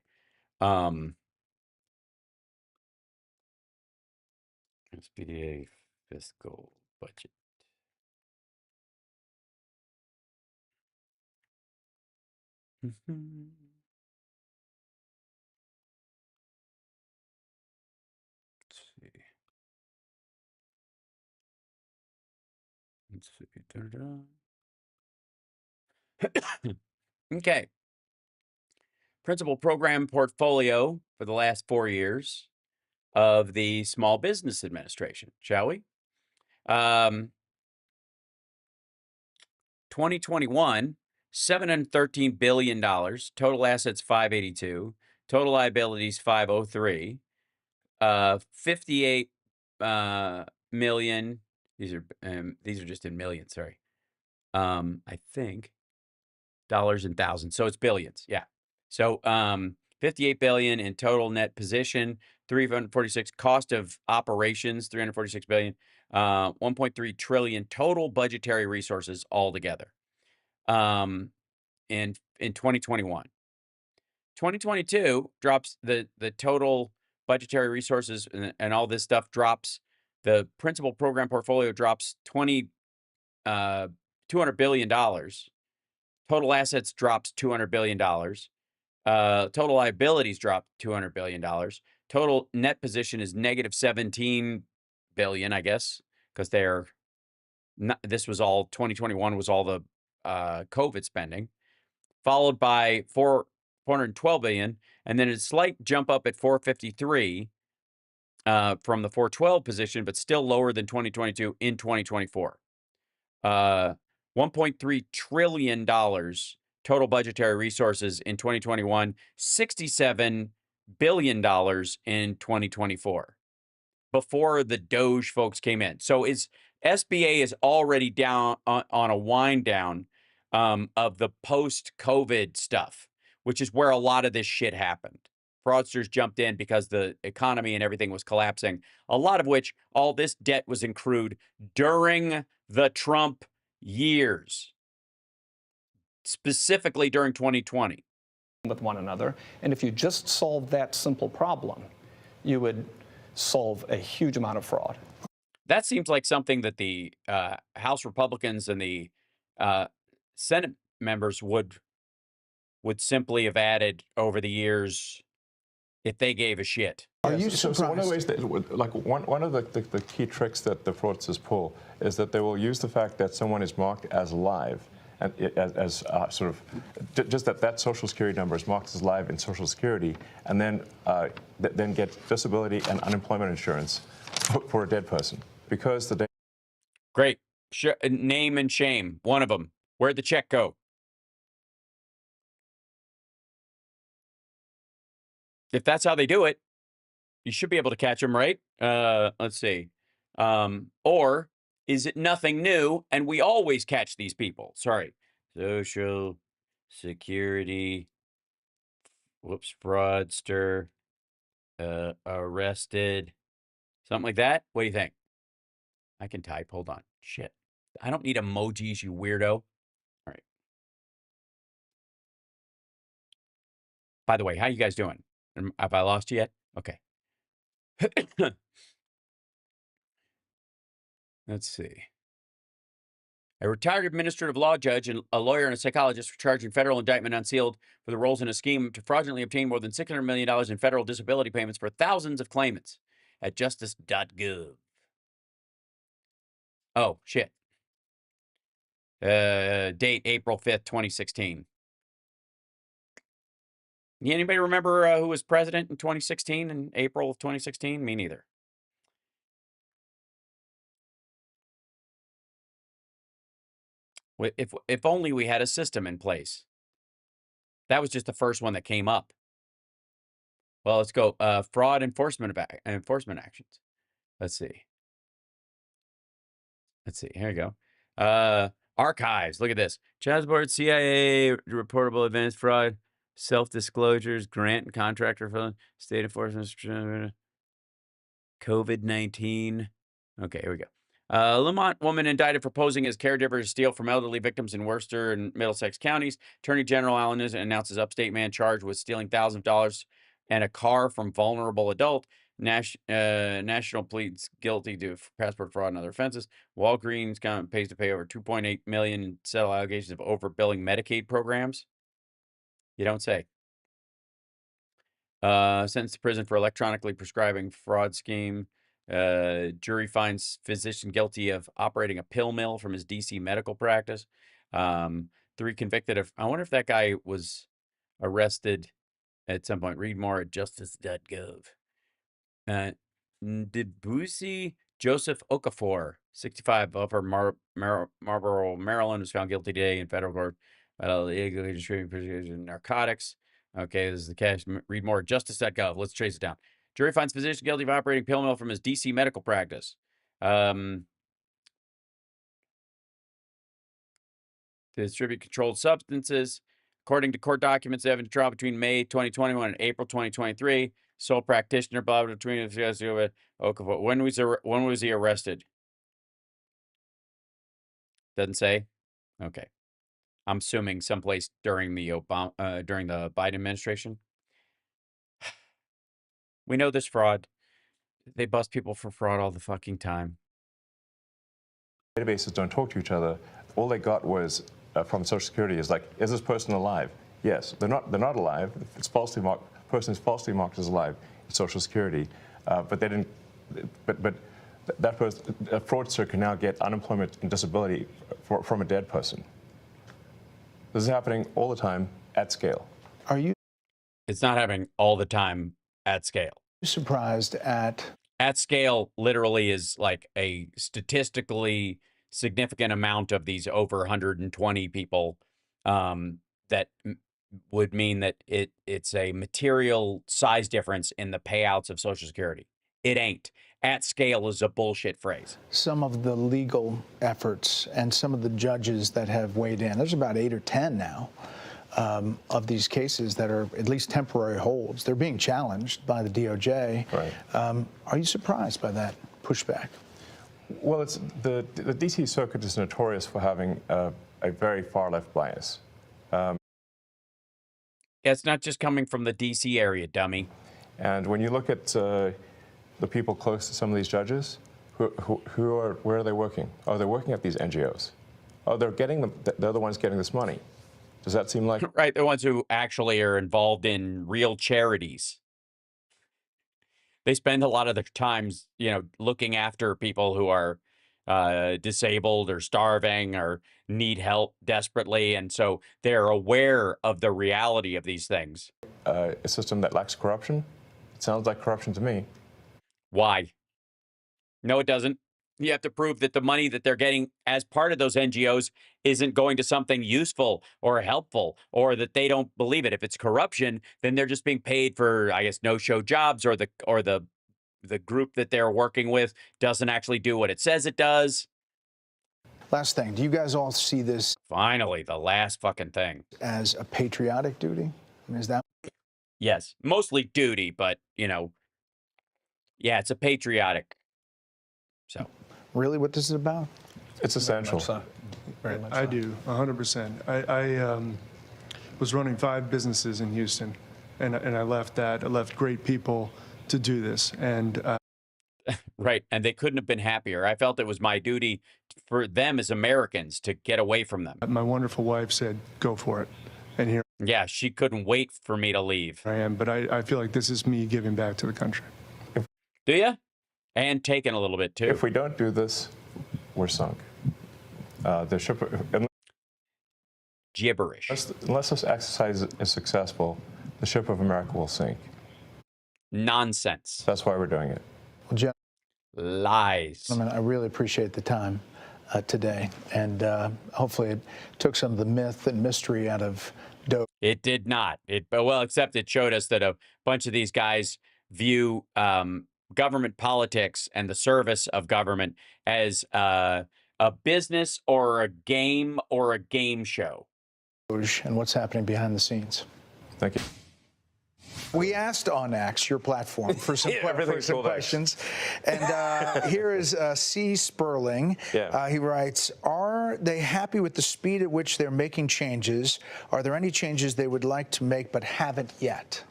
SPDA fiscal budget. Let's see. Let's see. Okay. Principal program portfolio for the last 4 years of the Small Business Administration, shall we? 2021, $713 billion. Total assets, 582. Total liabilities, 503. 58 million. These are just in millions. Sorry. I think dollars and thousands. So it's billions. Yeah. So 58 billion in total net position, 346 cost of operations, 346 billion, 1.3 trillion total budgetary resources altogether. In 2021. 2022 drops the total budgetary resources and all this stuff drops. The principal program portfolio drops $200 billion. Total assets drops $200 billion. Total liabilities drop $200 billion. Total net position is negative 17 billion, I guess, because they're not, this was all 2021 was all the COVID spending, followed by 412 billion, and then a slight jump up at 453 from the 412 position, but still lower than 2022 in 2024. $1.3 trillion total budgetary resources in 2021, $67 billion in 2024, before the Doge folks came in. So SBA is already down on a wind down of the post-COVID stuff, which is where a lot of this shit happened. Fraudsters jumped in because the economy and everything was collapsing, a lot of which all this debt was accrued during the Trump years, specifically during 2020. With one another. And if you just solve that simple problem, you would solve a huge amount of fraud. That seems like something that the House Republicans and the Senate members would simply have added over the years if they gave a shit. Are you surprised? So one of the ways that, like one of the key tricks that the fraudsters pull is that they will use the fact that someone is marked as live, and as sort of just that social security number is marked as live in Social Security, and then get disability and unemployment insurance for a dead person because the Great. Name and shame. One of them. Where'd the check go? If that's how they do it, you should be able to catch them, right? Let's see. Or is it nothing new and we always catch these people? Sorry. Social Security. Whoops. Fraudster. Arrested. Something like that. What do you think? I can type. Hold on. Shit. I don't need emojis, you weirdo. All right. By the way, how you guys doing? Have I lost you yet? Okay. Let's see. A retired administrative law judge and a lawyer and a psychologist were charged in federal indictment unsealed for the roles in a scheme to fraudulently obtain more than $600 million in federal disability payments for thousands of claimants at justice.gov. Oh, shit. Date April 5th, 2016. Anybody remember who was president in 2016, in April of 2016? Me neither. If only we had a system in place. That was just the first one that came up. Well, let's go. Fraud enforcement actions. Let's see. Here we go. Archives. Look at this. Child support, CIA, reportable advanced fraud, self-disclosures, grant and contractor fraud, state enforcement, COVID-19. Okay, here we go. Lamont woman indicted for posing as caregiver to steal from elderly victims in Worcester and Middlesex counties. Attorney General Allen announces upstate man charged with stealing thousands of dollars and a car from vulnerable adult. National pleads guilty to passport fraud and other offenses. Walgreens pays to pay over $2.8 million in settle allegations of overbilling Medicaid programs. You don't say. Sentenced to prison for electronically prescribing fraud scheme. Jury finds physician guilty of operating a pill mill from his DC medical practice. 3 convicted of. I wonder if that guy was arrested at some point. Read more at justice.gov. Debussy Joseph Okafor 65 Upper Marlboro, Maryland, was found guilty today in federal court of illegally distributing narcotics. Okay, this is the case. Read more at justice.gov. Let's trace it down. Jury finds physician guilty of operating pill mill from his D.C. medical practice. To distribute controlled substances. According to court documents, evidence trial between May 2021 and April 2023. Sole practitioner, blah, blah, between when was he arrested? Doesn't say. Okay. I'm assuming someplace during the Biden administration. We know this fraud. They bust people for fraud all the fucking time. Databases don't talk to each other. All they got was from Social Security is like, is this person alive? Yes, they're not alive. It's falsely marked. Person is falsely marked as alive in Social Security, but they didn't. But that person, a fraudster can now get unemployment and disability from a dead person. This is happening all the time at scale. Are you? It's not happening all the time at scale. Surprised at scale literally is like a statistically significant amount of these over 120 people that would mean that it's a material size difference in the payouts of Social Security. It ain't. At scale is a bullshit phrase. some of the legal efforts and some of the judges that have weighed in? There's about 8 or 10 now of these cases that are at least temporary holds. They're being challenged by the DOJ. Right. Are you surprised by that pushback? Well, it's the D.C. Circuit is notorious for having a very far-left bias. It's not just coming from the D.C. area, dummy. And when you look at the people close to some of these judges, where are they working? Oh, they're working at these NGOs. Oh, they're the ones getting this money. Does that seem like... Right, the ones who actually are involved in real charities. They spend a lot of their times, looking after people who are disabled or starving or need help desperately. And so they're aware of the reality of these things. A system that lacks corruption? It sounds like corruption to me. Why? No, it doesn't. You have to prove that the money that they're getting as part of those NGOs isn't going to something useful or helpful, or that they don't believe it. If it's corruption, then they're just being paid for, I guess, no-show jobs, or the group that they're working with doesn't actually do what it says it does. Last thing, do you guys all see this? Finally, the last fucking thing. As a patriotic duty? I mean, is that? Yes, mostly duty, but, yeah, it's a patriotic. So. Really what this is about? It's essential. Right, I do, 100%. I was running 5 businesses in Houston, and I left that. I left great people to do this, and right, and they couldn't have been happier. I felt it was my duty for them as Americans to get away from them. My wonderful wife said, "Go for it," and here. Yeah, she couldn't wait for me to leave. I am, but I feel like this is me giving back to the country. Do you? And taking a little bit too. If we don't do this, we're sunk. The ship. Gibberish. Unless this exercise is successful, the ship of America will sink. Nonsense. That's why we're doing it. Well, Jeff, lies. I really appreciate the time today, and hopefully it took some of the myth and mystery out of Doge. It did not. Well, except it showed us that a bunch of these guys view government politics and the service of government as a business or a game show. And what's happening behind the scenes. Thank you. We asked on X, your platform, for some, questions. And here is C. Sperling. Yeah. He writes, are they happy with the speed at which they're making changes? Are there any changes they would like to make but haven't yet?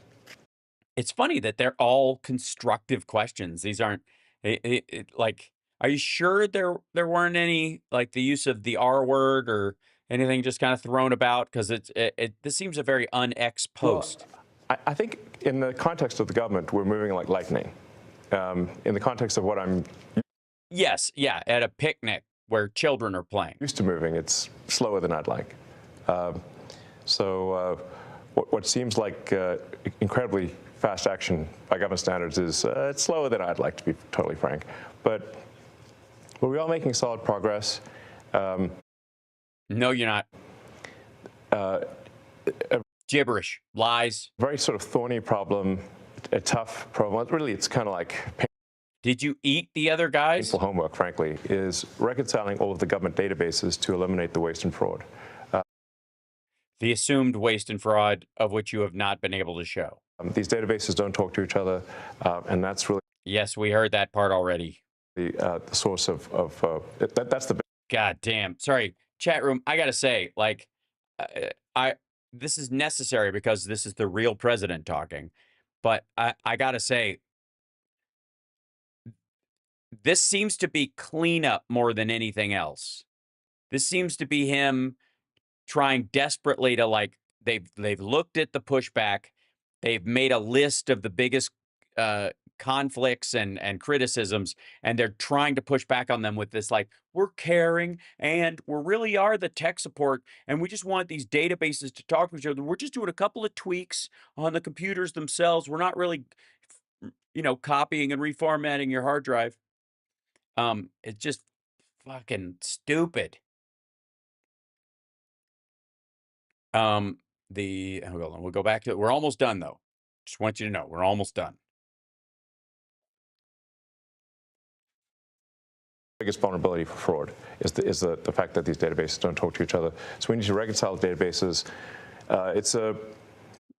It's funny that they're all constructive questions. These aren't like, are you sure there weren't any, like the use of the R word or anything just kind of thrown about? Because this seems a very un-X post. Well, I think in the context of the government, we're moving like lightning. In the context of what I'm... Yes, yeah, at a picnic where children are playing. Used to moving, it's slower than I'd like. What seems like incredibly fast action by government standards is it's slower than I'd like, to be totally frank. But But we are making solid progress. No, you're not. Gibberish, lies. Very sort of thorny problem, a tough problem. Really, it's kind of like Did you eat the other guys? painful homework, frankly, is reconciling all of the government databases to eliminate the waste and fraud. The assumed waste and fraud of which you have not been able to show. These databases don't talk to each other, and that's really Yes, we heard that part already. the source of that's the. God damn. Sorry, chat room. I gotta say, like, this is necessary because this is the real president talking. But I gotta say, this seems to be cleanup more than anything else. This seems to be him trying desperately to, like, they've looked at the pushback, they've made a list of the biggest conflicts and criticisms, and they're trying to push back on them with this, like, we're caring and we really are the tech support and we just want these databases to talk to each other. We're just doing a couple of tweaks on the computers themselves. We're not really, you know, copying and reformatting your hard drive. It's just fucking stupid. Hold on, we'll go back to it. We're almost done though. Just want you to know we're almost done. Biggest vulnerability for fraud is the fact that these databases don't talk to each other. So we need to reconcile databases.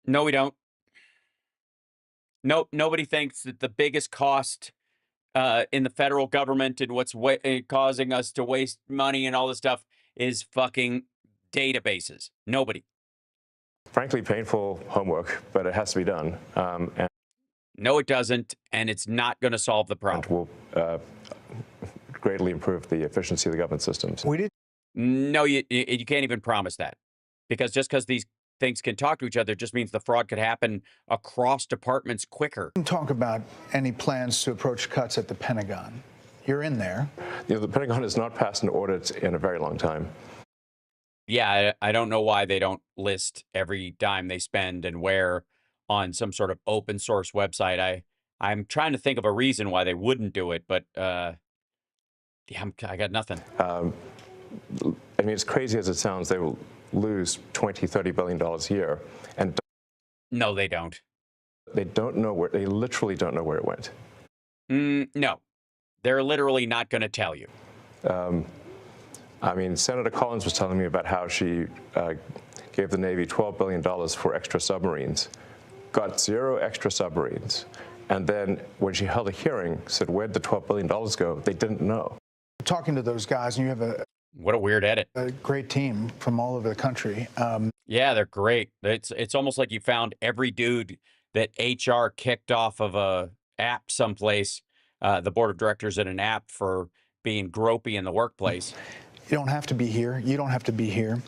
No, we don't. Nope, nobody thinks that the biggest cost in the federal government and what's causing us to waste money and all this stuff is fucking databases. Nobody. Frankly, painful homework, but it has to be done. And no, it doesn't, and it's not going to solve the problem. Will greatly improve the efficiency of the government systems. No, you can't even promise that, because just because these things can talk to each other just means the fraud could happen across departments quicker. Talk about any plans to approach cuts at the Pentagon. You're in there. You know, the Pentagon has not passed an audit in a very long time. Yeah, I don't know why they don't list every dime they spend and where on some sort of open source website. I'm trying to think of a reason why they wouldn't do it, but yeah, I got nothing. I mean, as crazy as it sounds, they will lose $20–30 billion a year, and no, they don't. They don't know where. They literally don't know where it went. No, they're literally not going to tell you. I mean, Senator Collins was telling me about how she gave the Navy $12 billion for extra submarines, got 0 extra submarines, and then when she held a hearing, said, where'd the $12 billion go? They didn't know. Talking to those guys, and you have what a weird edit. A great team from all over the country. Yeah, they're great. It's almost like you found every dude that HR kicked off of a app someplace, the board of directors at an app for being gropey in the workplace. You don't have to be here. You don't have to be here.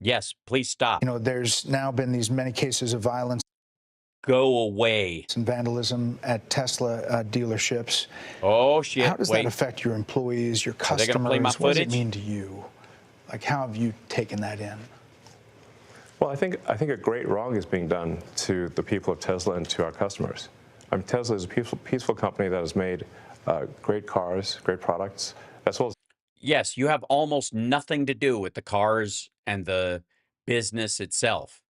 Yes, please stop. You know, there's now been these many cases of violence. Go away. Some vandalism at Tesla dealerships. Oh, shit. How does that affect your employees, your customers? Are they gonna play my what does it footage? mean to you? Like, how have you taken that in? Well, I think a great wrong is being done to the people of Tesla and to our customers. I mean, Tesla is a peaceful company that has made great cars, great products, as well as. Yes, you have almost nothing to do with the cars and the business itself.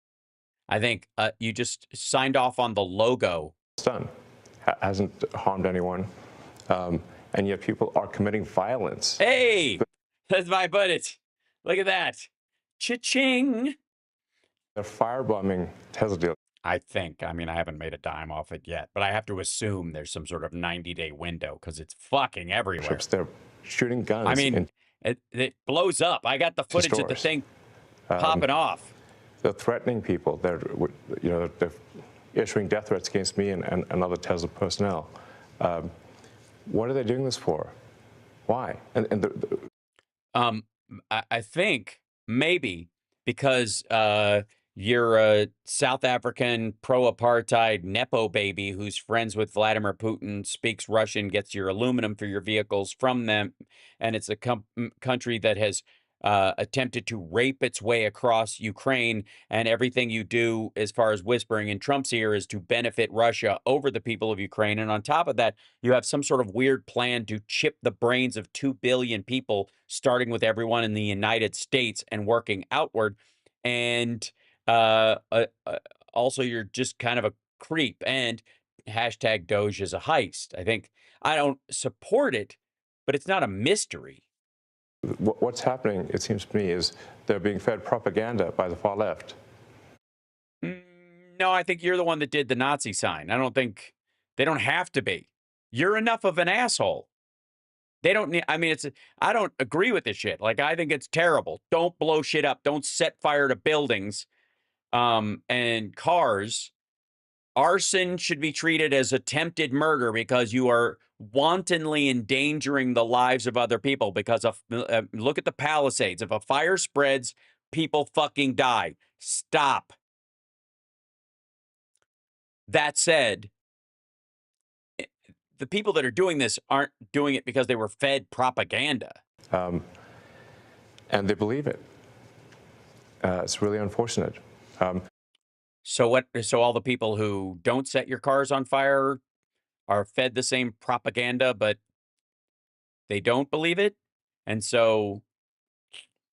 I think you just signed off on the logo. It's done. Hasn't harmed anyone. And yet people are committing violence. Hey, that's my budget. Look at that. Cha-ching. They're firebombing Tesla dealers. I think. I mean, I haven't made a dime off it yet, but I have to assume there's some sort of 90-day window because it's fucking everywhere. They're shooting guns. I mean, it blows up. I got the footage of the thing popping off. They're threatening people. They're issuing death threats against me and other Tesla personnel. What are they doing this for? Why? I think maybe because you're a South African pro-apartheid Nepo baby who's friends with Vladimir Putin, speaks Russian, gets your aluminum for your vehicles from them, and it's a country that has attempted to rape its way across Ukraine, and everything you do as far as whispering in Trump's ear is to benefit Russia over the people of Ukraine. And on top of that, you have some sort of weird plan to chip the brains of 2 billion people, starting with everyone in the United States and working outward. And also, you're just kind of a creep. And hashtag Doge is a heist. I don't support it, but it's not a mystery. What's happening, it seems to me, is they're being fed propaganda by the far left. No, I think you're the one that did the Nazi sign. I don't think they don't have to be. You're enough of an asshole. They don't need, I mean, I don't agree with this shit. Like, I think it's terrible. Don't blow shit up. Don't set fire to buildings and cars. Arson should be treated as attempted murder because you are wantonly endangering the lives of other people. Because look at the Palisades. If a fire spreads, people fucking die. Stop. That said, the people that are doing this aren't doing it because they were fed propaganda. And they believe it. It's really unfortunate. So all the people who don't set your cars on fire are fed the same propaganda, but they don't believe it? And so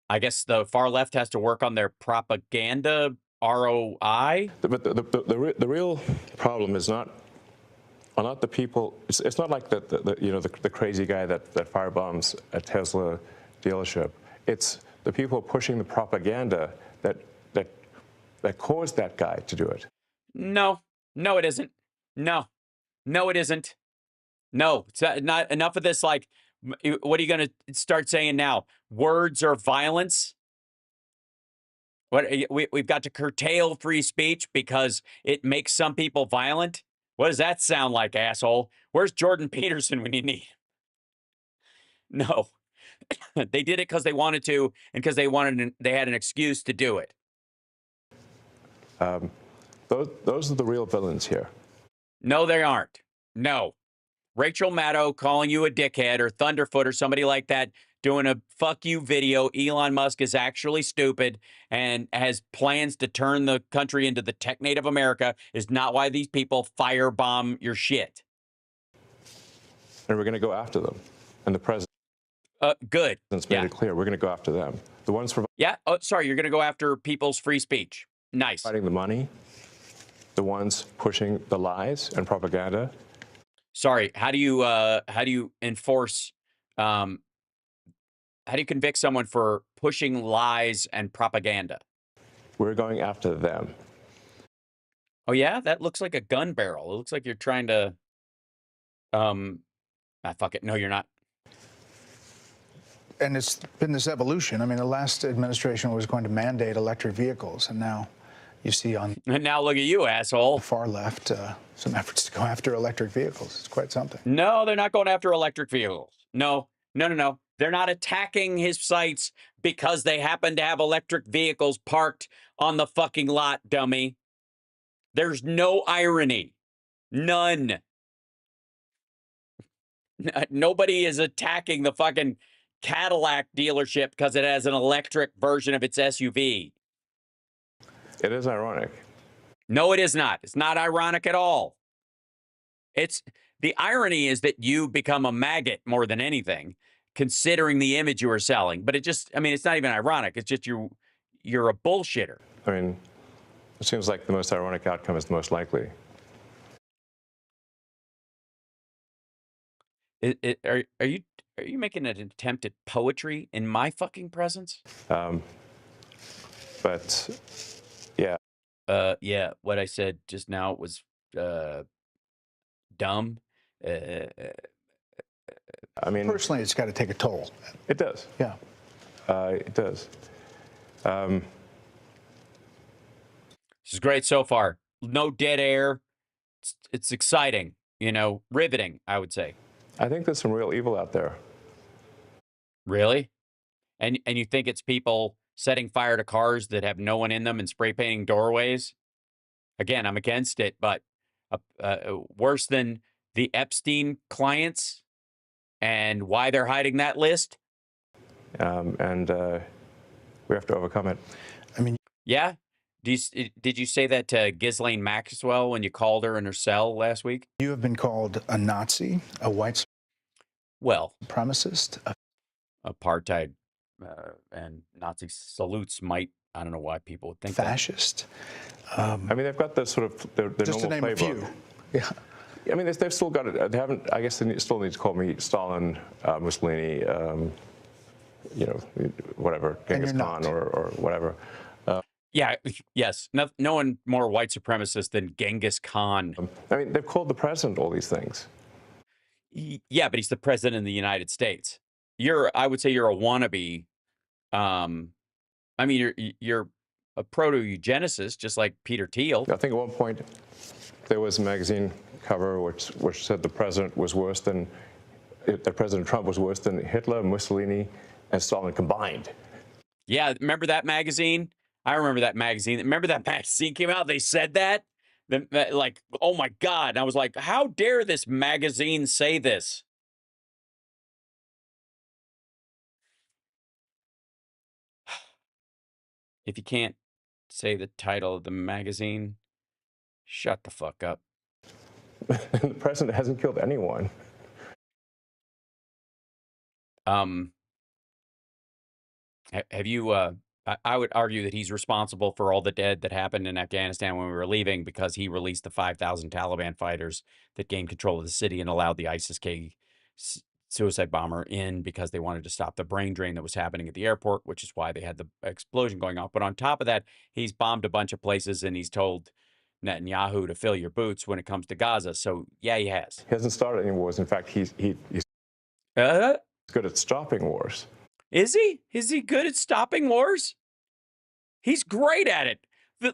I guess the far left has to work on their propaganda ROI? But the real problem is not the people. It's not like the crazy guy that firebombs a Tesla dealership. It's the people pushing the propaganda that caused that guy to do it. No, it isn't. No, it isn't. No, it's not enough of this. Like, what are you going to start saying now? Words are violence? What we've got to curtail free speech because it makes some people violent? What does that sound like, asshole? Where's Jordan Peterson when you need him? No, they did it because they wanted to, and because they had an excuse to do it. Those are the real villains here. No, they aren't. No. Rachel Maddow calling you a dickhead, or Thunderfoot, or somebody like that doing a fuck you video. Elon Musk is actually stupid and has plans to turn the country into the tech native America is not why these people firebomb your shit. And we're going to go after them. And the president. Good. Made it clear. We're going to go after them. The ones for. Yeah. Oh, sorry. You're going to go after people's free speech. Nice. Fighting the money. The ones pushing the lies and propaganda. Sorry. How do you enforce? How do you convict someone for pushing lies and propaganda? We're going after them. Oh yeah, that looks like a gun barrel. It looks like you're trying to. Fuck it. No, you're not. And it's been this evolution. I mean, the last administration was going to mandate electric vehicles, and now you see on. And now look at you, asshole. The far left, some efforts to go after electric vehicles. It's quite something. No, they're not going after electric vehicles. No. They're not attacking his sites because they happen to have electric vehicles parked on the fucking lot, dummy. There's no irony. None. Nobody is attacking the fucking Cadillac dealership because it has an electric version of its SUV. It is ironic. No, it is not. It's not ironic at all. The irony is that you become a maggot more than anything, considering the image you are selling. But it's not even ironic. It's just you're a bullshitter. I mean, it seems like the most ironic outcome is the most likely. Are you making an attempt at poetry in my fucking presence? But yeah. Yeah. What I said just now was dumb. I mean, personally, it's got to take a toll. It does. Yeah. It does. This is great so far. No dead air. It's exciting. Riveting, I would say. I think there's some real evil out there. Really? And you think it's people setting fire to cars that have no one in them and spray painting doorways? Again, I'm against it, but worse than the Epstein clients and why they're hiding that list? And We have to overcome it. I mean, Yeah. Did you say that to Ghislaine Maxwell when you called her in her cell last week? you have been called a Nazi, a white Well, supremacist, apartheid and Nazi salutes might, I don't know why people would think fascist. I mean, they've got the sort of their Just to normal name playbook. a few. Yeah. I mean, they've still got it. They haven't. I guess they still need to call me Stalin, Mussolini, whatever, Genghis Khan or whatever. Yeah, yes. No one more white supremacist than Genghis Khan. I mean, they've called the president all these things. Yeah, but he's the president of the United States. I would say you're a wannabe. I mean, you're a proto-eugenicist, just like Peter Thiel. I think at one point there was a magazine cover which said the president was worse than President Trump was worse than Hitler, Mussolini, and Stalin combined. Yeah, remember that magazine? I remember that magazine. Remember that magazine came out? They said that? Like, oh my God. And I was like, how dare this magazine say this? If you can't say the title of the magazine, shut the fuck up. The president hasn't killed anyone. Have you, I would argue that he's responsible for all the dead that happened in Afghanistan when we were leaving because he released the 5,000 Taliban fighters that gained control of the city and allowed the ISIS-K suicide bomber in because they wanted to stop the brain drain that was happening at the airport, which is why they had the explosion going off. But on top of that, he's bombed a bunch of places and he's told Netanyahu to fill your boots when it comes to Gaza. So yeah, he has. He hasn't started any wars. In fact, he's good at stopping wars. Is he? Is he good at stopping wars? He's great at it.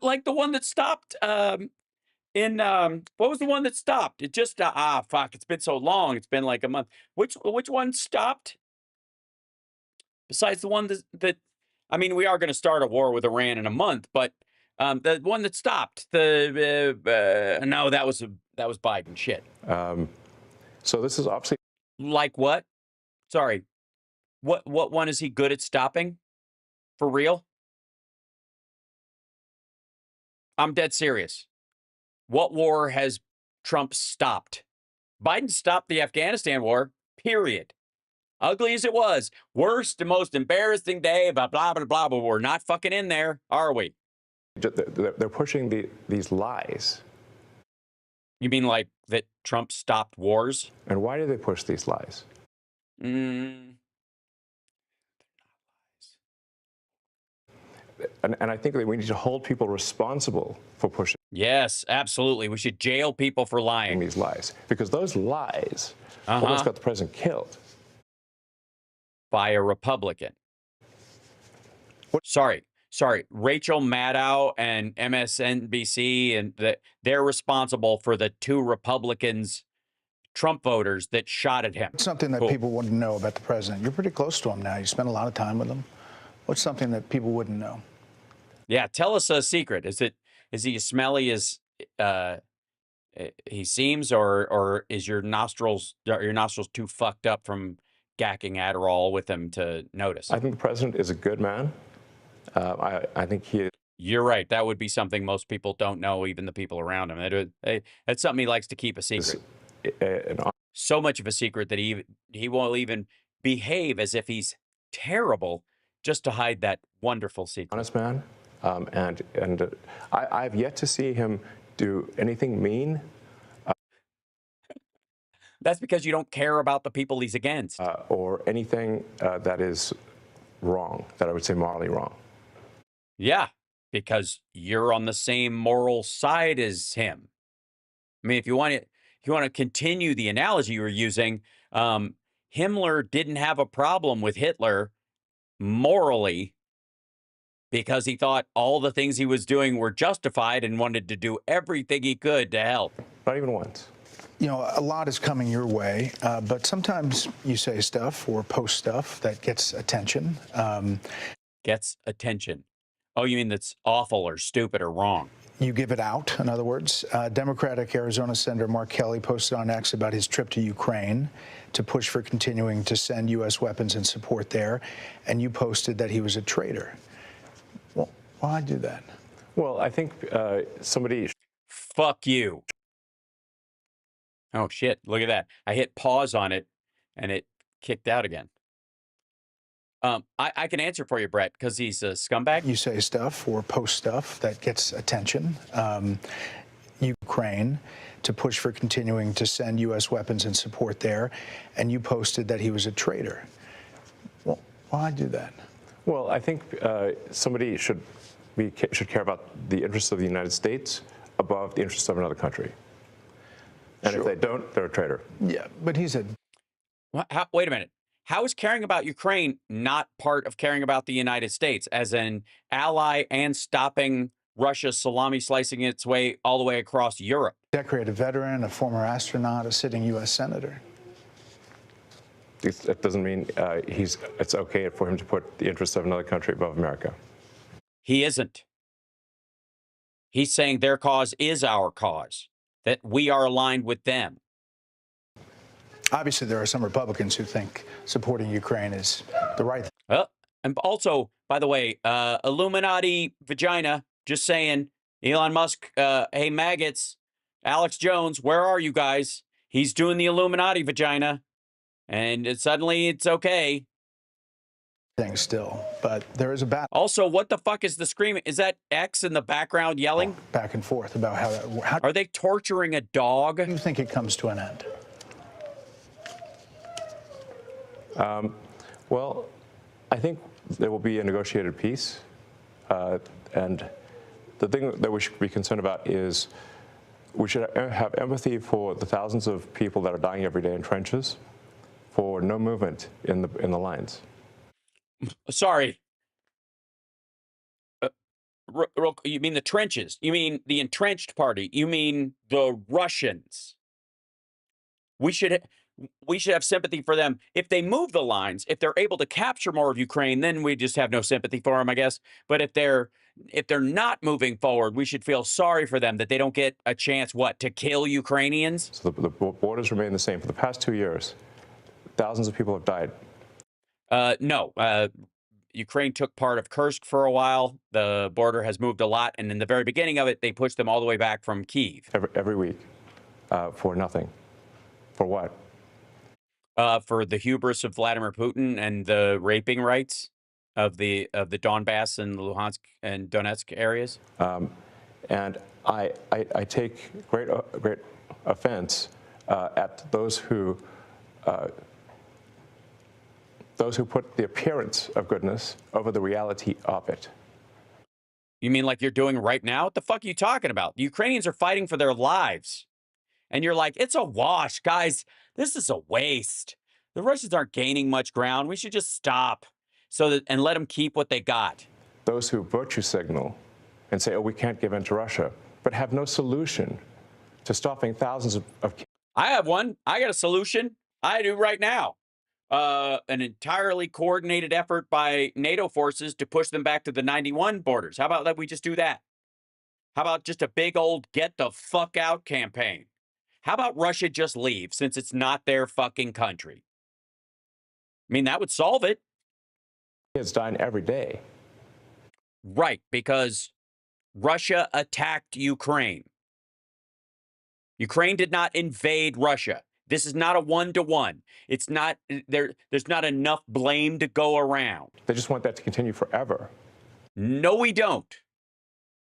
Like the one that stopped what was the one that stopped? It just fuck, it's been so long. It's been like a month. Which one stopped? Besides the one that I mean, we are going to start a war with Iran in a month, but the one that stopped, no, that was Biden shit. So this is obviously like what? Sorry. What one is he good at stopping? For real? I'm dead serious. What war has Trump stopped? Biden stopped the Afghanistan war, period. Ugly as it was. Worst and most embarrassing day, blah, blah, blah, blah, but we're not fucking in there, are we? they're pushing these lies. You mean like that Trump stopped wars? And why do they push these lies? And I think that we need to hold people responsible for pushing. Yes, absolutely. We should jail people for lying. These lies. Because those lies almost got the president killed. By a Republican. Sorry. Rachel Maddow and MSNBC, and they're responsible for the 2 Republicans, Trump voters, that shot at him. What's something that people wouldn't know about the president? You're pretty close to him now. You spend a lot of time with him. What's something that people wouldn't know? Yeah, tell us a secret. Is he as smelly as he seems, or is your nostrils too fucked up from gacking Adderall with him to notice? I think the president is a good man. I think he is. You're right. That would be something most people don't know, even the people around him. That's something he likes to keep a secret. So much of a secret that he won't even behave as if he's terrible just to hide that wonderful secret. Honest man, and I've yet to see him do anything mean. That's because you don't care about the people he's against. Or anything that is wrong, that I would say morally wrong. Yeah, because you're on the same moral side as him. I mean, if you want to continue the analogy you were using, Himmler didn't have a problem with Hitler morally because he thought all the things he was doing were justified and wanted to do everything he could to help. Not even once. You know, a lot is coming your way, but sometimes you say stuff or post stuff that gets attention. Gets attention. Oh, you mean that's awful or stupid or wrong? You give it out, in other words. Democratic Arizona Senator Mark Kelly posted on X about his trip to Ukraine to push for continuing to send U.S. weapons and support there, and you posted that he was a traitor. Well, why do that? Well, I think somebody. Fuck you. Oh, shit. Look at that. I hit pause on it, and it kicked out again. I can answer for you, Brett, because he's a scumbag. You say stuff or post stuff that gets attention. Ukraine to push for continuing to send U.S. weapons and support there, and you posted that he was a traitor. Well, why do that? Well, I think somebody should care about the interests of the United States above the interests of another country. And if they don't, they're a traitor. Yeah, but he said. Wait a minute. How is caring about Ukraine not part of caring about the United States as an ally and stopping Russia's salami slicing its way all the way across Europe? Decorated veteran, a former astronaut, a sitting U.S. senator. It doesn't mean it's okay for him to put the interests of another country above America. He isn't. He's saying their cause is our cause, that we are aligned with them. Obviously, there are some Republicans who think supporting Ukraine is the right thing. And also, by the way, Illuminati vagina, just saying, Elon Musk, hey, maggots, Alex Jones, where are you guys? He's doing the Illuminati vagina, and suddenly it's okay. Thing still, but there is a battle. Also, what the fuck is the screaming? Is that X in the background yelling? Back and forth about how are they torturing a dog? Do you think it comes to an end? Well, I think there will be a negotiated peace, and the thing that we should be concerned about is we should have empathy for the thousands of people that are dying every day in trenches, for no movement in the lines. Sorry. You mean the trenches? You mean the entrenched party? You mean the Russians? We should have sympathy for them. If they move the lines, if they're able to capture more of Ukraine, then we just have no sympathy for them, I guess. But if they're not moving forward, we should feel sorry for them that they don't get a chance, to kill Ukrainians? So the borders remain the same. For the past 2 years, thousands of people have died. No. Ukraine took part of Kursk for a while. The border has moved a lot. And in the very beginning of it, they pushed them all the way back from Kyiv. Every week for nothing. For what? For the hubris of Vladimir Putin and the raping rights of the Donbass and Luhansk and Donetsk areas. And I take great offense at those who put the appearance of goodness over the reality of it. You mean like you're doing right now? What the fuck are you talking about? The Ukrainians are fighting for their lives. And you're like, it's a wash, guys. This is a waste. The Russians aren't gaining much ground. We should just stop and let them keep what they got. Those who virtue signal and say, oh, we can't give in to Russia, but have no solution to stopping thousands of I have one. I got a solution. I do right now. An entirely coordinated effort by NATO forces to push them back to the 91 borders. How about that we just do that? How about just a big old get the fuck out campaign? How about Russia just leave since it's not their fucking country? I mean, that would solve it. Kids dying every day. Right, because Russia attacked Ukraine. Ukraine did not invade Russia. This is not a one-to-one. It's not there's not enough blame to go around. They just want that to continue forever. No, we don't.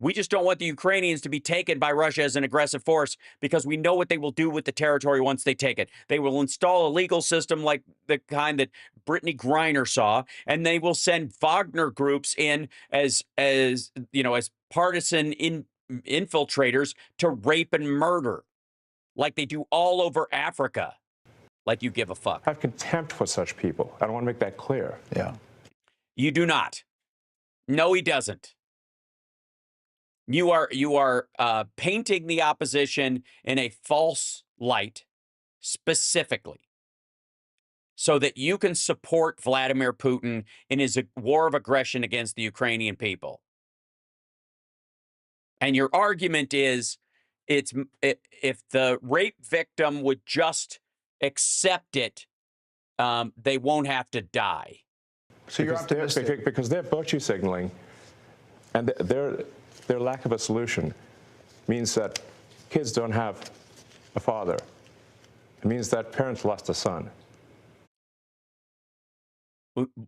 We just don't want the Ukrainians to be taken by Russia as an aggressive force because we know what they will do with the territory once they take it. They will install a legal system like the kind that Brittany Griner saw, and they will send Wagner groups in as partisan infiltrators to rape and murder like they do all over Africa. Like you give a fuck. I have contempt for such people. I don't want to make that clear. Yeah. You do not. No, he doesn't. You are painting the opposition in a false light, specifically, so that you can support Vladimir Putin in his war of aggression against the Ukrainian people. And your argument is, if the rape victim would just accept it, they won't have to die. So you're optimistic because they're virtue signaling And their lack of a solution means that kids don't have a father. It means that parents lost a son.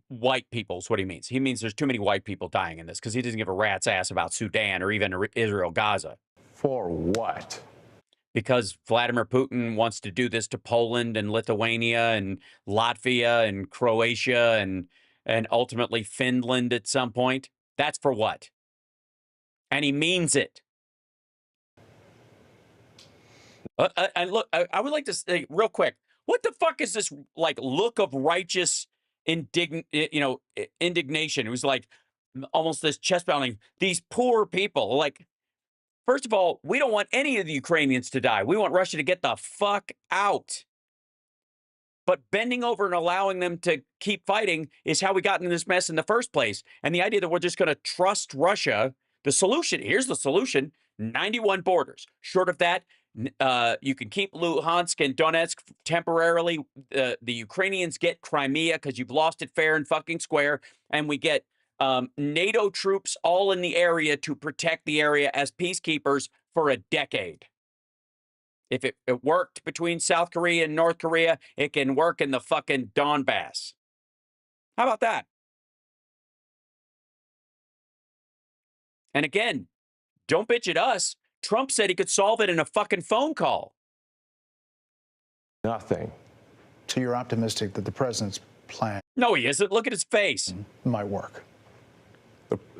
White people is what he means. He means there's too many white people dying in this because he doesn't give a rat's ass about Sudan or even Israel, Gaza. For what? Because Vladimir Putin wants to do this to Poland and Lithuania and Latvia and Croatia and ultimately Finland at some point. That's for what? And he means it. And look, I would like to say real quick, what the fuck is this like look of righteous indignation? It was like almost this chest pounding. These poor people, like, first of all, we don't want any of the Ukrainians to die. We want Russia to get the fuck out. But bending over and allowing them to keep fighting is how we got in this mess in the first place. And the idea that we're just going to trust Russia, the solution, here's the solution, 91 borders. Short of that, you can keep Luhansk and Donetsk temporarily. The Ukrainians get Crimea because you've lost it fair and fucking square. And we get NATO troops all in the area to protect the area as peacekeepers for a decade. If it worked between South Korea and North Korea, it can work in the fucking Donbass. How about that? And again, don't bitch at us. Trump said he could solve it in a fucking phone call. Nothing. So you're optimistic that the president's plan No, he isn't. Look at his face. might work.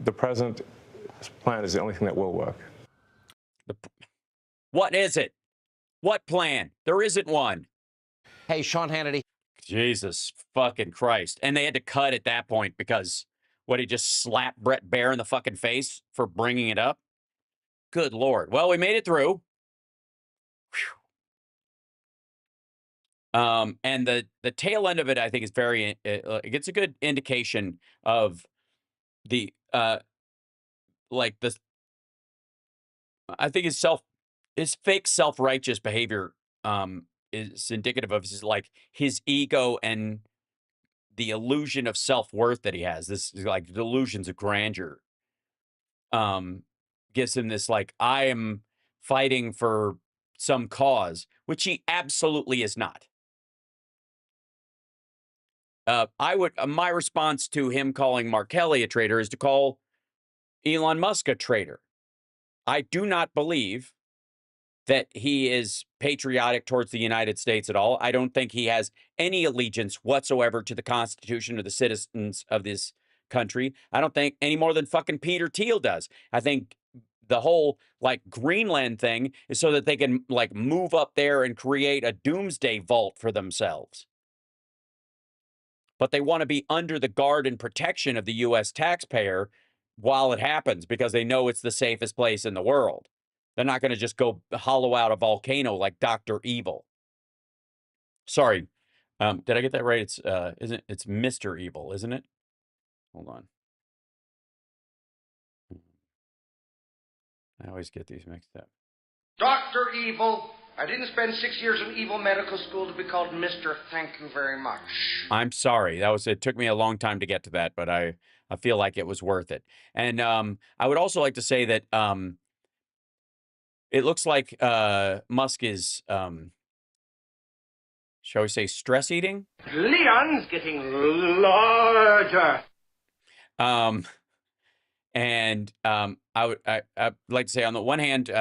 The president's plan is the only thing that will work. What is it? What plan? There isn't one. Hey, Sean Hannity. Jesus fucking Christ. And they had to cut at that point because, what, he just slapped Brett Baer in the fucking face for bringing it up? Good Lord. Well, we made it through. And the tail end of it, I think, is very, it gets a good indication of the, like, this, I think his fake self-righteous behavior is indicative of his ego and the illusion of self-worth that he has. This is like delusions of grandeur. Gives him this like, I am fighting for some cause, which he absolutely is not. My response to him calling Mark Kelly a traitor is to call Elon Musk a traitor. I do not believe that he is patriotic towards the United States at all. I don't think he has any allegiance whatsoever to the Constitution or the citizens of this country. I don't think any more than fucking Peter Thiel does. I think the whole like Greenland thing is so that they can like move up there and create a doomsday vault for themselves. But they want to be under the guard and protection of the U.S. taxpayer while it happens because they know it's the safest place in the world. They're not going to just go hollow out a volcano like Dr. Evil. Sorry. Did I get that right? It's Mr. Evil, isn't it? Hold on. I always get these mixed up. Dr. Evil. I didn't spend 6 years in evil medical school to be called Mr. Thank you very much. I'm sorry. It took me a long time to get to that, but I feel like it was worth it. And I would also like to say that it looks like Musk is, shall we say, stress eating? Leon's getting larger. And I'd like to say on the one hand,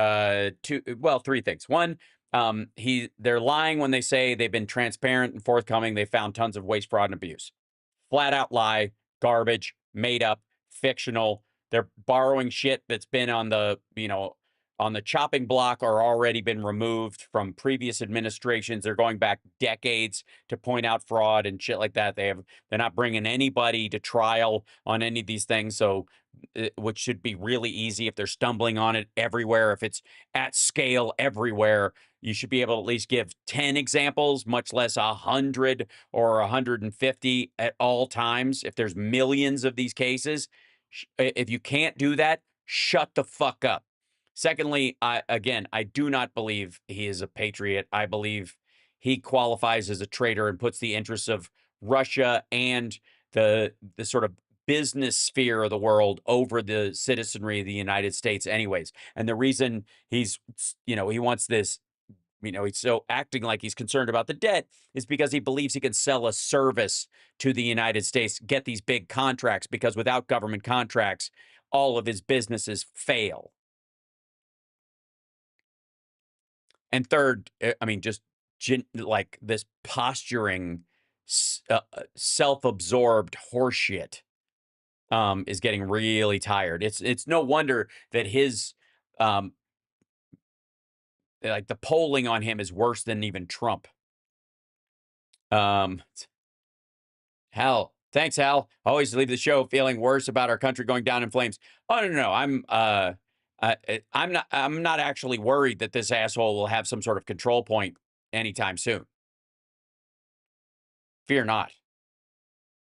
three things. One, they're lying when they say they've been transparent and forthcoming. They found tons of waste, fraud, and abuse. Flat out lie, garbage, made up, fictional. They're borrowing shit that's been on the chopping block or already been removed from previous administrations. They're going back decades to point out fraud and shit like that. They're not bringing anybody to trial on any of these things. So, which should be really easy if they're stumbling on it everywhere. If it's at scale everywhere, you should be able to at least give 10 examples, much less 100 or 150 at all times. If there's millions of these cases, if you can't do that, shut the fuck up. Secondly, I do not believe he is a patriot. I believe he qualifies as a traitor and puts the interests of Russia and the sort of business sphere of the world over the citizenry of the United States anyways. And the reason he's, he wants this, he's so acting like he's concerned about the debt is because he believes he can sell a service to the United States, get these big contracts, because without government contracts, all of his businesses fail. And third, just like this posturing, self-absorbed horseshit is getting really tired. It's no wonder that his like the polling on him is worse than even Trump. Hal, thanks, Hal. Always leave the show feeling worse about our country going down in flames. Oh no, I'm not actually worried that this asshole will have some sort of control point anytime soon. Fear not.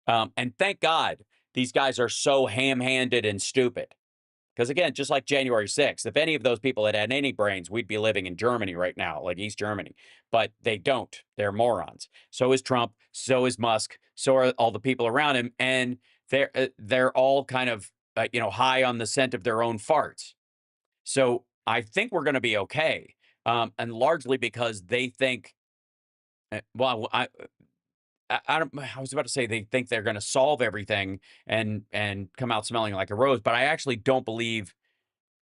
And thank God these guys are so ham-handed and stupid. Because again, just like January 6th, if any of those people had had any brains, we'd be living in Germany right now, like East Germany. But they don't. They're morons. So is Trump. So is Musk. So are all the people around him. And they're all kind of, high on the scent of their own farts. So I think we're going to be okay. And largely because they think, I was about to say they think they're going to solve everything and come out smelling like a rose, but I actually don't believe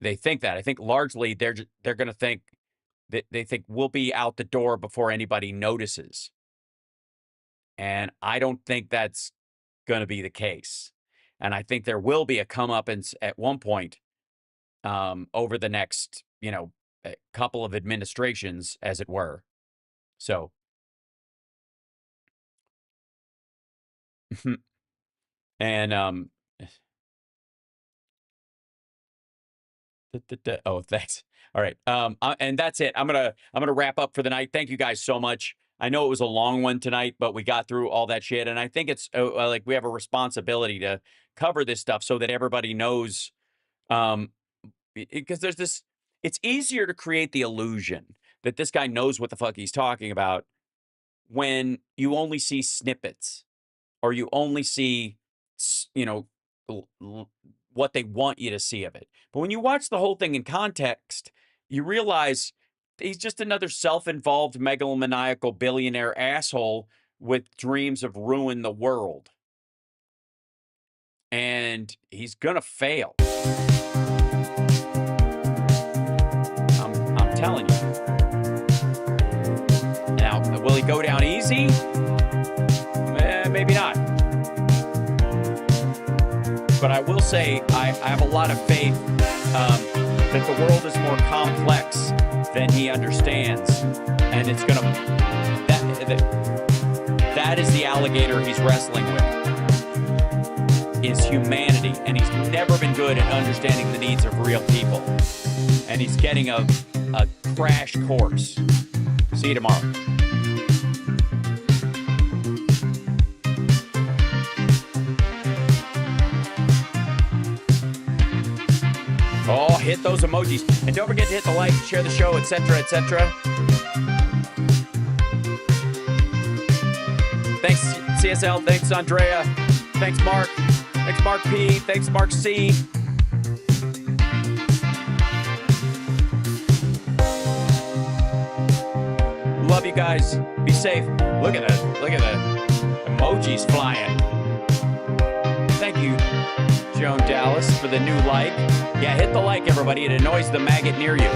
they think that. I think largely they're going to think that they think we'll be out the door before anybody notices. And I don't think that's going to be the case. And I think there will be a comeuppance at one point over the next, couple of administrations, as it were. So. And oh, thanks. All right. And that's it. I'm gonna wrap up for the night. Thank you guys so much. I know it was a long one tonight, but we got through all that shit, and I think it's like we have a responsibility to cover this stuff so that everybody knows. Because there's this. It's easier to create the illusion that this guy knows what the fuck he's talking about when you only see snippets. Or you only see, what they want you to see of it. But when you watch the whole thing in context, you realize he's just another self-involved megalomaniacal billionaire asshole with dreams of ruin the world. And he's gonna fail. I'm telling you. Now, will he go down easy? Maybe not. But I will say I have a lot of faith that the world is more complex than he understands. And it's going to... That is the alligator he's wrestling with. Is humanity. And he's never been good at understanding the needs of real people. And he's getting a crash course. See you tomorrow. Oh, hit those emojis. And don't forget to hit the like, share the show, etc., etc. Thanks, CSL. Thanks, Andrea. Thanks, Mark. Thanks, Mark P. Thanks, Mark C. Love you guys. Be safe. Look at that. Look at the emojis flying. Thank you, Joan Dallas, for the new like. Yeah, hit the like, everybody. It annoys the maggot near you.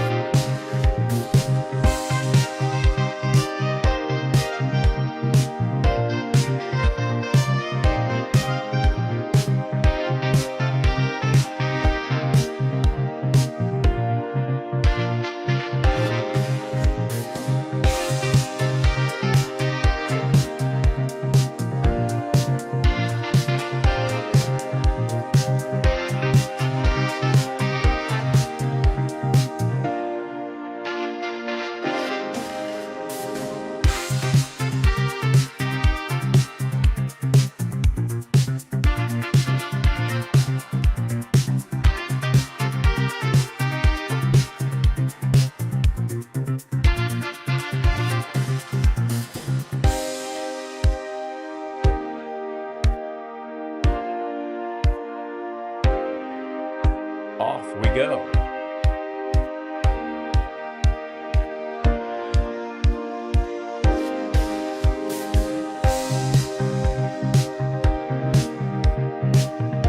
Off we go.